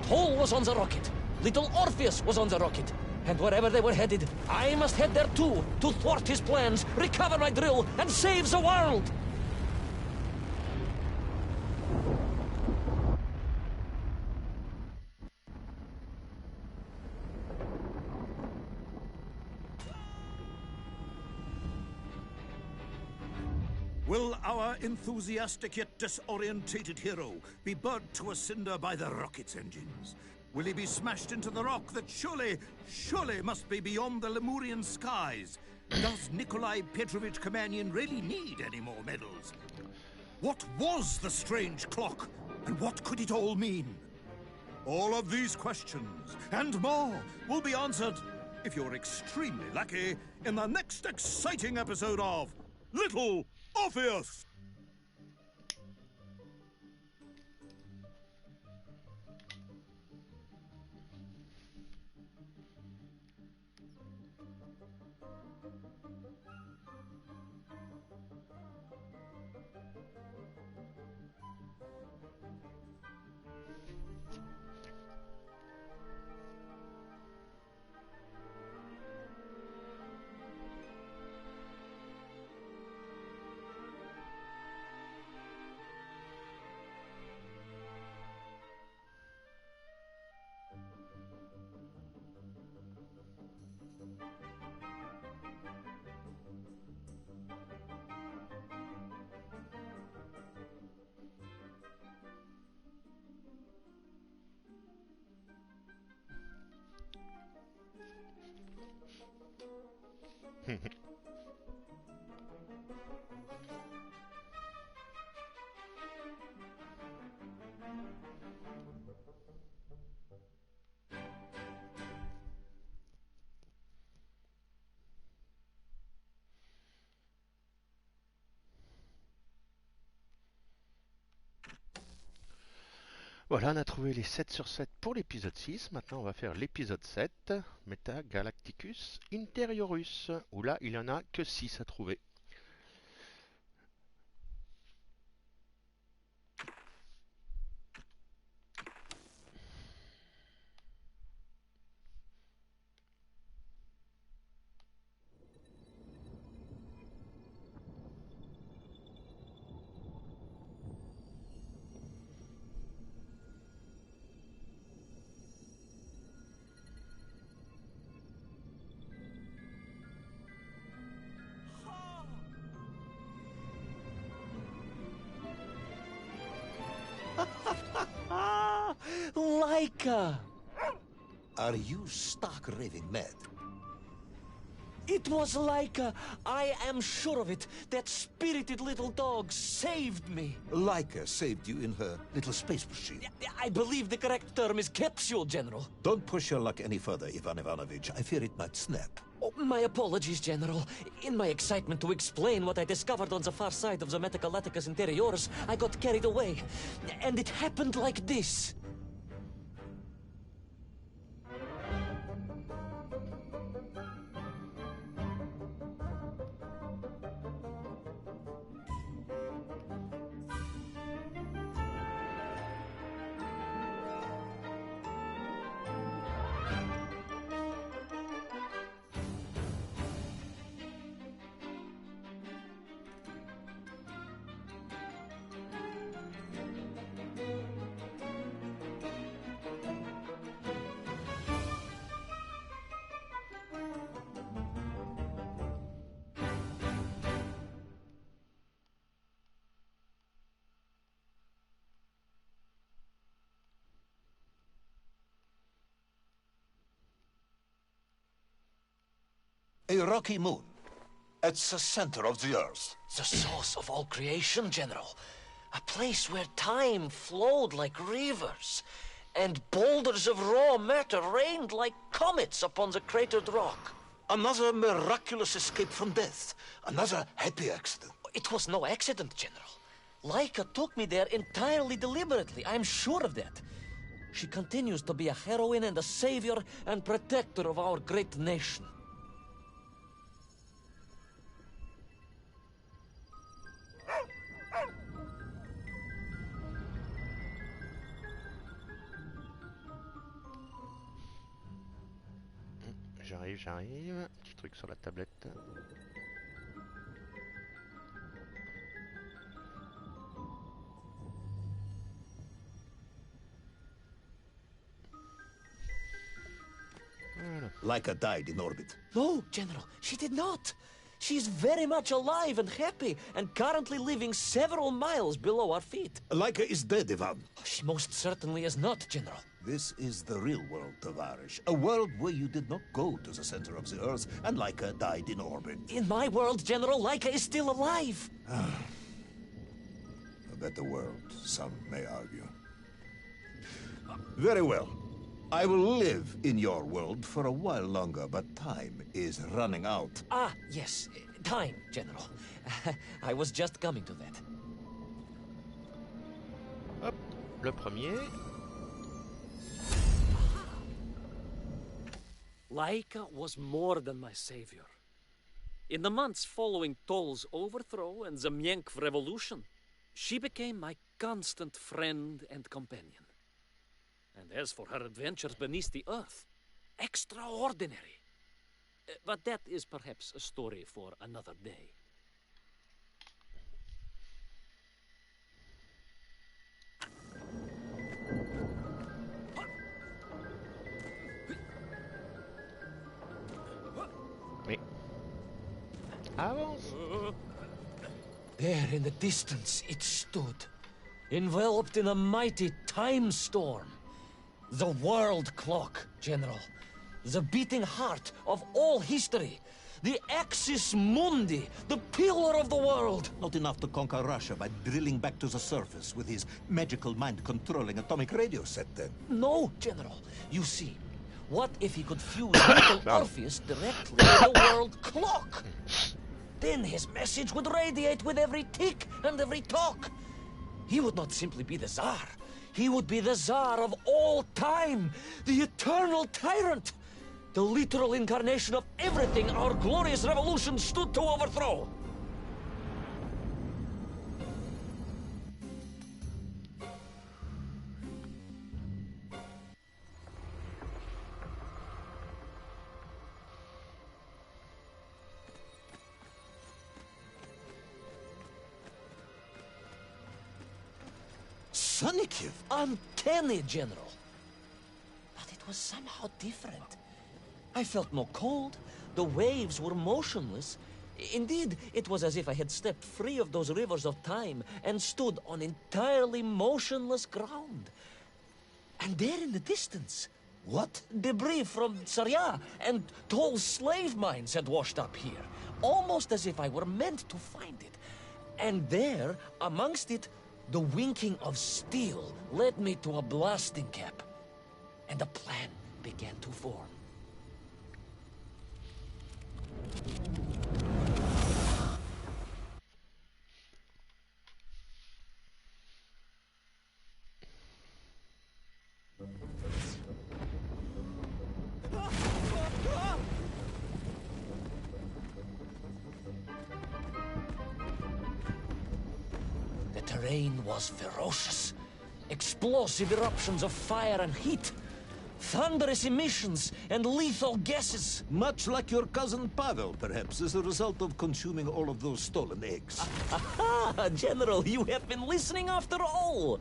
Paul was on the rocket. Little Orpheus was on the rocket. And wherever they were headed, I must head there too, to thwart his plans, recover my drill, and save the world! Will our enthusiastic yet disorientated hero be burnt to a cinder by the rocket's engines? Will he be smashed into the rock that surely must be beyond the Lemurian skies? Does Nikolai Petrovich Kamenyan really need any more medals? What was the strange clock, and what could it all mean? All of these questions, and more, will be answered, if you're extremely lucky, in the next exciting episode of Little Orpheus! Voilà, on a trouvé les 7 sur 7 pour l'épisode 6. Maintenant, on va faire l'épisode 7, Metagalacticus Interiorus, où là, il n'y en a que 6 à trouver. Laika! Are you stark raving mad? It was Laika! I am sure of it! That spirited little dog saved me! Laika saved you in her little space machine. I believe the correct term is capsule, General. Don't push your luck any further, Ivan Ivanovich. I fear it might snap. Oh, my apologies, General. In my excitement to explain what I discovered on the far side of the Metagalacticus Interiorus, I got carried away. And it happened like this. A rocky moon. At the center of the Earth. The source of all creation, General. A place where time flowed like rivers, and boulders of raw matter rained like comets upon the cratered rock. Another miraculous escape from death. Another happy accident. It was no accident, General. Laika took me there entirely deliberately. I'm sure of that. She continues to be a heroine and a savior and protector of our great nation. J'arrive. Petit truc sur la tablette. Voilà. Laika died in orbit. No, General, she did not. She's very much alive and happy, and currently living several miles below our feet. Laika is dead, Ivan. She most certainly is not, General. This is the real world, Tavarish. A world where you did not go to the center of the Earth, and Laika died in orbit. In my world, General, Laika is still alive. A better world, some may argue. Very well. I will live in your world for a while longer, but time is running out. Ah, yes. Time, General. I was just coming to that. Hop, le premier. Laika was more than my savior. In the months following Toll's overthrow and the Myenk revolution, she became my constant friend and companion. And as for her adventures beneath the earth, extraordinary. But that is perhaps a story for another day. Mais... Avance. There in the distance it stood, enveloped in a mighty time storm. The world clock, General. The beating heart of all history. The axis mundi, the pillar of the world. Not enough to conquer Russia by drilling back to the surface with his magical mind-controlling atomic radio set, then. No, General. You see, what if he could fuse little Orpheus directly to the world clock? Then his message would radiate with every tick and every tock. He would not simply be the Tsar. He would be the Tsar of all time, the eternal tyrant, the literal incarnation of everything our glorious revolution stood to overthrow. Sonikiv! Uncanny, General. But it was somehow different. I felt no cold. The waves were motionless. Indeed, it was as if I had stepped free of those rivers of time and stood on entirely motionless ground. And there in the distance, What? debris from Tsarya and Toll's slave mines had washed up here, almost as if I were meant to find it. And there, amongst it, the winking of steel led me to a blasting cap, and a plan began to form. The terrain was ferocious. Explosive eruptions of fire and heat. Thunderous emissions and lethal gases. Much like your cousin Pavel, perhaps, as a result of consuming all of those stolen eggs. Ah, General, you have been listening after all.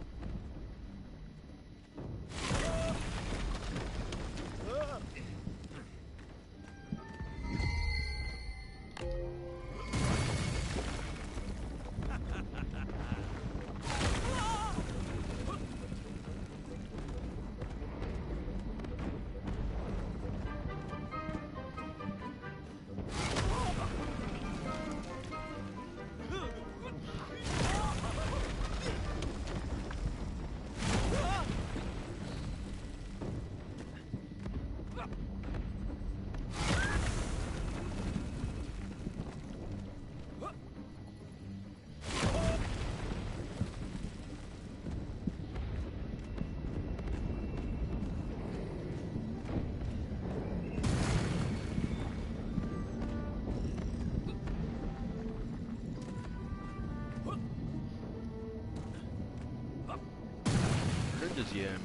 Le deuxième.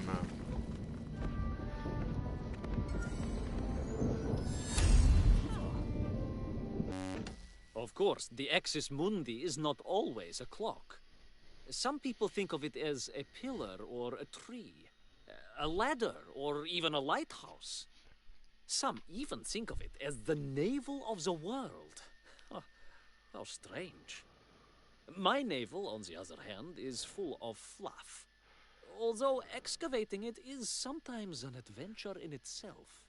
Of course, the axis mundi is not always a clock. Some people think of it as a pillar or a tree, a ladder or even a lighthouse. Some even think of it as the navel of the world. How strange. My navel, on the other hand, is full of fluff. Although excavating it is sometimes an adventure in itself.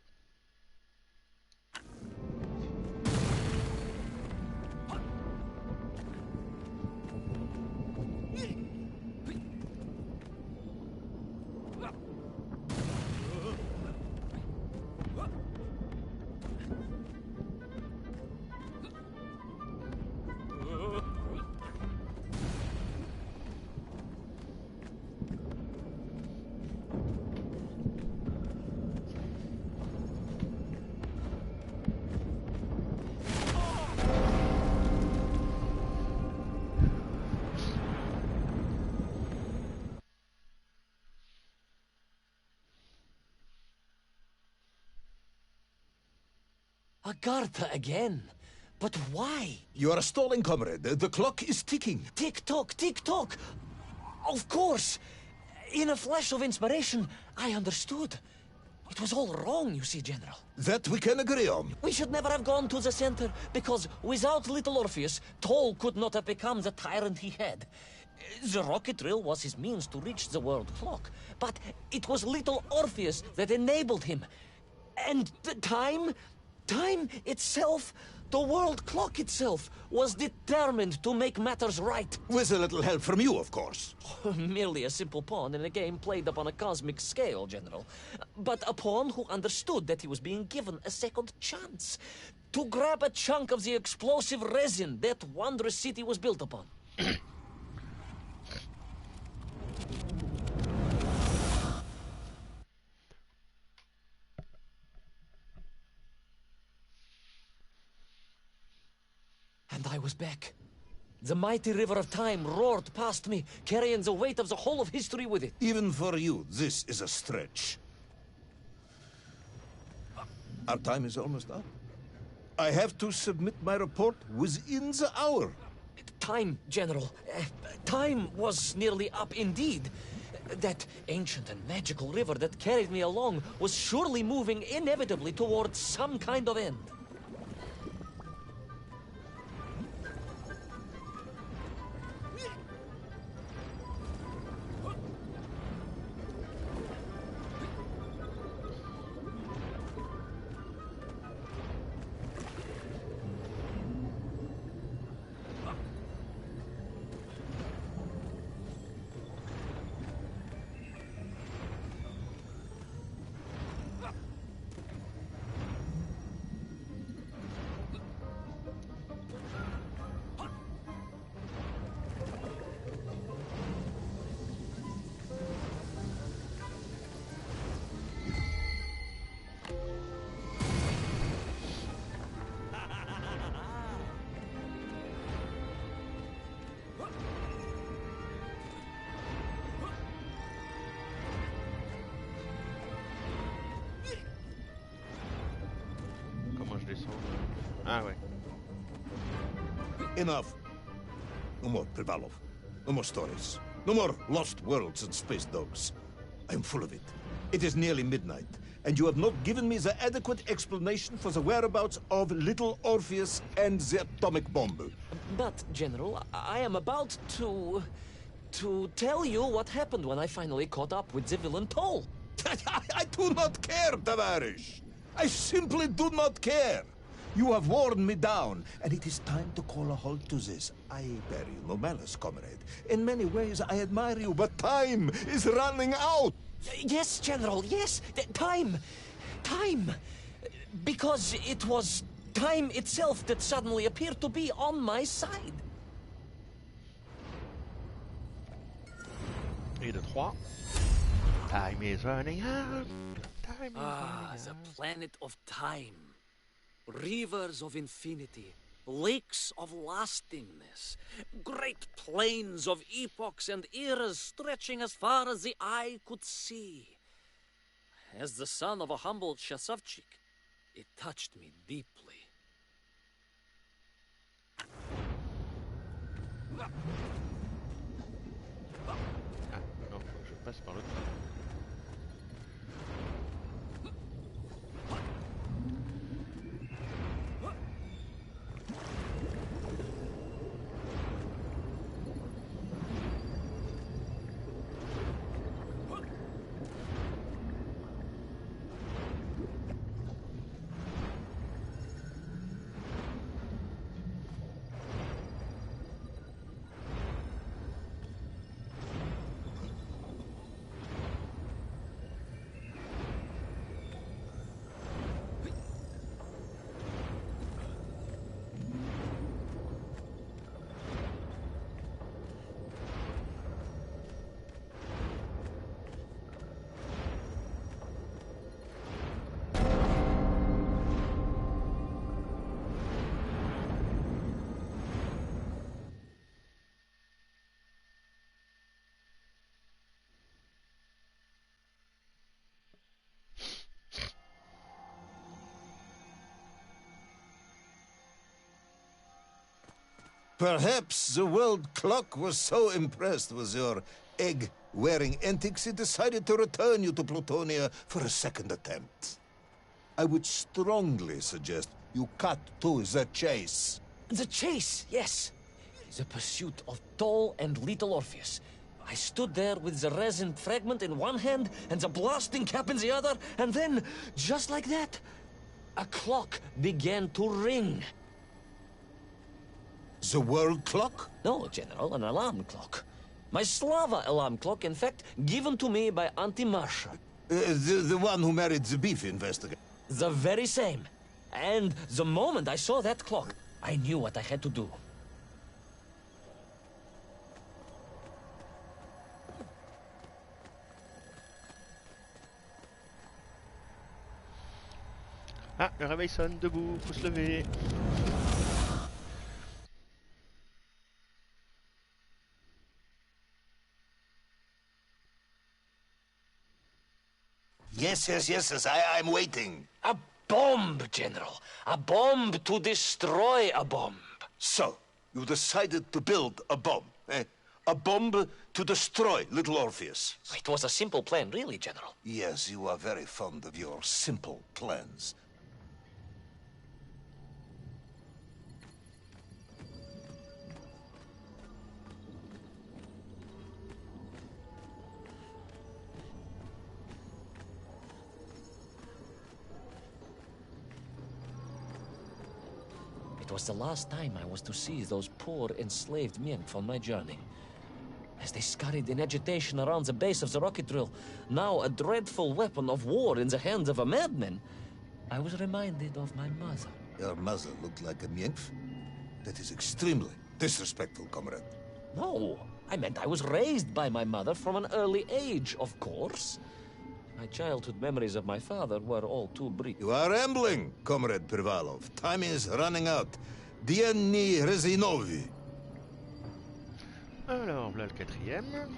Agartha again. But why? You are stalling, comrade. The clock is ticking. Tick-tock, tick-tock. Of course. In a flash of inspiration, I understood. It was all wrong, you see, General. That we can agree on. We should never have gone to the center, because without little Orpheus, Toll could not have become the tyrant he had. The rocket drill was his means to reach the world clock, but it was little Orpheus that enabled him. And the time itself, the world clock itself, was determined to make matters right. With a little help from you, of course. Merely a simple pawn in a game played upon a cosmic scale, General. But a pawn who understood that he was being given a second chance to grab a chunk of the explosive resin that wondrous city was built upon. And I was back. The mighty river of time roared past me, carrying the weight of the whole of history with it. Even for you, this is a stretch. Our time is almost up. I have to submit my report within the hour. Time, General. Time was nearly up indeed. That ancient and magical river that carried me along was surely moving inevitably towards some kind of end. Ah ouais. Enough. No more Privalov. No more stories. No more lost worlds and space dogs. I am full of it. It is nearly midnight, and you have not given me the adequate explanation for the whereabouts of little Orpheus and the atomic bomb. But, General, I am about to tell you what happened when I finally caught up with the villain Toll. I do not care, Tavarish. I simply do not care. You have worn me down, and it is time to call a halt to this. I bear you no malice, comrade. In many ways, I admire you, but time is running out. Yes, General, yes. Time. Because it was time itself that suddenly appeared to be on my side. Et de 3. Time is running out. Time is running The out. planet of time. Rivers of infinity. Lakes of lastingness. Great plains of epochs and eras stretching as far as the eye could see. As the son of a humble chasavchik, it touched me deeply. Ah, non, faut que je passe par l'autre. Perhaps the world clock was so impressed with your egg-wearing antics it decided to return you to Plutonia for a second attempt. I would strongly suggest you cut to the chase. The chase, yes. The pursuit of tall and little Orpheus. I stood there with the resin fragment in one hand and the blasting cap in the other, and then, just like that, a clock began to ring. The world clock? No, General, an alarm clock. My Slava alarm clock, in fact, given to me by Auntie Marsha. The one who married the beef investigator. The very same. And the moment I saw that clock, I knew what I had to do. Ah, le réveil sonne, debout, faut se lever. Yes, I'm waiting. A bomb, General. A bomb to destroy a bomb. So, you decided to build a bomb, eh? A bomb to destroy little Orpheus. It was a simple plan, really, General. Yes, you are very fond of your simple plans. It was the last time I was to see those poor enslaved Mienk on my journey. As they scurried in agitation around the base of the rocket drill, now a dreadful weapon of war in the hands of a madman, I was reminded of my mother. Your mother looked like a nymph? That is extremely disrespectful, comrade. No, I meant I was raised by my mother from an early age, of course. My childhood memories of my father were all too brief. You are rambling, Comrade Privalov. Time is running out. Diani Rezinovi. Alors, voilà le quatrième.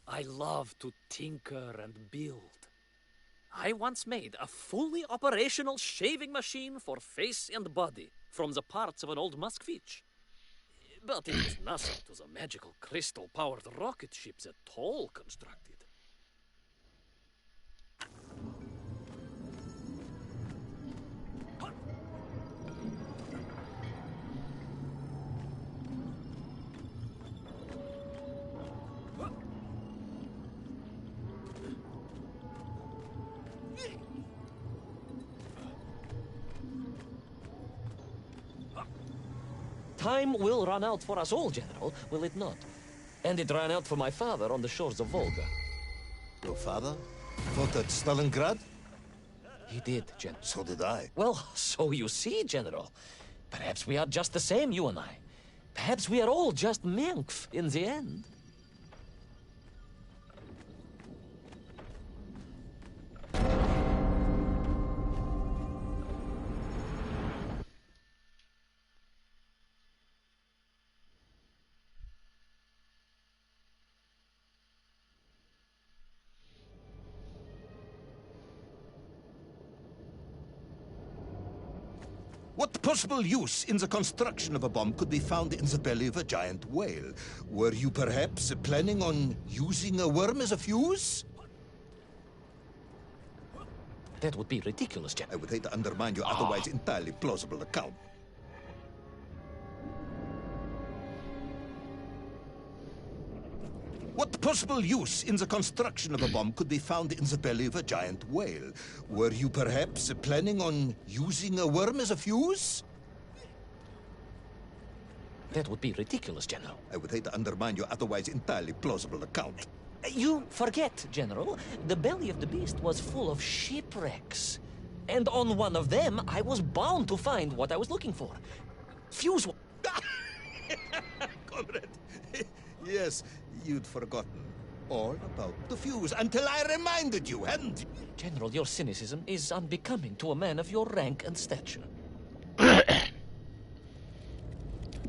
I love to tinker and build. I once made a fully operational shaving machine for face and body from the parts of an old muskfish. But it is nothing to the magical crystal-powered rocket ship that Toll constructed. Time will run out for us all, General, will it not? And it ran out for my father on the shores of Volga. Your father fought at Stalingrad? He did, General. So did I. Well, so you see, General. Perhaps we are just the same, you and I. Perhaps we are all just Menkf in the end. What possible use in the construction of a bomb could be found in the belly of a giant whale? Were you perhaps planning on using a worm as a fuse? That would be ridiculous, I General. would hate to undermine your otherwise entirely plausible account. What possible use in the construction of a bomb could be found in the belly of a giant whale? Were you perhaps planning on using a worm as a fuse? That would be ridiculous, General. I would hate to undermine your otherwise entirely plausible account. You forget, General. The belly of the beast was full of shipwrecks. And on one of them, I was bound to find what I was looking for. Fuse... Comrade, yes, you'd forgotten all about the fuse until I reminded you, hadn't you? General, your cynicism is unbecoming to a man of your rank and stature.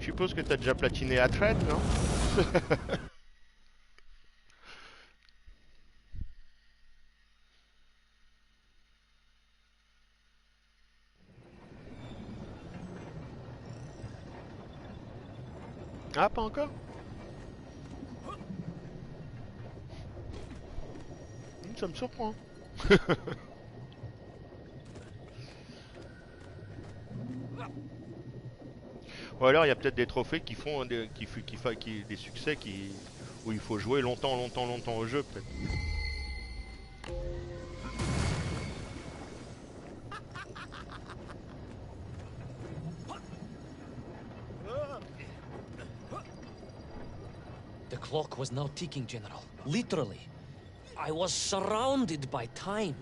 Je suppose que t'as déjà platiné à trade, non? Ah, pas encore? Ça me surprend. Ou alors il y a peut-être des trophées qui font des succès où il faut jouer longtemps, longtemps, longtemps au jeu peut-être. The clock was now ticking, General. Literally. I was surrounded by time,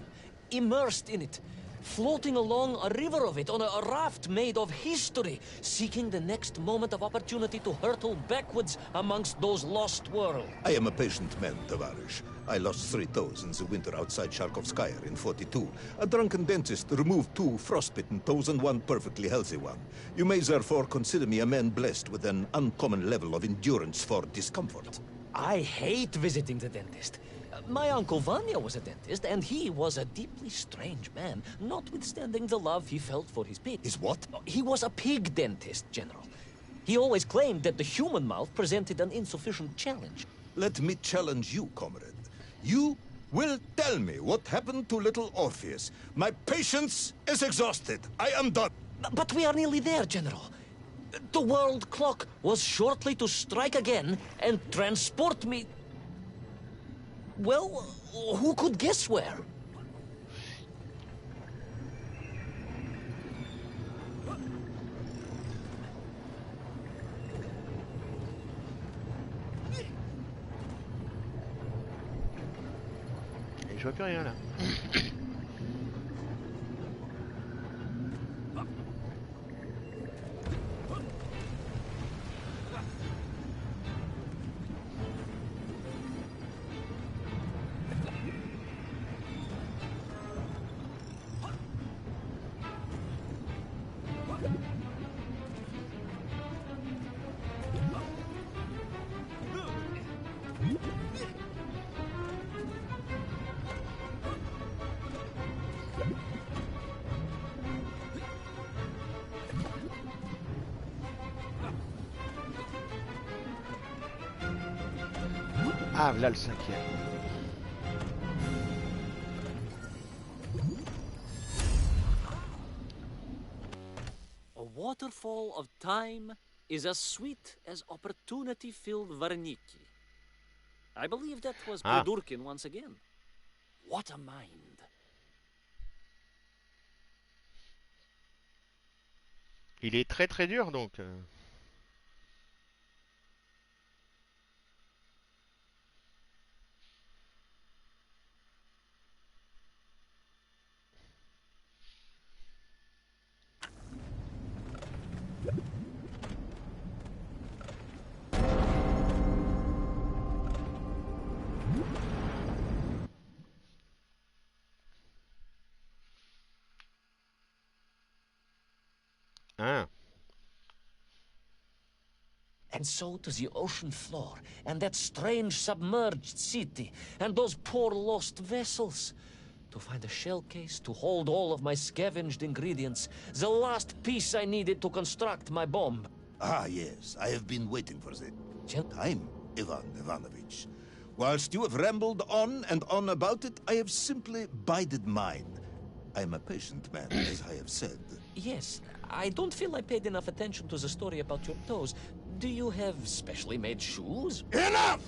immersed in it, floating along a river of it on a raft made of history, seeking the next moment of opportunity to hurtle backwards amongst those lost worlds. I am a patient man, Tavarish. I lost 3 toes in the winter outside Sharkovskaya in 42. A drunken dentist removed 2 frostbitten toes and 1 perfectly healthy one. You may therefore consider me a man blessed with an uncommon level of endurance for discomfort. I hate visiting the dentist. My Uncle Vanya was a dentist, and he was a deeply strange man, notwithstanding the love he felt for his pig. Is what? He was a pig dentist, General. He always claimed that the human mouth presented an insufficient challenge. Let me challenge you, comrade. You will tell me what happened to little Orpheus. My patience is exhausted. I am done. But we are nearly there, General. The world clock was shortly to strike again and transport me... Well, who could guess where? Et je vois plus rien là. Ah, là le 5e. A waterfall of time is as sweet as opportunity-filled Varniki. I believe that was Ah. Prydurkin once again. What a mind. Il est très très dur donc. Ah. And so to the ocean floor, and that strange submerged city, and those poor lost vessels. To find a shell case to hold all of my scavenged ingredients, the last piece I needed to construct my bomb. Ah, yes, I have been waiting for that. Gen- Time, Ivan Ivanovich. Whilst you have rambled on and on about it, I have simply bided mine. I am a patient man, as I have said. Yes, I don't feel I paid enough attention to the story about your toes. Do you have specially made shoes? Enough!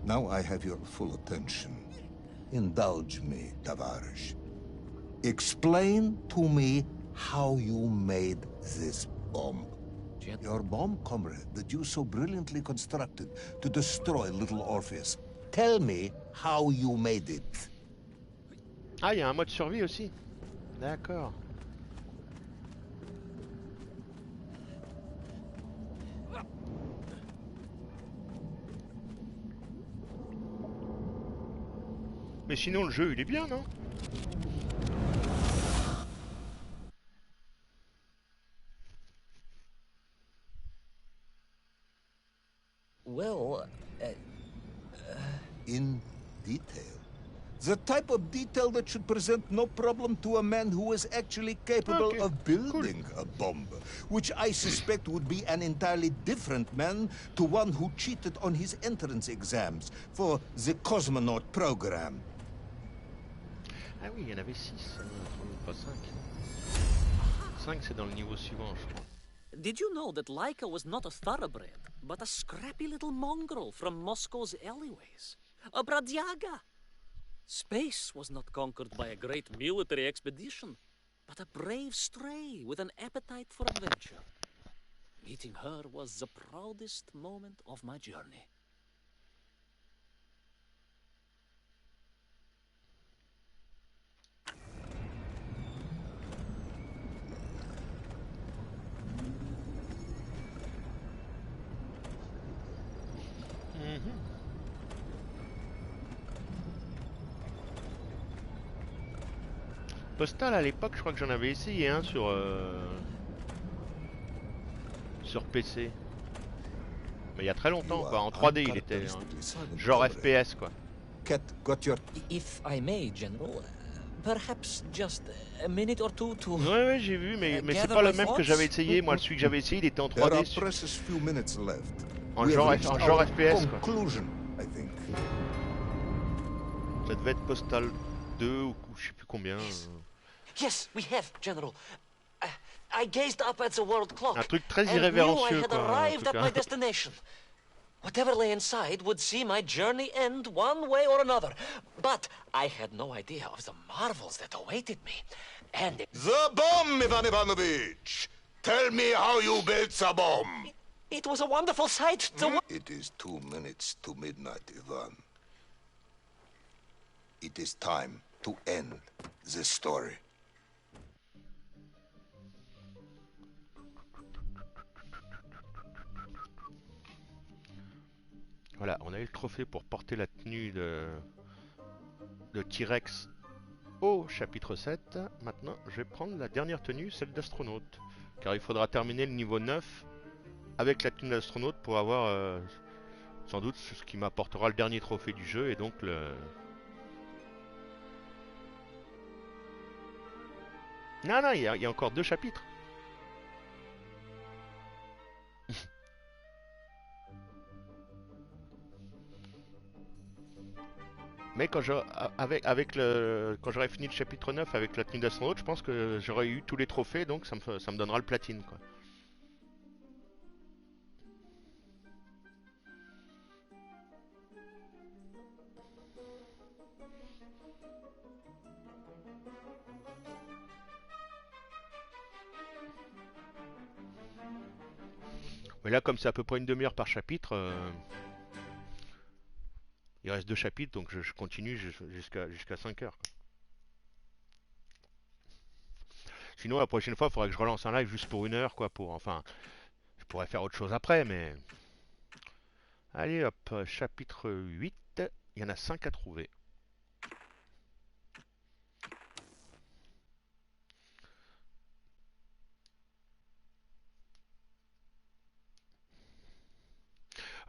Now I have your full attention. Indulge me, Tavarish. Explain to me how you made this bomb. Your bomb, comrade, that you so brilliantly constructed to destroy little Orpheus. Tell me how you made it. Ah, il y a un mode survie aussi. D'accord. Mais sinon le jeu il est bien, non? Well, In detail. The type of detail that should present no problem to a man who is actually capable of building a bomb, which I suspect would be an entirely different man to one who cheated on his entrance exams for the cosmonaut program. Ah oui, il y en avait 6, pas 5. 5 c'est dans le niveau suivant, je crois. Did you know that Laika was not a thoroughbred, but a scrappy little mongrel from Moscow's alleyways? A Bradyaga! Space was not conquered by a great military expedition, but a brave stray with an appetite for adventure. Meeting her was the proudest moment of my journey. Postal à l'époque, je crois que j'en avais essayé un sur PC. Mais il y a très longtemps, quoi. En 3D, il était genre FPS, quoi. If I may, General, perhaps just a minute or two to... Ouais, j'ai vu, mais c'est pas le même que j'avais essayé. Moi, celui que j'avais essayé, il était en 3D. En genre FPS, quoi. Ça devait être Postal 2 ou je sais plus combien. Yes, we have, General. I gazed up at the world clock. Un truc très and irrévérencieux, knew I had quoi. arrived at my destination. Whatever lay inside would see my journey end one way or another. But I had no idea of the marvels that awaited me. And The bomb, Ivan Ivanovich! Tell me how you built the bomb! it was a wonderful sight to... It is 2 minutes to midnight, Ivan. It is time to end this story. Voilà, on a eu le trophée pour porter la tenue de T-Rex au chapitre 7. Maintenant, je vais prendre la dernière tenue, celle d'astronaute. Car il faudra terminer le niveau 9 avec la tenue d'astronaute pour avoir sans doute ce qui m'apportera le dernier trophée du jeu et donc le... Non, il y a encore 2 chapitres. Mais quand j'aurai fini le chapitre 9 avec la tenue d'astronaute, je pense que j'aurai eu tous les trophées, donc ça me donnera le platine, quoi. Mais là, comme c'est à peu près une demi-heure par chapitre, il reste 2 chapitres, donc je continue jusqu'à 5 heures. Sinon, la prochaine fois, il faudrait que je relance un live juste pour 1 heure, quoi. Enfin, je pourrais faire autre chose après, mais... Allez, hop, chapitre 8. Il y en a 5 à trouver.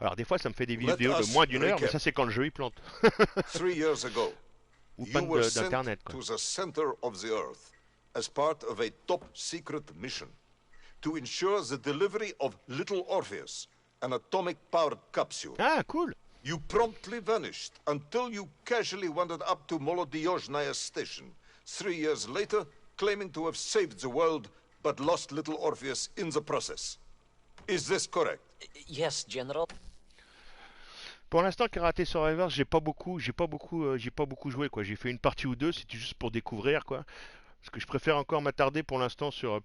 Alors des fois ça me fait des vidéos de moins d'1 heure, mais ça c'est quand le jeu il plante. 3 years ago, Ou you panne were sent d'internet, quoi. to the center of the Earth as part of a top-secret mission to ensure the delivery of little Orpheus, an atomic-powered capsule. Ah, cool. You promptly vanished until you casually wandered up to Molodiyozhnaya station, 3 years later, claiming to have saved the world, but lost little Orpheus in the process. Is this correct? Yes, General. Pour l'instant, Karate Survivors, j'ai pas beaucoup joué, quoi. J'ai fait une partie ou deux, c'était juste pour découvrir, quoi. Parce que je préfère encore m'attarder pour l'instant sur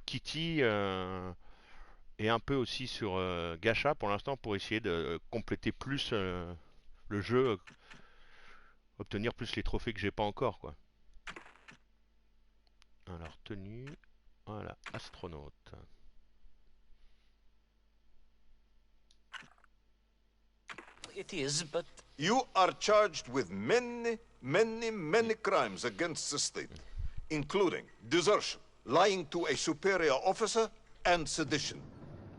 Kitty et un peu aussi sur Gacha pour l'instant pour essayer de compléter plus le jeu, obtenir plus les trophées que j'ai pas encore, quoi. Alors tenue, voilà, astronaute. It is, but... You are charged with many crimes against the state, including desertion, lying to a superior officer, and sedition.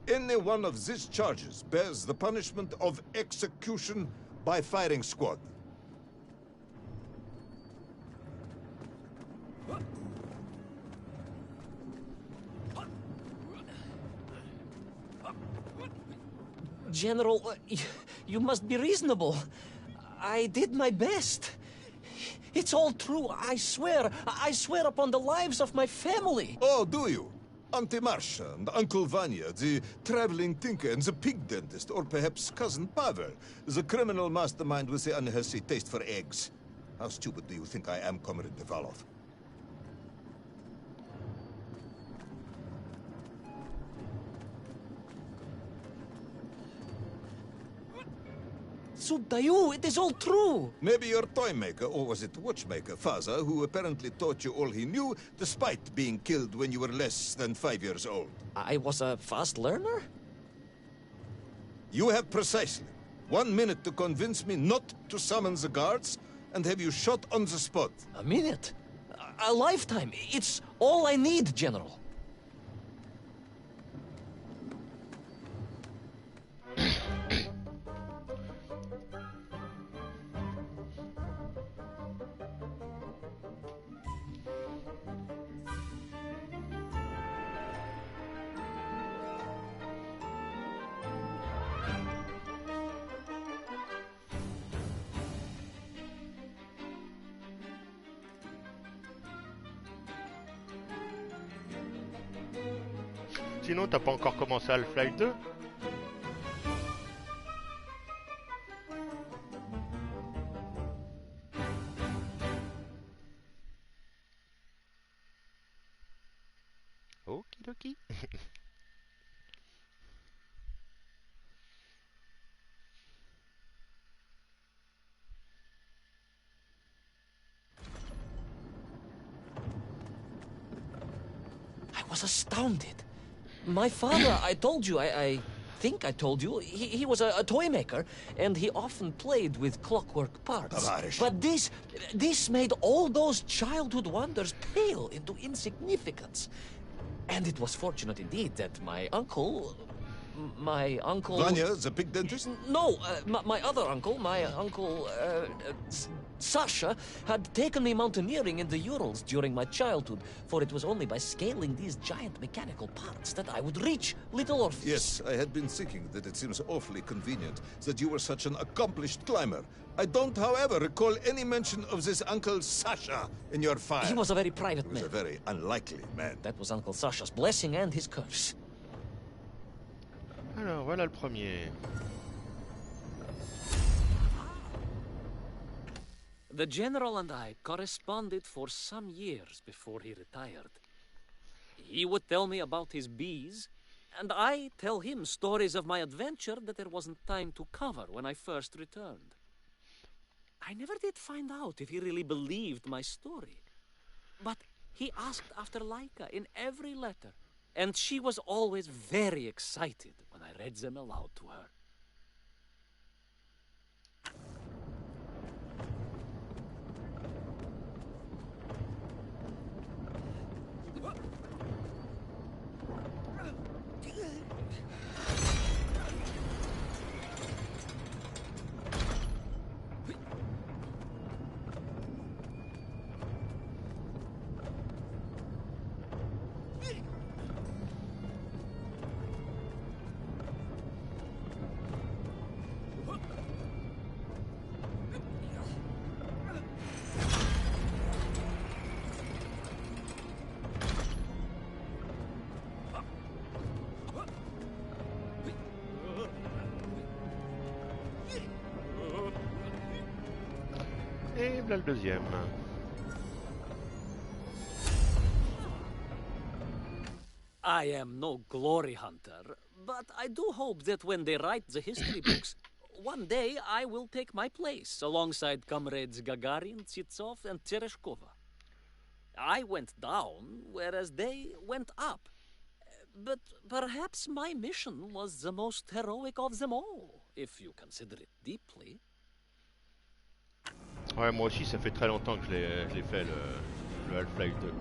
Any one of these charges bears the punishment of execution by firing squad. General, you must be reasonable. I did my best. It's all true, I swear. I swear upon the lives of my family. Oh, do you? Auntie Marcia and Uncle Vanya, the traveling tinker and the pig dentist, or perhaps Cousin Pavel, the criminal mastermind with the unhealthy taste for eggs. How stupid do you think I am, Comrade Devalov? Sudayu, it is all true. Maybe your toy maker, or was it watchmaker, Faza, who apparently taught you all he knew, despite being killed when you were less than 5 years old. I was a fast learner? You have precisely 1 minute to convince me not to summon the guards, and have you shot on the spot. A minute? A lifetime. It's all I need, General. Sinon, t'as pas encore commencé Half-Life 2? Okidoki. I was astounded. My father, I told you, I think I told you, he was a toy maker, and he often played with clockwork parts. Tavarish. But this made all those childhood wonders pale into insignificance. And it was fortunate indeed that my uncle... Vanya, the pig dentist? No, my other uncle, Sasha, had taken me mountaineering in the Urals during my childhood, for it was only by scaling these giant mechanical parts that I would reach Little Orpheus. Yes, I had been thinking that it seems awfully convenient that you were such an accomplished climber. I don't, however, recall any mention of this Uncle Sasha in your file. He was a very private He was man. a very unlikely man. That was Uncle Sasha's blessing and his curse. Alors, voilà le premier. The General and I corresponded for some years before he retired. He would tell me about his bees, and I tell him stories of my adventure that there wasn't time to cover when I first returned. I never did find out if he really believed my story. But he asked after Laika in every letter, and she was always very excited when I read them aloud to her. Et voilà le deuxième. I am no glory hunter, but I do hope that when they write the history books, one day I will take my place alongside comrades Gagarin, Tsitsov, and Tereshkova. I went down, whereas they went up. But perhaps my mission was the most heroic of them all, if you consider it deeply. Ouais, moi aussi, ça fait très longtemps que je l'ai fait, le Half-Life 2.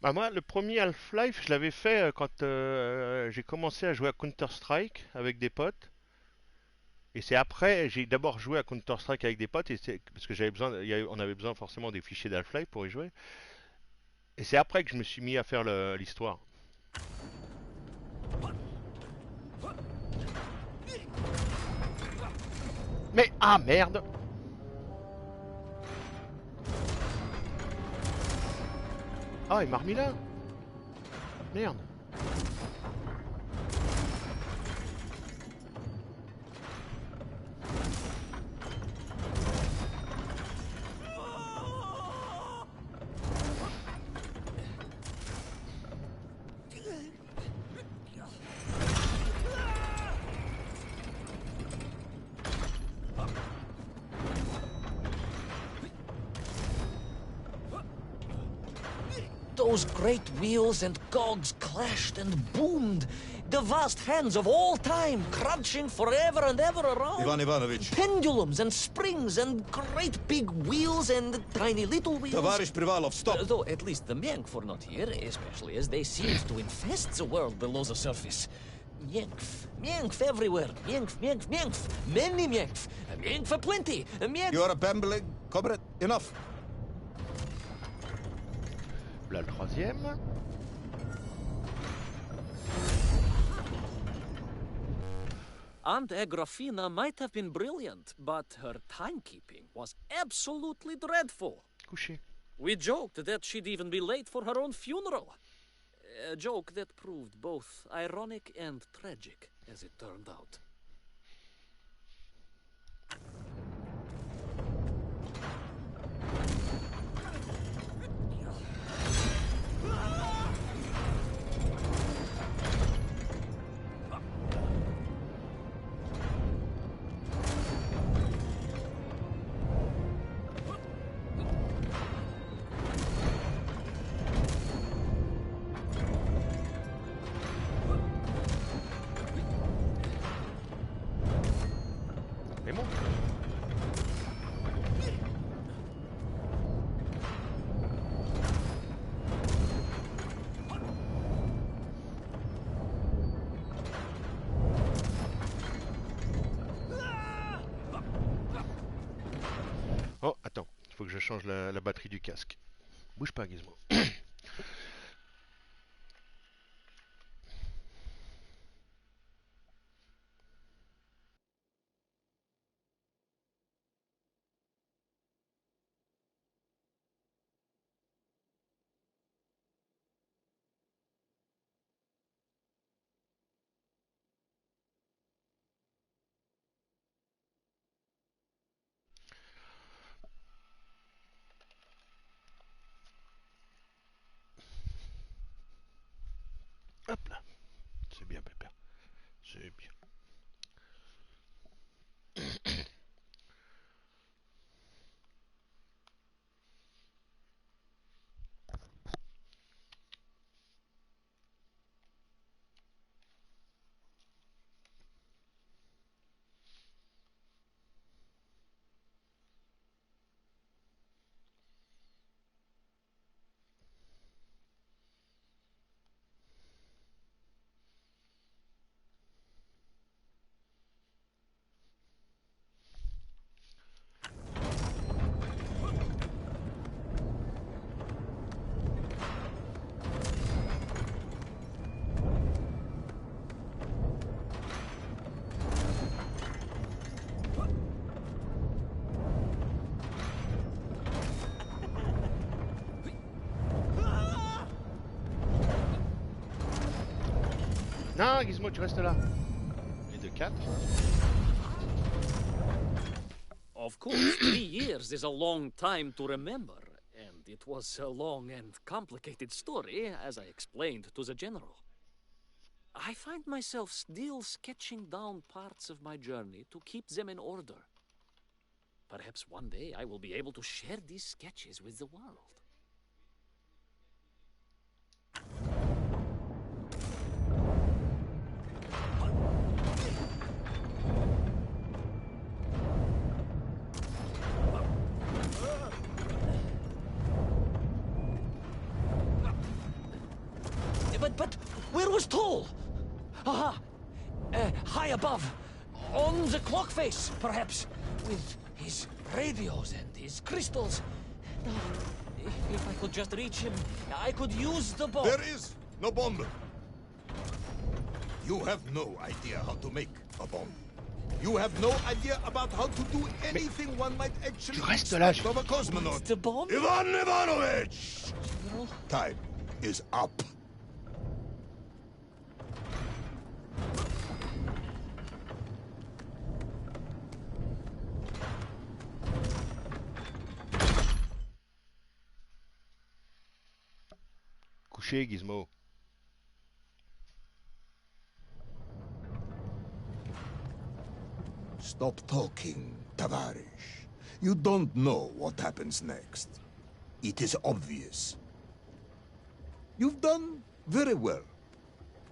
Bah moi, le premier Half-Life, je l'avais fait quand j'ai commencé à jouer à Counter-Strike avec des potes. Et c'est après, j'ai d'abord joué à Counter-Strike avec des potes, parce que j'avais besoin, on avait besoin forcément des fichiers d'Half-Life pour y jouer. Et c'est après que je me suis mis à faire l'histoire. Mais ah merde! Ah, il m'a remis là! Merde! Those great wheels and cogs clashed and boomed. The vast hands of all time crunching forever and ever around. Ivan Ivanovich. Pendulums and springs and great big wheels and tiny little wheels. Tavarish Privalov, stop! Though at least the Mienk were not here, especially as they seemed to infest the world below the surface. Mienk, Mienk everywhere. Mienk, Mienk, Mienk. Many Mienk. Mienk for plenty. Mienk. You are babbling. Comrade, enough. Là le troisième. Aunt Agrafina might have been brilliant, but her timekeeping was absolutely dreadful. Couché. We joked that she'd even be late for her own funeral. A joke that proved both ironic and tragic, as it turned out. Mais bon. Oh, attends, il faut que je change la batterie du casque. Bouge pas, Gizmo. Hop là. C'est bien, Pépère. C'est bien. Non, Gizmo, tu restes là. Et de 4. Of course, 3 years is a long time to remember, and it was a long and complicated story, as I explained to the general. I find myself still sketching down parts of my journey to keep them in order. Perhaps one day I will be able to share these sketches with the world. Where was Toll? Aha! High above. On the clock face, perhaps. With his radios and his crystals. Now, if I could just reach him, I could use the bomb. There is no bomb. You have no idea how to make a bomb. You have no idea about how to do anything one might actually Tu restes là, expect of a cosmonaut. The bomb? Ivan Ivanovich! General? Time is up. Couché, Gizmo. Stop talking, Tavarish. You don't know what happens next. It is obvious. You've done very well.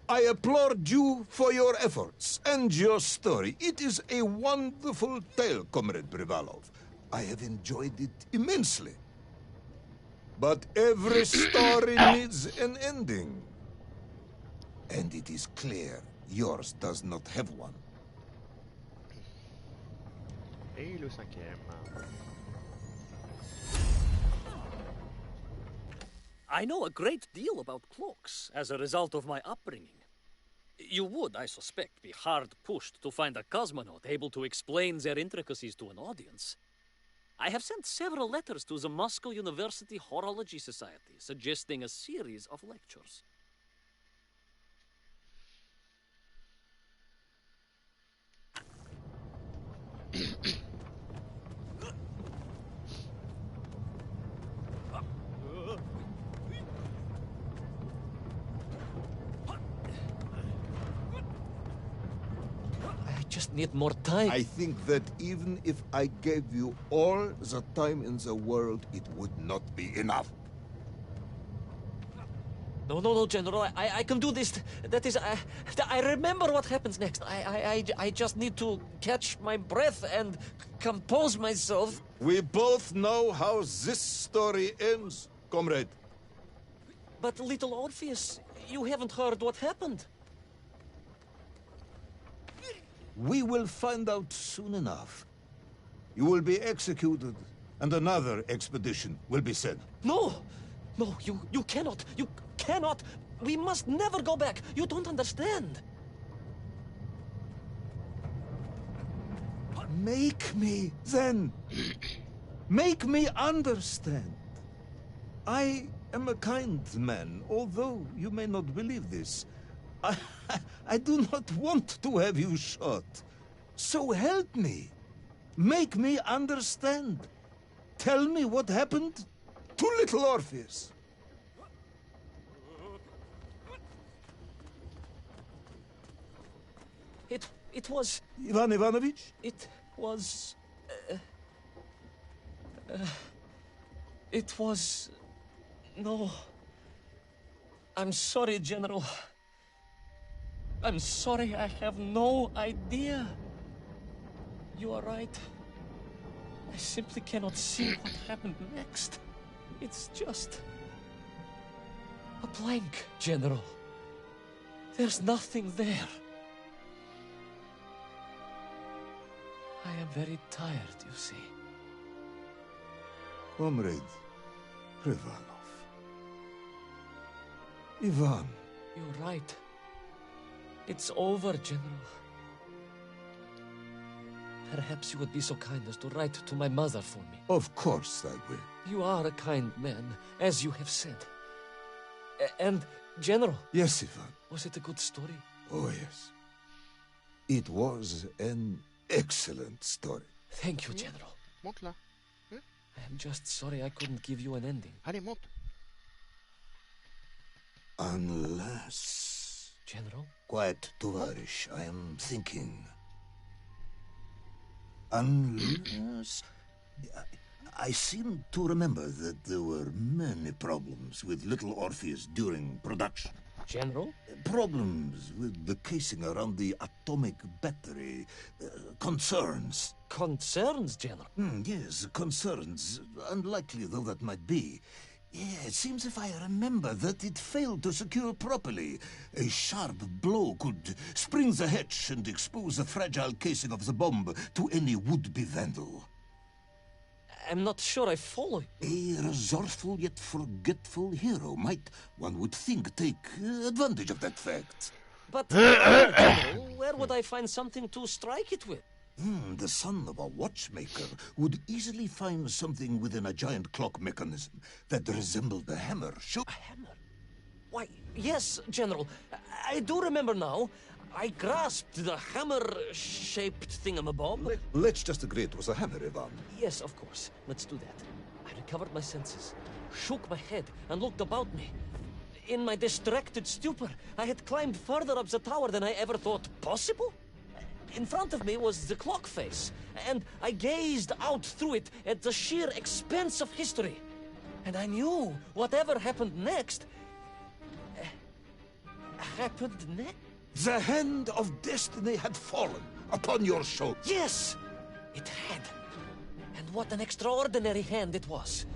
I applaud you for your efforts and your story. It is a wonderful tale, Comrade Privalov. I have enjoyed it immensely. But every story needs an ending. And it is clear yours does not have one. Et le cinquième. I know a great deal about cloaks as a result of my upbringing. You would, I suspect, be hard pushed to find a cosmonaut able to explain their intricacies to an audience. I have sent several letters to the Moscow University Horology Society suggesting a series of lectures. I just need more time. I think that even if I gave you all the time in the world, it would not be enough. No, General. I can do this. That is, I remember what happens next. I just need to catch my breath and compose myself. We both know how this story ends, comrade. But little Orpheus, you haven't heard what happened. We will find out soon enough. You will be executed, and another expedition will be sent. No, you cannot. You cannot. We must never go back. You don't understand. Make me, then. Make me understand. I am a kind man, although you may not believe this. I do not want to have you shot. So help me. Make me understand. Tell me what happened to little Orpheus. It was... Ivan Ivanovich? It was... it was... No. I'm sorry, General. I'm sorry, I have no idea. You are right. I simply cannot see what happened next. It's just... a blank, General. There's nothing there. I am very tired, you see. Comrade Privalov. Ivan. You're right. It's over, General. Perhaps you would be so kind as to write to my mother for me. Of course I will. You are a kind man, as you have said. And, General... Yes, Ivan. Was it a good story? Oh, yes. It was an excellent story. Thank you, General. Monte là. I'm just sorry I couldn't give you an ending. Allez, monte. Unless... General? Quiet, Tovarish. I am thinking. Unless... I seem to remember that there were many problems with little Orpheus during production. General? Problems with the casing around the atomic battery. Concerns. Concerns, General? Yes, concerns. Unlikely though that might be. Yeah, it seems if I remember that it failed to secure properly. A sharp blow could spring the hatch and expose the fragile casing of the bomb to any would-be vandal. I'm not sure I follow. A resourceful yet forgetful hero might, one would think, take advantage of that fact. But General, where would I find something to strike it with? The son of a watchmaker would easily find something within a giant clock mechanism that resembled a hammer. A hammer? Why, yes, General. I do remember now. I grasped the hammer-shaped thingamabob. Let's just agree it was a hammer, Ivan. Yes, of course. Let's do that. I recovered my senses, shook my head, and looked about me. In my distracted stupor, I had climbed further up the tower than I ever thought possible. In front of me was the clock face, and I gazed out through it at the sheer expanse of history. And I knew whatever happened next... happened next? The hand of destiny had fallen upon your shoulder. Yes, it had. And what an extraordinary hand it was.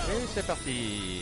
Et c'est parti.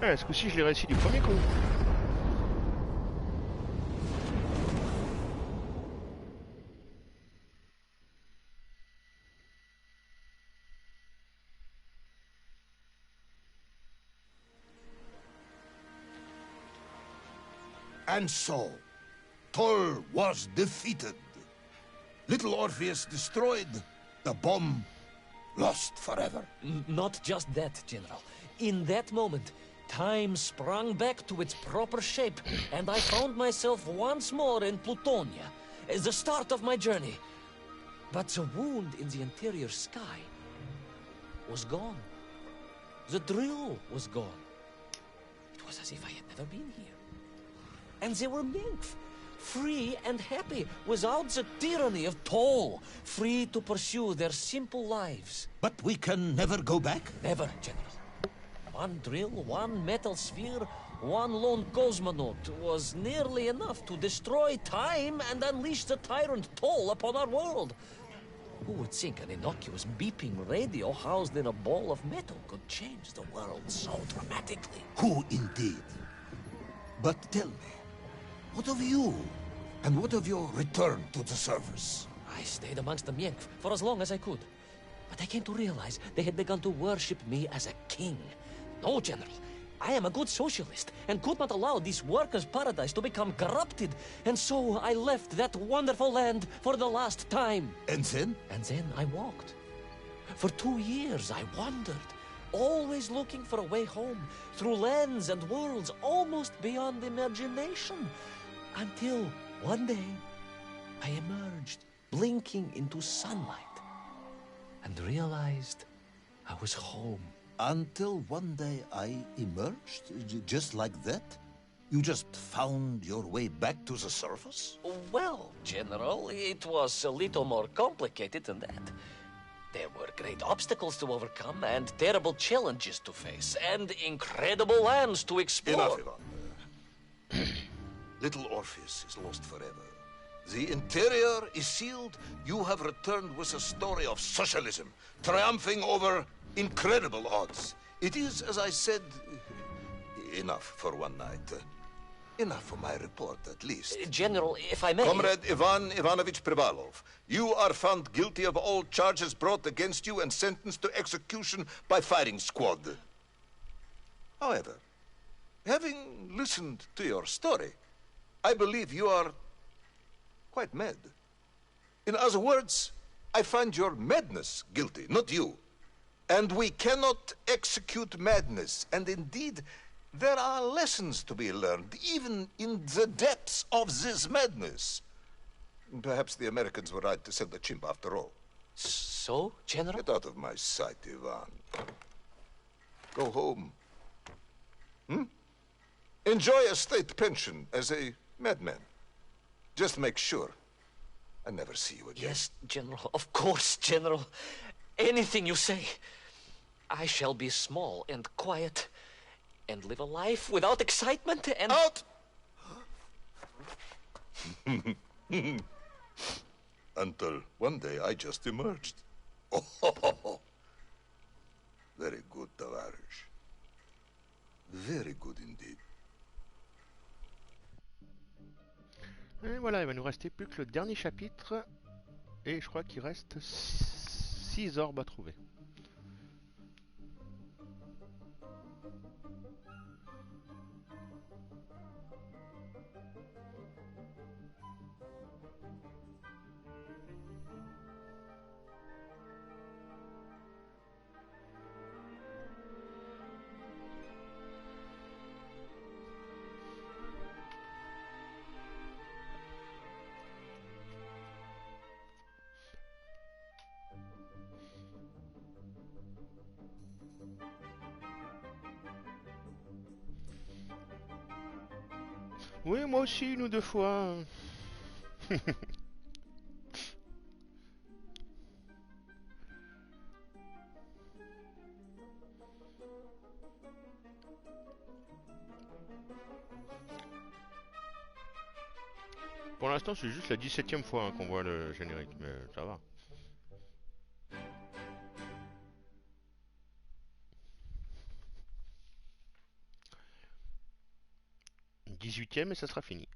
Ah, ce coup-ci, je l'ai réussi du premier coup. And so, Thor was defeated. Little Orpheus destroyed, the bomb lost forever. Not just that, General. In that moment, time sprang back to its proper shape, and I found myself once more in Plutonia, as the start of my journey. But the wound in the interior sky was gone. The drill was gone. It was as if I had never been here. And they were nymph, free and happy, without the tyranny of toll, free to pursue their simple lives. But we can never go back? Never, General. One drill, one metal sphere, one lone cosmonaut was nearly enough to destroy time and unleash the tyrant toll upon our world. Who would think an innocuous beeping radio housed in a ball of metal could change the world so dramatically? Who indeed? But tell me, what of you? And what of your return to the service? I stayed amongst the Mienk for as long as I could. But I came to realize they had begun to worship me as a king. No, General. I am a good socialist and could not allow this workers' paradise to become corrupted. And so I left that wonderful land for the last time. And then? And then I walked. For 2 years I wandered, always looking for a way home, through lands and worlds almost beyond imagination. Until one day, I emerged, blinking into sunlight, and realized I was home. Until one day I emerged, just like that? You just found your way back to the surface? Well, General, it was a little more complicated than that. There were great obstacles to overcome, and terrible challenges to face, and incredible lands to explore. Enough, Ivan. Little Orpheus is lost forever. The interior is sealed. You have returned with a story of socialism, triumphing over incredible odds. It is, as I said, enough for one night. Enough for my report, at least. General, if I may... Comrade Ivan Ivanovich Privalov, you are found guilty of all charges brought against you and sentenced to execution by firing squad. However, having listened to your story, I believe you are quite mad. In other words, I find your madness guilty, not you. And we cannot execute madness. And indeed, there are lessons to be learned, even in the depths of this madness. Perhaps the Americans were right to send the chimp after all. So, General? Get out of my sight, Ivan. Go home. Enjoy a state pension as a madman. Just make sure I never see you again. Yes, General. Of course, General. Anything you say. I shall be small and quiet and live a life without excitement and... Out! Until one day I just emerged. Oh, very good, Tavarish. Very good indeed. Et voilà, il va nous rester plus que le dernier chapitre. Et je crois qu'il reste 6 orbes à trouver. Oui, moi aussi, une ou deux fois. Pour l'instant, c'est juste la 17e fois qu'on voit le générique, mais ça va. Une 18e et ça sera fini.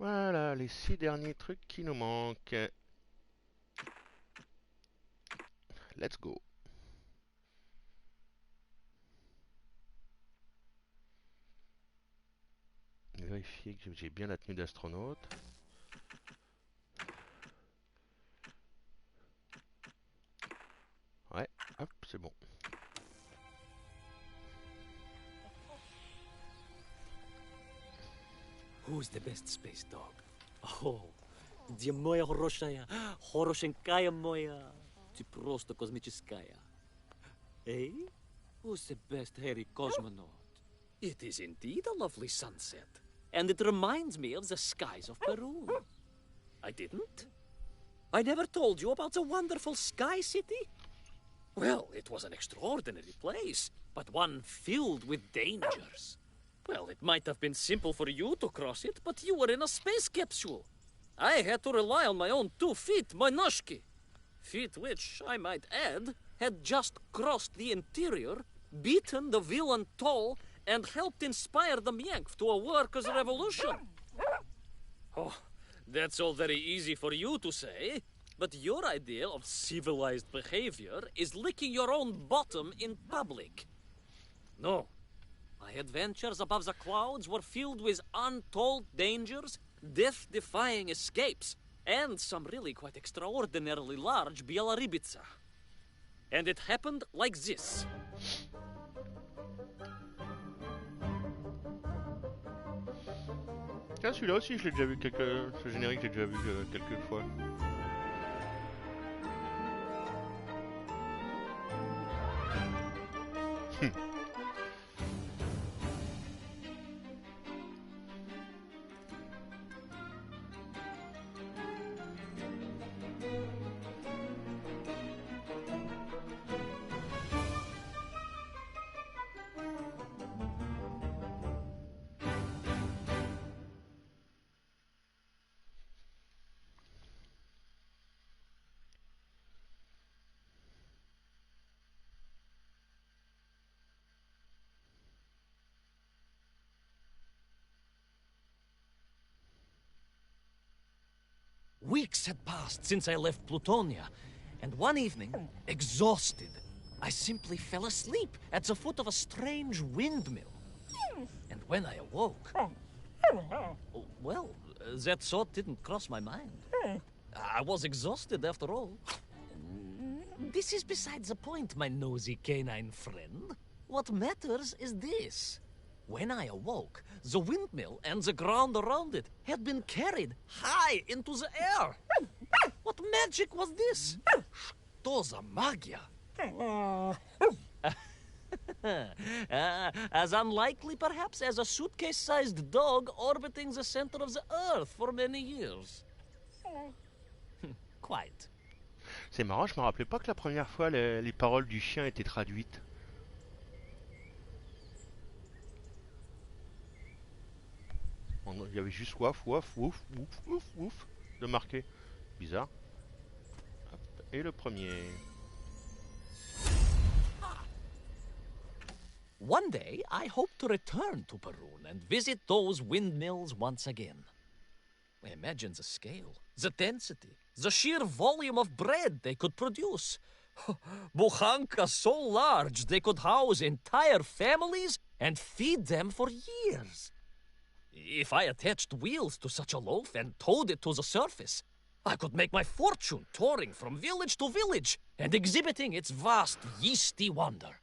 Voilà, les 6 derniers trucs qui nous manquent. Let's go. Vérifier que j'ai bien la tenue d'astronaute. Ouais, hop, c'est bon. Who's the best space dog? Oh, где моя хорошая, хорошенькая моя, ты просто космическая. Eh? Who's the best hairy cosmonaut? It is indeed a lovely sunset, and it reminds me of the skies of Peru. I didn't? I never told you about the wonderful Sky City? Well, it was an extraordinary place, but one filled with dangers. Well, it might have been simple for you to cross it, but you were in a space capsule. I had to rely on my own 2 feet, my noshki. Feet which, I might add, had just crossed the interior beaten the villain Toll, and helped inspire the Mienk to a workers' revolution. Oh, that's all very easy for you to say, but your idea of civilized behavior is licking your own bottom in public. No. My adventures above the clouds were filled with untold dangers, death-defying escapes, and some really quite extraordinarily large Bielorybitsa. And it happened like this. Tiens, celui-là aussi, je l'ai déjà vu ce générique, j'ai déjà vu quelques fois. Weeks had passed since I left Plutonia, and one evening, exhausted, I simply fell asleep at the foot of a strange windmill. And when I awoke... well, that thought didn't cross my mind. I was exhausted after all. This is beside the point, my nosy canine friend. What matters is this. When I awoke, the windmill and the ground around it had been carried high into the air. What magic was this? Что за магия? As unlikely, perhaps, as a suitcase-sized dog orbiting the center of the Earth for many years. Quite. C'est marrant, je me rappelais pas que la première fois les paroles du chien étaient traduites. Il y avait juste waf, waf, wouf, wouf, wouf, wouf de marqué. Bizarre. Hop. Et le premier. One day, I hope to return to Perun and visit those windmills once again. Imagine the scale, the density, the sheer volume of bread they could produce. Buchanka so large they could house entire families and feed them for years. If I attached wheels to such a loaf and towed it to the surface, I could make my fortune touring from village to village and exhibiting its vast yeasty wonder.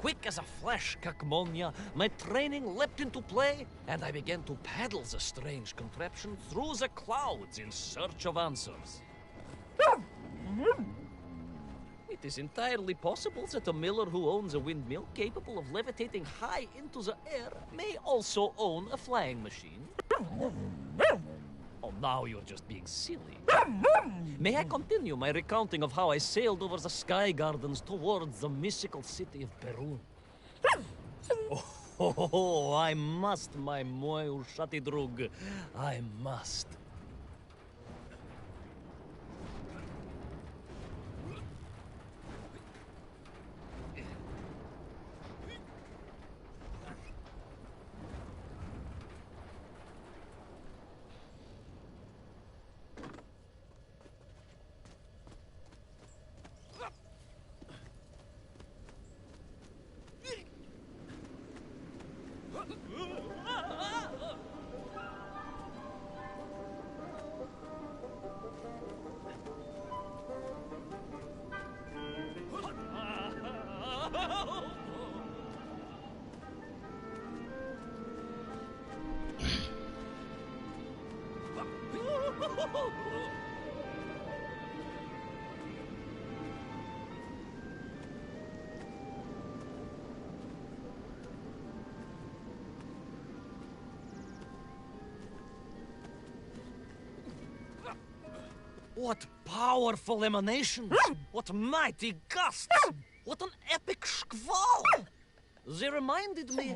Quick as a flash, Kakmonia, my training leapt into play, and I began to paddle the strange contraption through the clouds in search of answers. It is entirely possible that a miller who owns a windmill capable of levitating high into the air may also own a flying machine. Oh, now you're just being silly. May I continue my recounting of how I sailed over the sky gardens towards the mystical city of Perun? Oh, I must, my moi ushati drug. I must. What powerful emanations! What mighty gusts! What an epic squall! They reminded me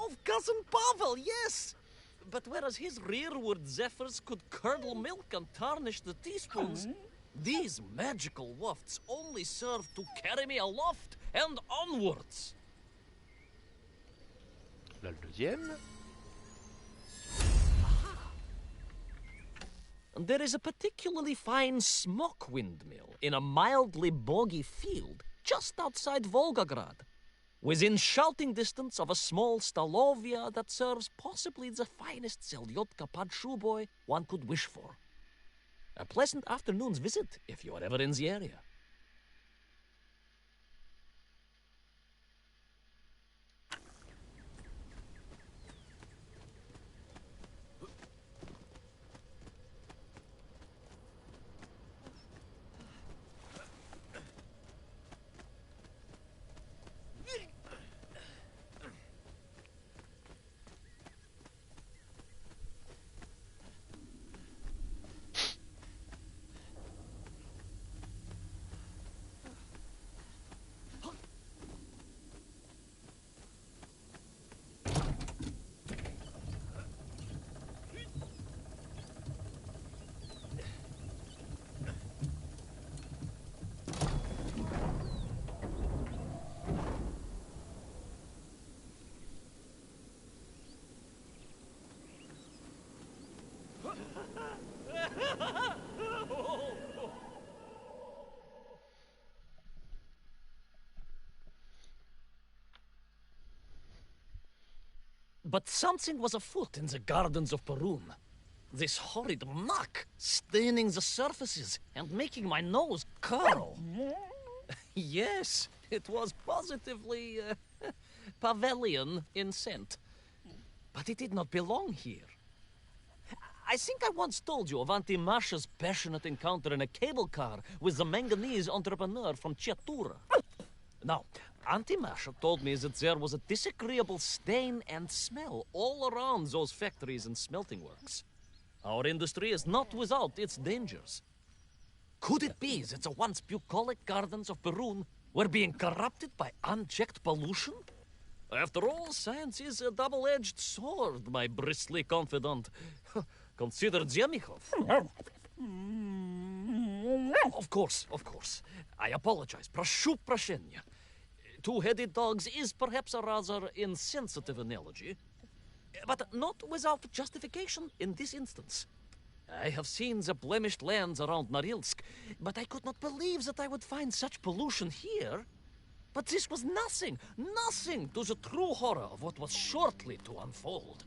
of Cousin Pavel, yes! But whereas his rearward zephyrs could curdle milk and tarnish the teaspoons, these magical wafts only serve to carry me aloft and onwards. Là, le deuxième. There is a particularly fine smock windmill in a mildly boggy field just outside Volgograd, within shouting distance of a small Stalovia that serves possibly the finest Selyotka padshuboy one could wish for. A pleasant afternoon's visit if you are ever in the area. But something was afoot in the gardens of Perun. This horrid muck staining the surfaces and making my nose curl. Yes, it was positively Pavelian in scent. But it did not belong here. I think I once told you of Auntie Masha's passionate encounter in a cable car with the manganese entrepreneur from Chatura. Now, Auntie Masha told me that there was a disagreeable stain and smell all around those factories and smelting works. Our industry is not without its dangers. Could it be that the once bucolic gardens of Perun were being corrupted by unchecked pollution? After all, science is a double-edged sword, my bristly confidant. Consider Zemikov. Of course. I apologize. Proшу прощения. Two-headed dogs is perhaps a rather insensitive analogy, but not without justification in this instance. I have seen the blemished lands around Norilsk, but I could not believe that I would find such pollution here. But this was nothing to the true horror of what was shortly to unfold.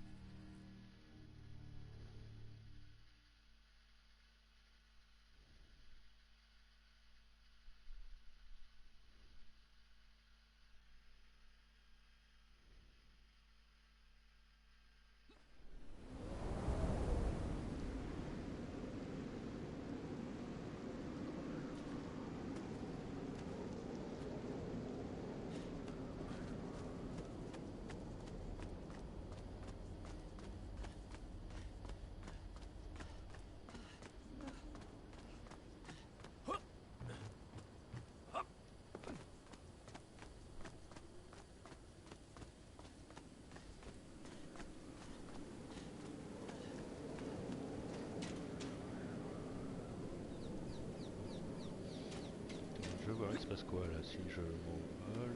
Je vois, il se passe quoi là si je m'envole?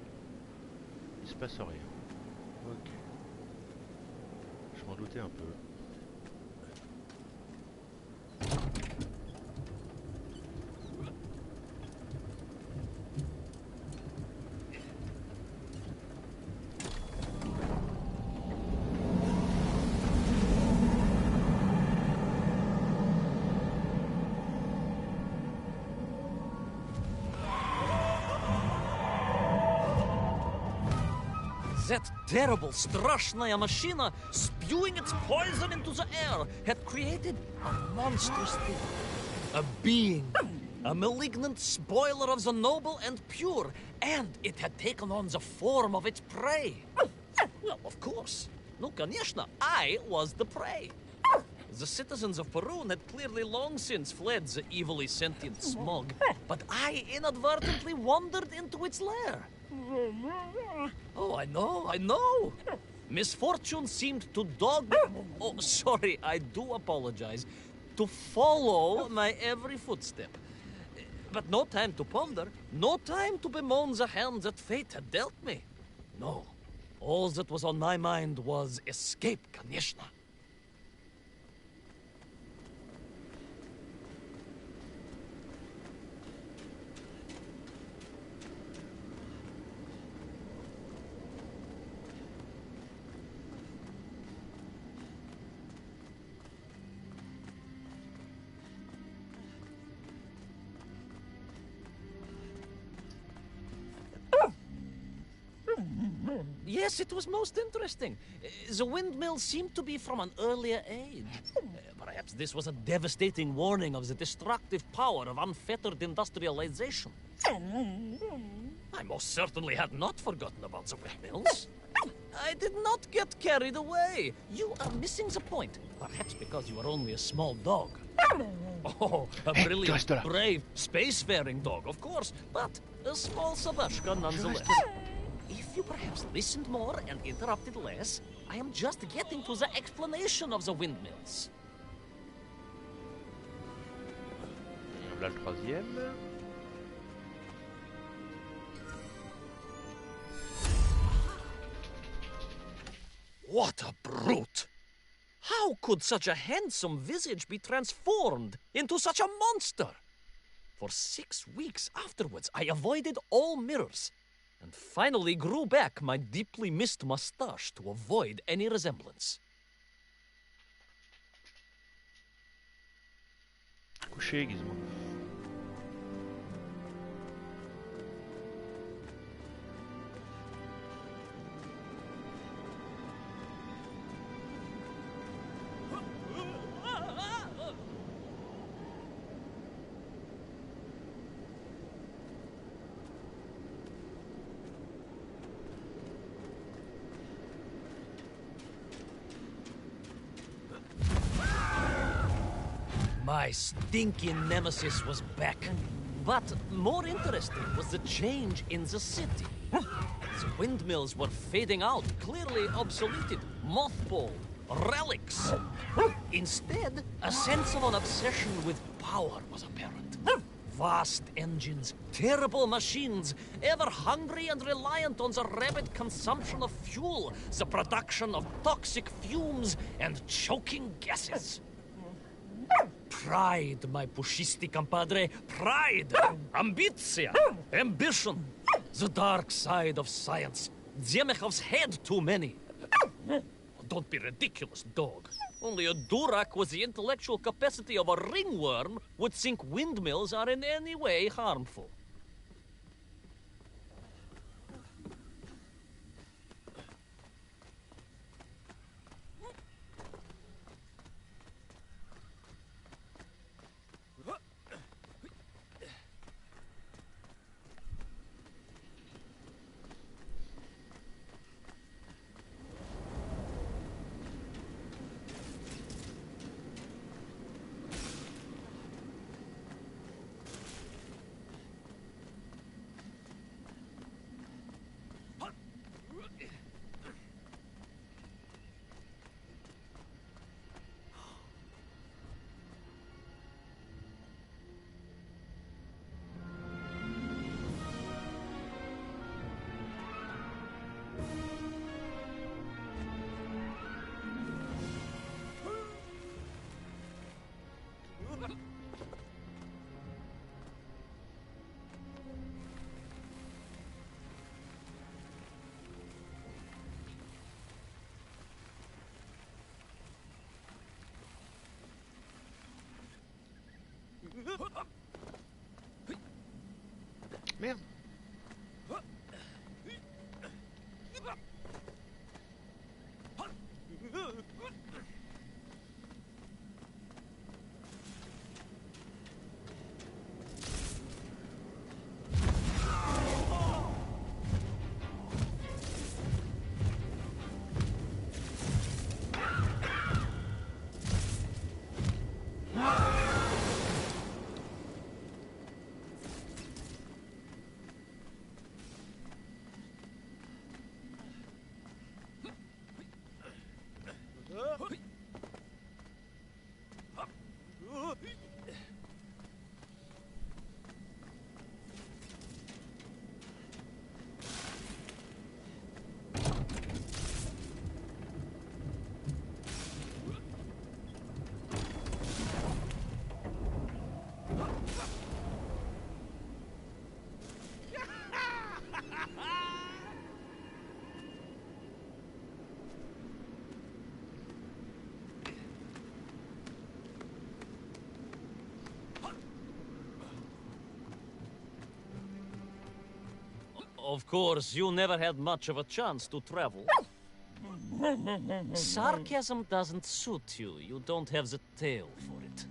Il se passe rien. Ok. Je m'en doutais un peu. That terrible Strashnaya machina, spewing its poison into the air, had created a monstrous thing. A being. A malignant spoiler of the noble and pure. And it had taken on the form of its prey. Well, of course. No, конечно, I was the prey. The citizens of Perun had clearly long since fled the evilly sentient smog, but I inadvertently wandered into its lair. Oh, I know. Misfortune seemed to dog... Oh, sorry, I do apologize. To follow my every footstep. But no time to ponder, no time to bemoan the hand that fate had dealt me. No, all that was on my mind was escape, Kanishna. Yes, it was most interesting. The windmill seemed to be from an earlier age. Perhaps this was a devastating warning of the destructive power of unfettered industrialization. I most certainly had not forgotten about the windmills. I did not get carried away. You are missing the point. Perhaps because you are only a small dog. Oh, a brilliant, brave, spacefaring dog, of course, but a small Sabashka nonetheless. If you perhaps listened more and interrupted less, I am just getting to the explanation of the windmills. Voilà le troisième. What a brute! How could such a handsome visage be transformed into such a monster? For 6 weeks afterwards, I avoided all mirrors, and finally grew back my deeply missed mustache to avoid any resemblance. Couché, Gizmo. My stinking nemesis was back. But more interesting was the change in the city. The windmills were fading out, clearly obsoleted, mothballed, relics. Instead, a sense of an obsession with power was apparent. Vast engines, terrible machines, ever hungry and reliant on the rapid consumption of fuel, the production of toxic fumes and choking gases. Pride, my pushisti compadre, pride, ambitia, ambition, the dark side of science. Zemechov's had too many. Don't be ridiculous, dog. Only a Durak with the intellectual capacity of a ringworm would think windmills are in any way harmful. Merde. Of course, you never had much of a chance to travel. Sarcasm doesn't suit you. You don't have the tail for it.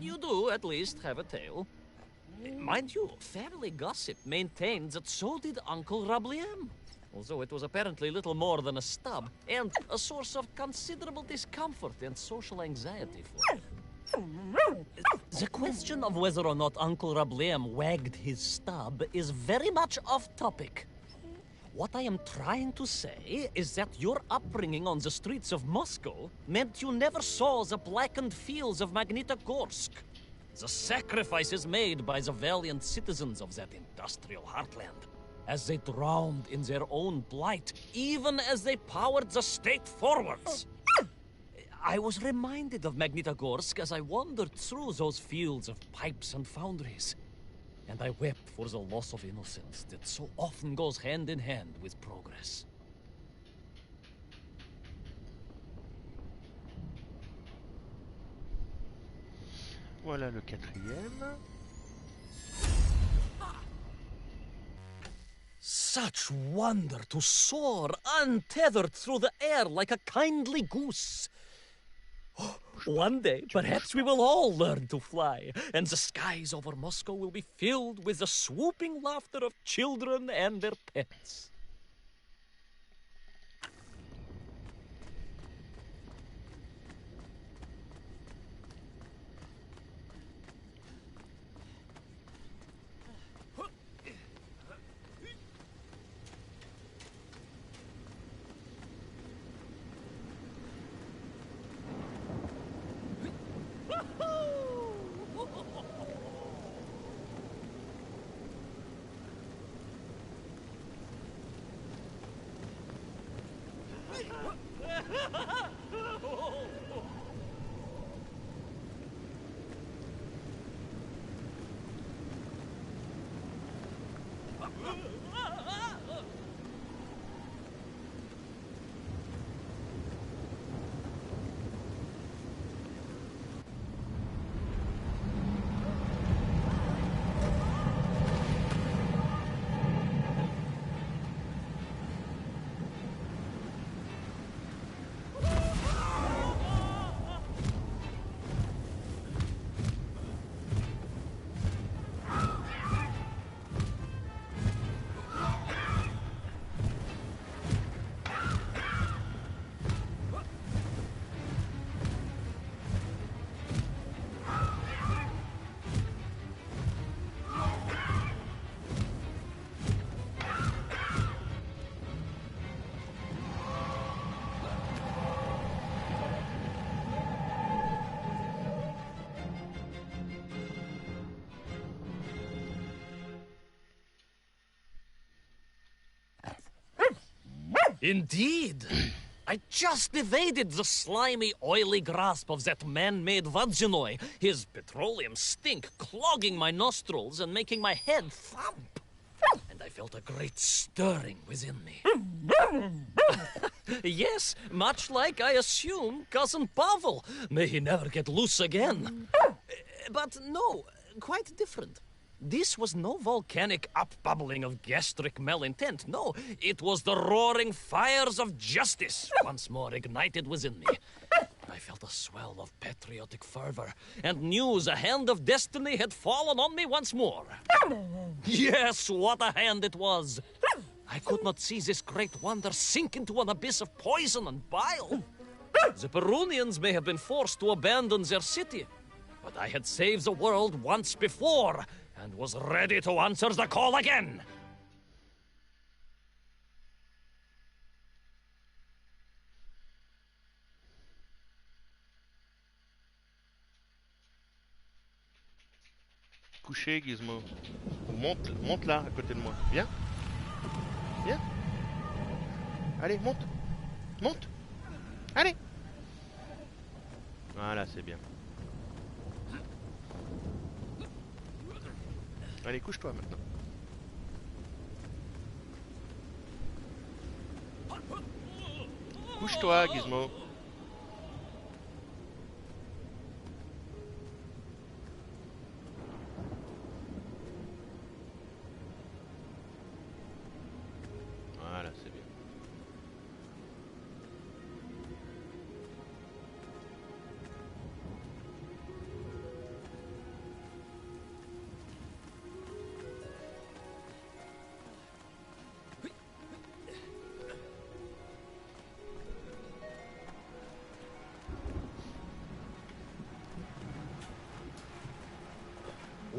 You do, at least, have a tail. Mind you, family gossip maintained that so did Uncle Rabliem. Although it was apparently little more than a stub, and a source of considerable discomfort and social anxiety for him. The question of whether or not Uncle Rabliem wagged his stub is very much off topic. What I am trying to say is that your upbringing on the streets of Moscow meant you never saw the blackened fields of Magnitogorsk. The sacrifices made by the valiant citizens of that industrial heartland, as they drowned in their own blight, even as they powered the state forwards. I was reminded of Magnitogorsk as I wandered through those fields of pipes and foundries. And I wept for the loss of innocence that so often goes hand in hand with progress. Voilà le quatrième. Such wonder to soar untethered through the air like a kindly goose. One day, perhaps we will all learn to fly, and the skies over Moscow will be filled with the swooping laughter of children and their pets. Indeed. I just evaded the slimy, oily grasp of that man-made Vadzinoy, his petroleum stink clogging my nostrils and making my head thump. And I felt a great stirring within me. Yes, much like I assume Cousin Pavel. May he never get loose again. But no, quite different. This was no volcanic upbubbling of gastric malintent. No, it was the roaring fires of justice once more ignited within me. I felt a swell of patriotic fervor and knew the hand of destiny had fallen on me once more. Yes, what a hand it was. I could not see this great wonder sink into an abyss of poison and bile. The Perunians may have been forced to abandon their city, but I had saved the world once before and was ready to answer the call again. Couché, Gizmo. Monte là, à côté de moi. Viens. Viens. Allez, monte. Monte. Allez. Voilà, c'est bien. Allez, couche-toi maintenant. Couche-toi, Gizmo.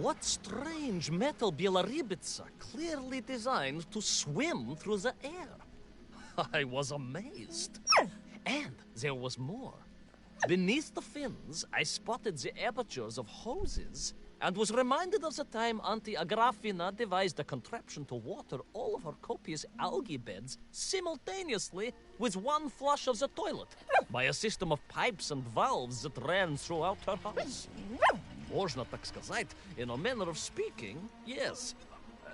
What strange metal Bielaribitsa clearly designed to swim through the air? I was amazed. And there was more. Beneath the fins, I spotted the apertures of hoses and was reminded of the time Auntie Agrafina devised a contraption to water all of her copious algae beds simultaneously with one flush of the toilet by a system of pipes and valves that ran throughout her house. Можно так сказать, in a manner of speaking, yes.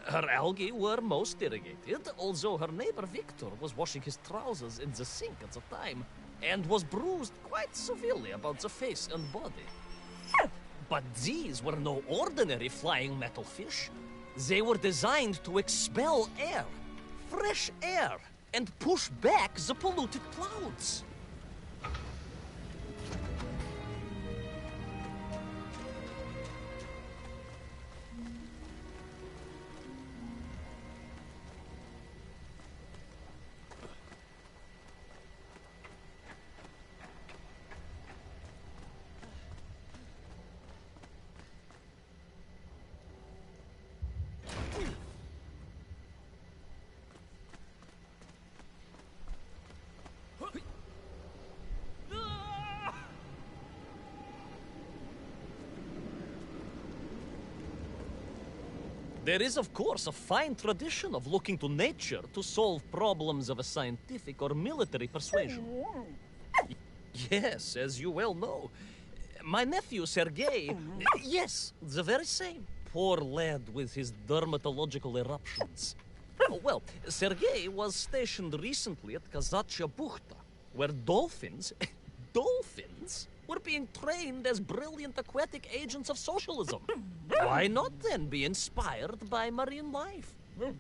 Her algae were most irrigated, although her neighbor Victor was washing his trousers in the sink at the time and was bruised quite severely about the face and body. But these were no ordinary flying metal fish. They were designed to expel air, fresh air, and push back the polluted clouds. There is, of course, a fine tradition of looking to nature to solve problems of a scientific or military persuasion. Yes, as you well know. My nephew, Sergei... Yes, the very same. Poor lad with his dermatological eruptions. Well, Sergei was stationed recently at Kazachya Bukhta, where dolphins... dolphins? Were being trained as brilliant aquatic agents of socialism. Why not then be inspired by marine life?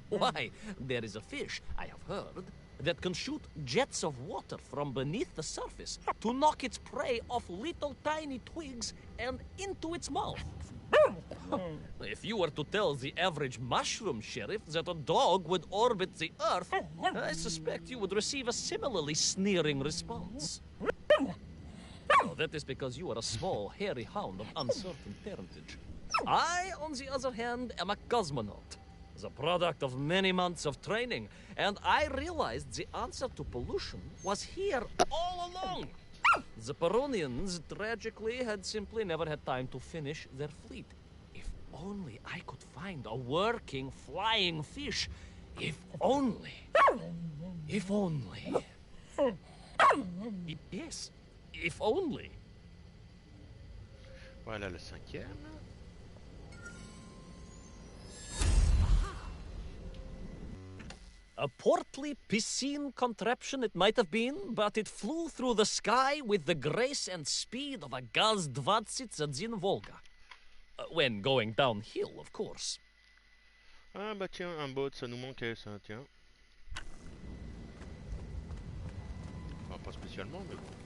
Why, there is a fish, I have heard, that can shoot jets of water from beneath the surface to knock its prey off little tiny twigs and into its mouth. If you were to tell the average mushroom sheriff that a dog would orbit the Earth, I suspect you would receive a similarly sneering response. Oh, that is because you are a small, hairy hound of uncertain parentage. I, on the other hand, am a cosmonaut, the product of many months of training, and I realized the answer to pollution was here all along. The Peronians, tragically, had simply never had time to finish their fleet. If only I could find a working flying fish. If only. If only. Yes. If only. Voilà le cinquième. A portly, piscine contraption it might have been, but it flew through the sky with the grace and speed of a Gaz-21 Volga. When going downhill, of course. Ah bah tiens, un boat, ça nous manquait ça, tiens. Enfin, pas spécialement, mais bon.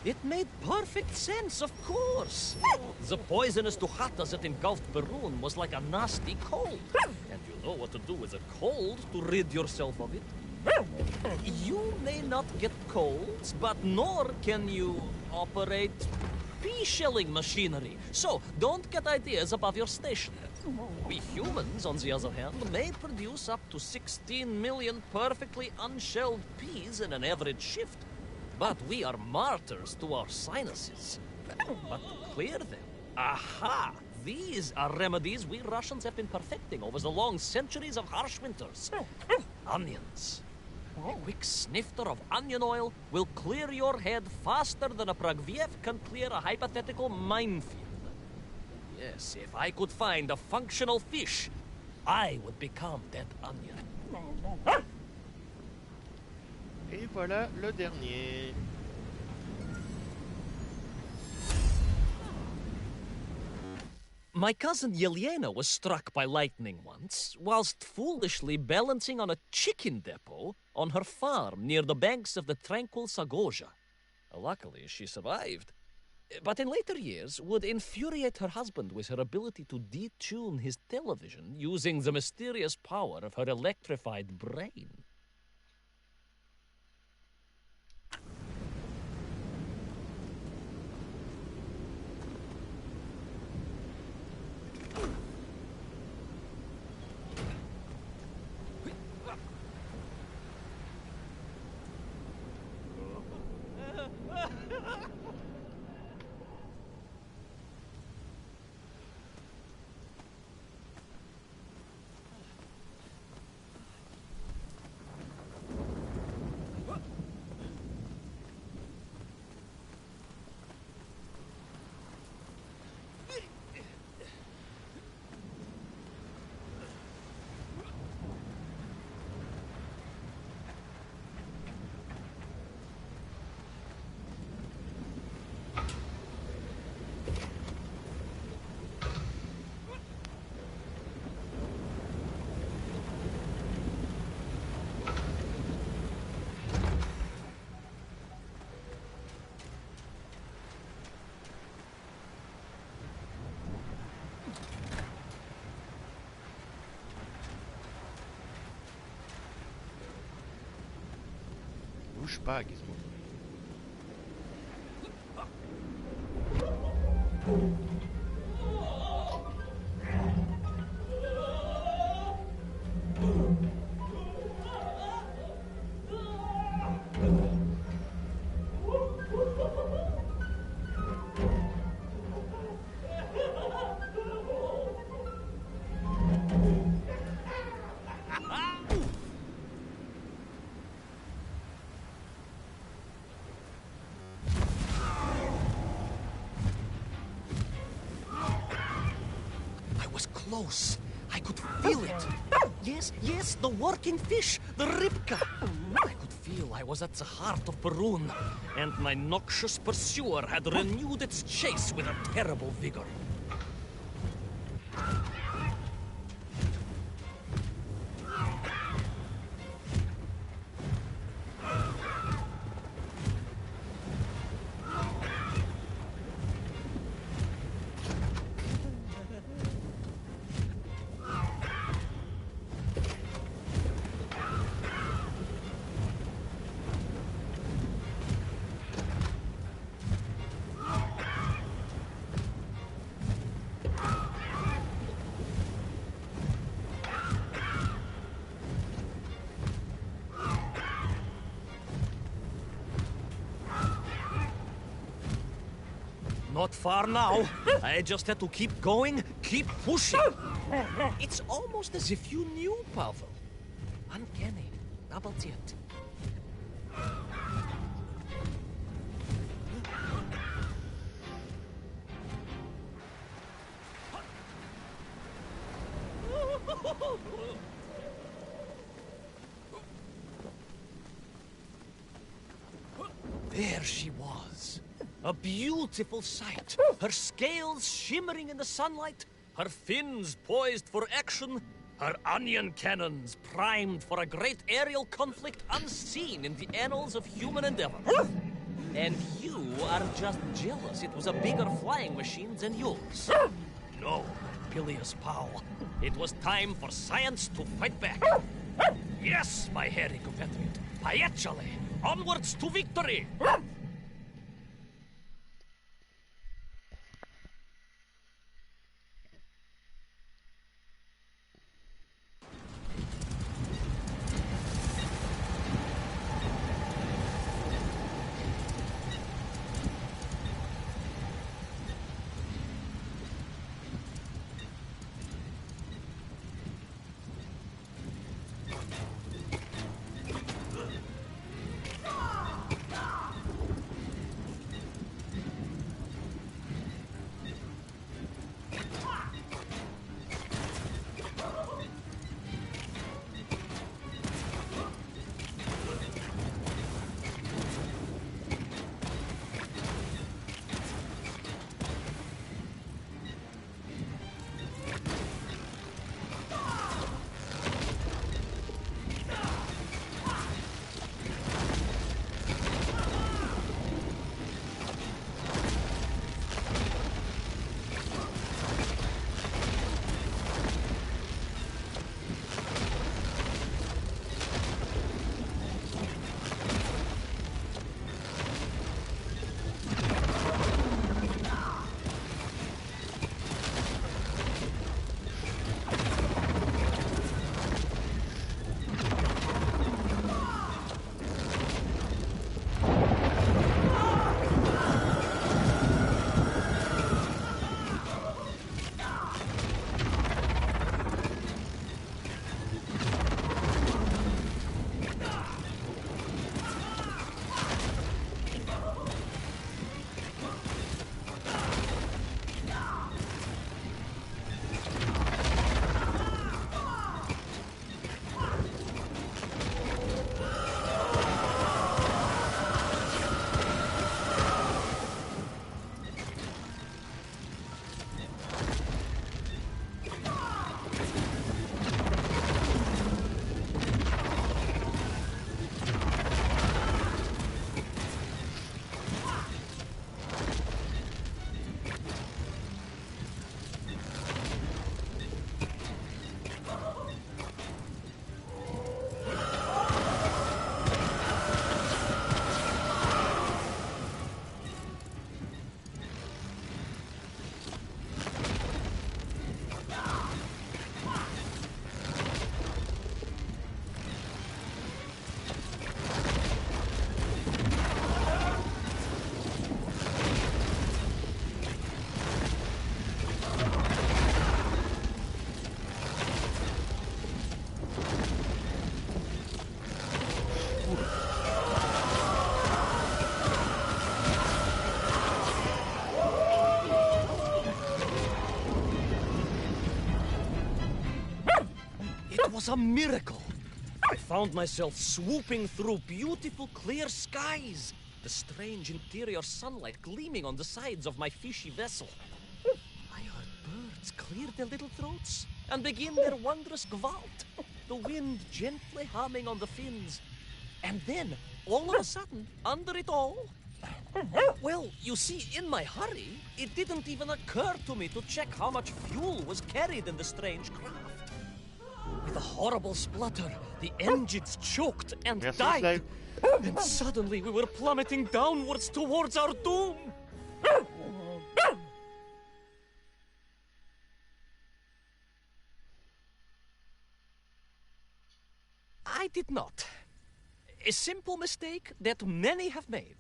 It made perfect sense, of course. The poisonous Tuhata that engulfed Barun was like a nasty cold. And you know what to do with a cold to rid yourself of it. You may not get colds, but nor can you operate pea-shelling machinery. So, don't get ideas above your station. We humans, on the other hand, may produce up to 16 million perfectly unshelled peas in an average shift. But we are martyrs to our sinuses. But to clear them, aha! These are remedies we Russians have been perfecting over the long centuries of harsh winters. Onions. A quick snifter of onion oil will clear your head faster than a Pragviev can clear a hypothetical minefield. Yes, if I could find a functional fish, I would become that onion. Et voilà le dernier. My cousin Yelena was struck by lightning once, whilst foolishly balancing on a chicken depot on her farm near the banks of the tranquil Sagoja. Luckily, she survived, but in later years would infuriate her husband with her ability to detune his television using the mysterious power of her electrified brain. Bouge pas, Gizmo. Close. I could feel it. Yes, yes, the working fish, the ribka. I could feel I was at the heart of Perun, and my noxious pursuer had renewed its chase with a terrible vigor. Not far now. I just had to keep going, keep pushing. It's almost as if you knew, Pavel. Uncanny. Double it. There she was. A beautiful sight. Her scales shimmering in the sunlight, her fins poised for action, her onion cannons primed for a great aerial conflict unseen in the annals of human endeavor. And you are just jealous it was a bigger flying machine than yours. No, bilious pal. It was time for science to fight back. Yes, my hairy compatriot. Paechale! Onwards to victory! It was a miracle. I found myself swooping through beautiful clear skies, the strange interior sunlight gleaming on the sides of my fishy vessel. I heard birds clear their little throats and begin their wondrous gvalt, the wind gently humming on the fins. And then, all of a sudden, under it all, well, you see, in my hurry, it didn't even occur to me to check how much fuel was carried in the strange craft. With a horrible splutter, the engines choked and Merci, died. Slave. And suddenly we were plummeting downwards towards our doom. I did not. A simple mistake that many have made.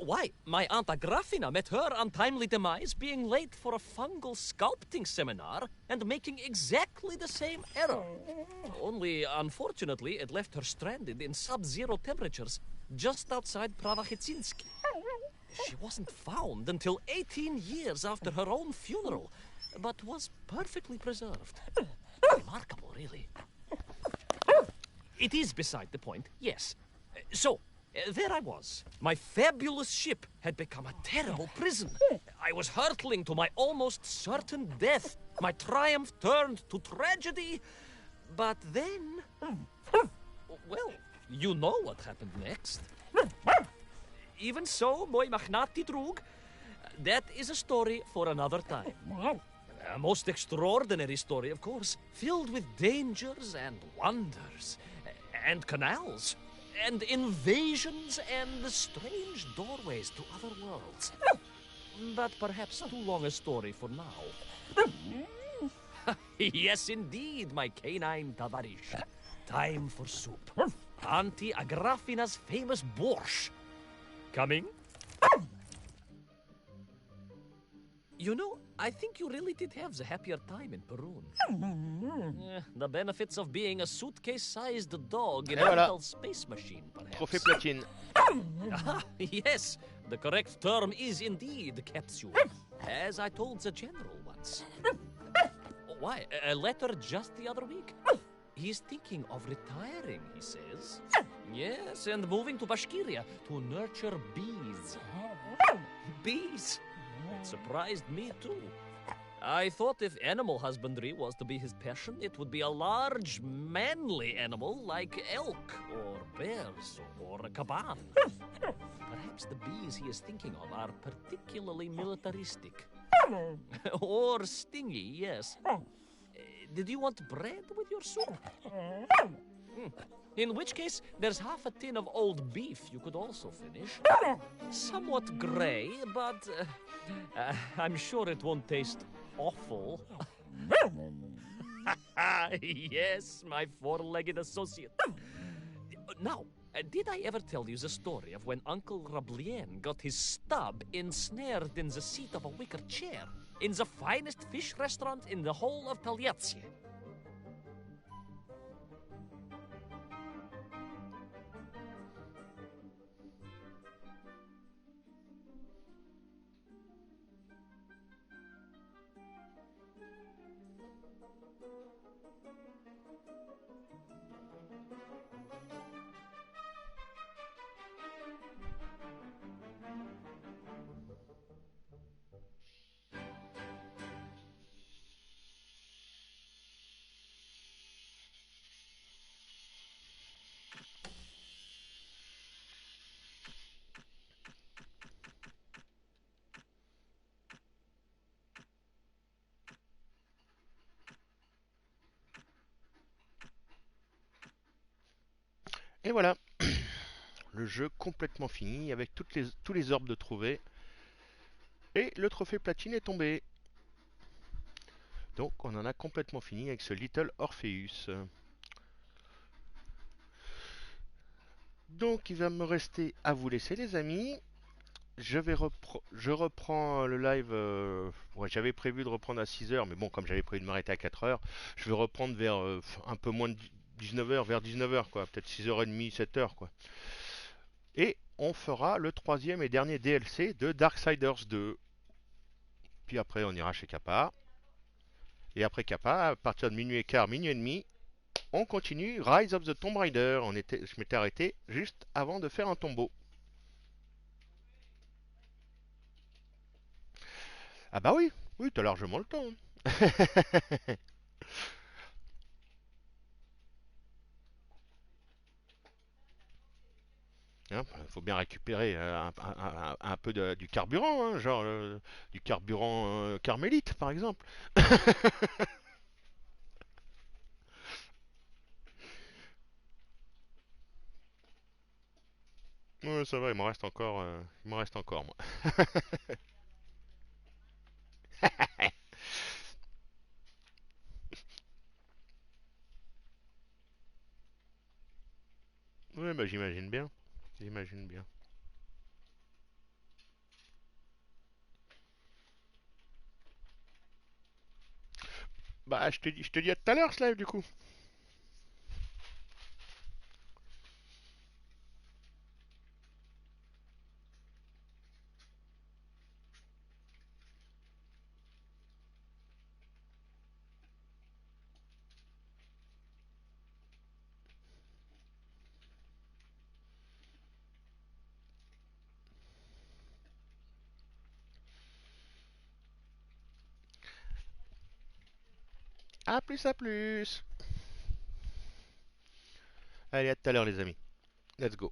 Why, my Aunt Agrafina met her untimely demise being late for a fungal sculpting seminar and making exactly the same error. Only, unfortunately, it left her stranded in sub-zero temperatures just outside Pravachitsinsk. She wasn't found until 18 years after her own funeral, but was perfectly preserved. Remarkable, really. It is beside the point, yes. So, there I was. My fabulous ship had become a terrible prison. I was hurtling to my almost certain death. My triumph turned to tragedy. But then... well, you know what happened next. Even so, moi magnati drug, that is a story for another time. A most extraordinary story, of course, filled with dangers and wonders. and canals, and invasions, and strange doorways to other worlds. But perhaps too long a story for now. Yes, indeed, my canine tavarish. Time for soup. Auntie Agrafina's famous borscht. Coming? You know, I think you really did have the happier time in Peru. The benefits of being a suitcase-sized dog in a voilà. little space machine, perhaps. Trophée platine. Ah, yes, the correct term is indeed capsule, as I told the general once. Why, a letter just the other week? He's thinking of retiring, he says. Yes, and moving to Bashkiria to nurture bees. Bees? It surprised me too. I thought if animal husbandry was to be his passion, it would be a large, manly animal like elk, or bears, or a caban. Perhaps the bees he is thinking of are particularly militaristic. Or stingy, yes. Did you want bread with your soup? In which case, there's half a tin of old beef you could also finish. Somewhat gray, but I'm sure it won't taste awful. Yes, my four-legged associate. Now, did I ever tell you the story of when Uncle Rablien got his stub ensnared in the seat of a wicker chair in the finest fish restaurant in the whole of Taliatsia? Et voilà. Le jeu complètement fini avec tous les orbes de trouver. Et le trophée platine est tombé. Donc on en a complètement fini avec ce Little Orpheus. Donc il va me rester à vous laisser les amis. Je reprends le live. Ouais, j'avais prévu de reprendre à 6h, mais bon, comme j'avais prévu de m'arrêter à 4h, je vais reprendre vers un peu moins de 19h, vers 19h, quoi. Peut-être 6h30, 7h, quoi. Et on fera le troisième et dernier DLC de Darksiders 2. Puis après, on ira chez Kappa. Et après Kappa, à partir de minuit et quart, minuit et demi, on continue Rise of the Tomb Raider. Je m'étais arrêté juste avant de faire un tombeau. Ah bah oui, oui, t'as largement le temps. Hein, faut bien récupérer un peu du carburant, hein, genre du carburant carmélite par exemple. Ouais, ça va, il m'en reste encore moi. Ouais, bah j'imagine bien, j'imagine bien. Bah je te dis à tout à l'heure, Slave, du coup. À plus, à plus. Allez, à tout à l'heure les amis. Let's go.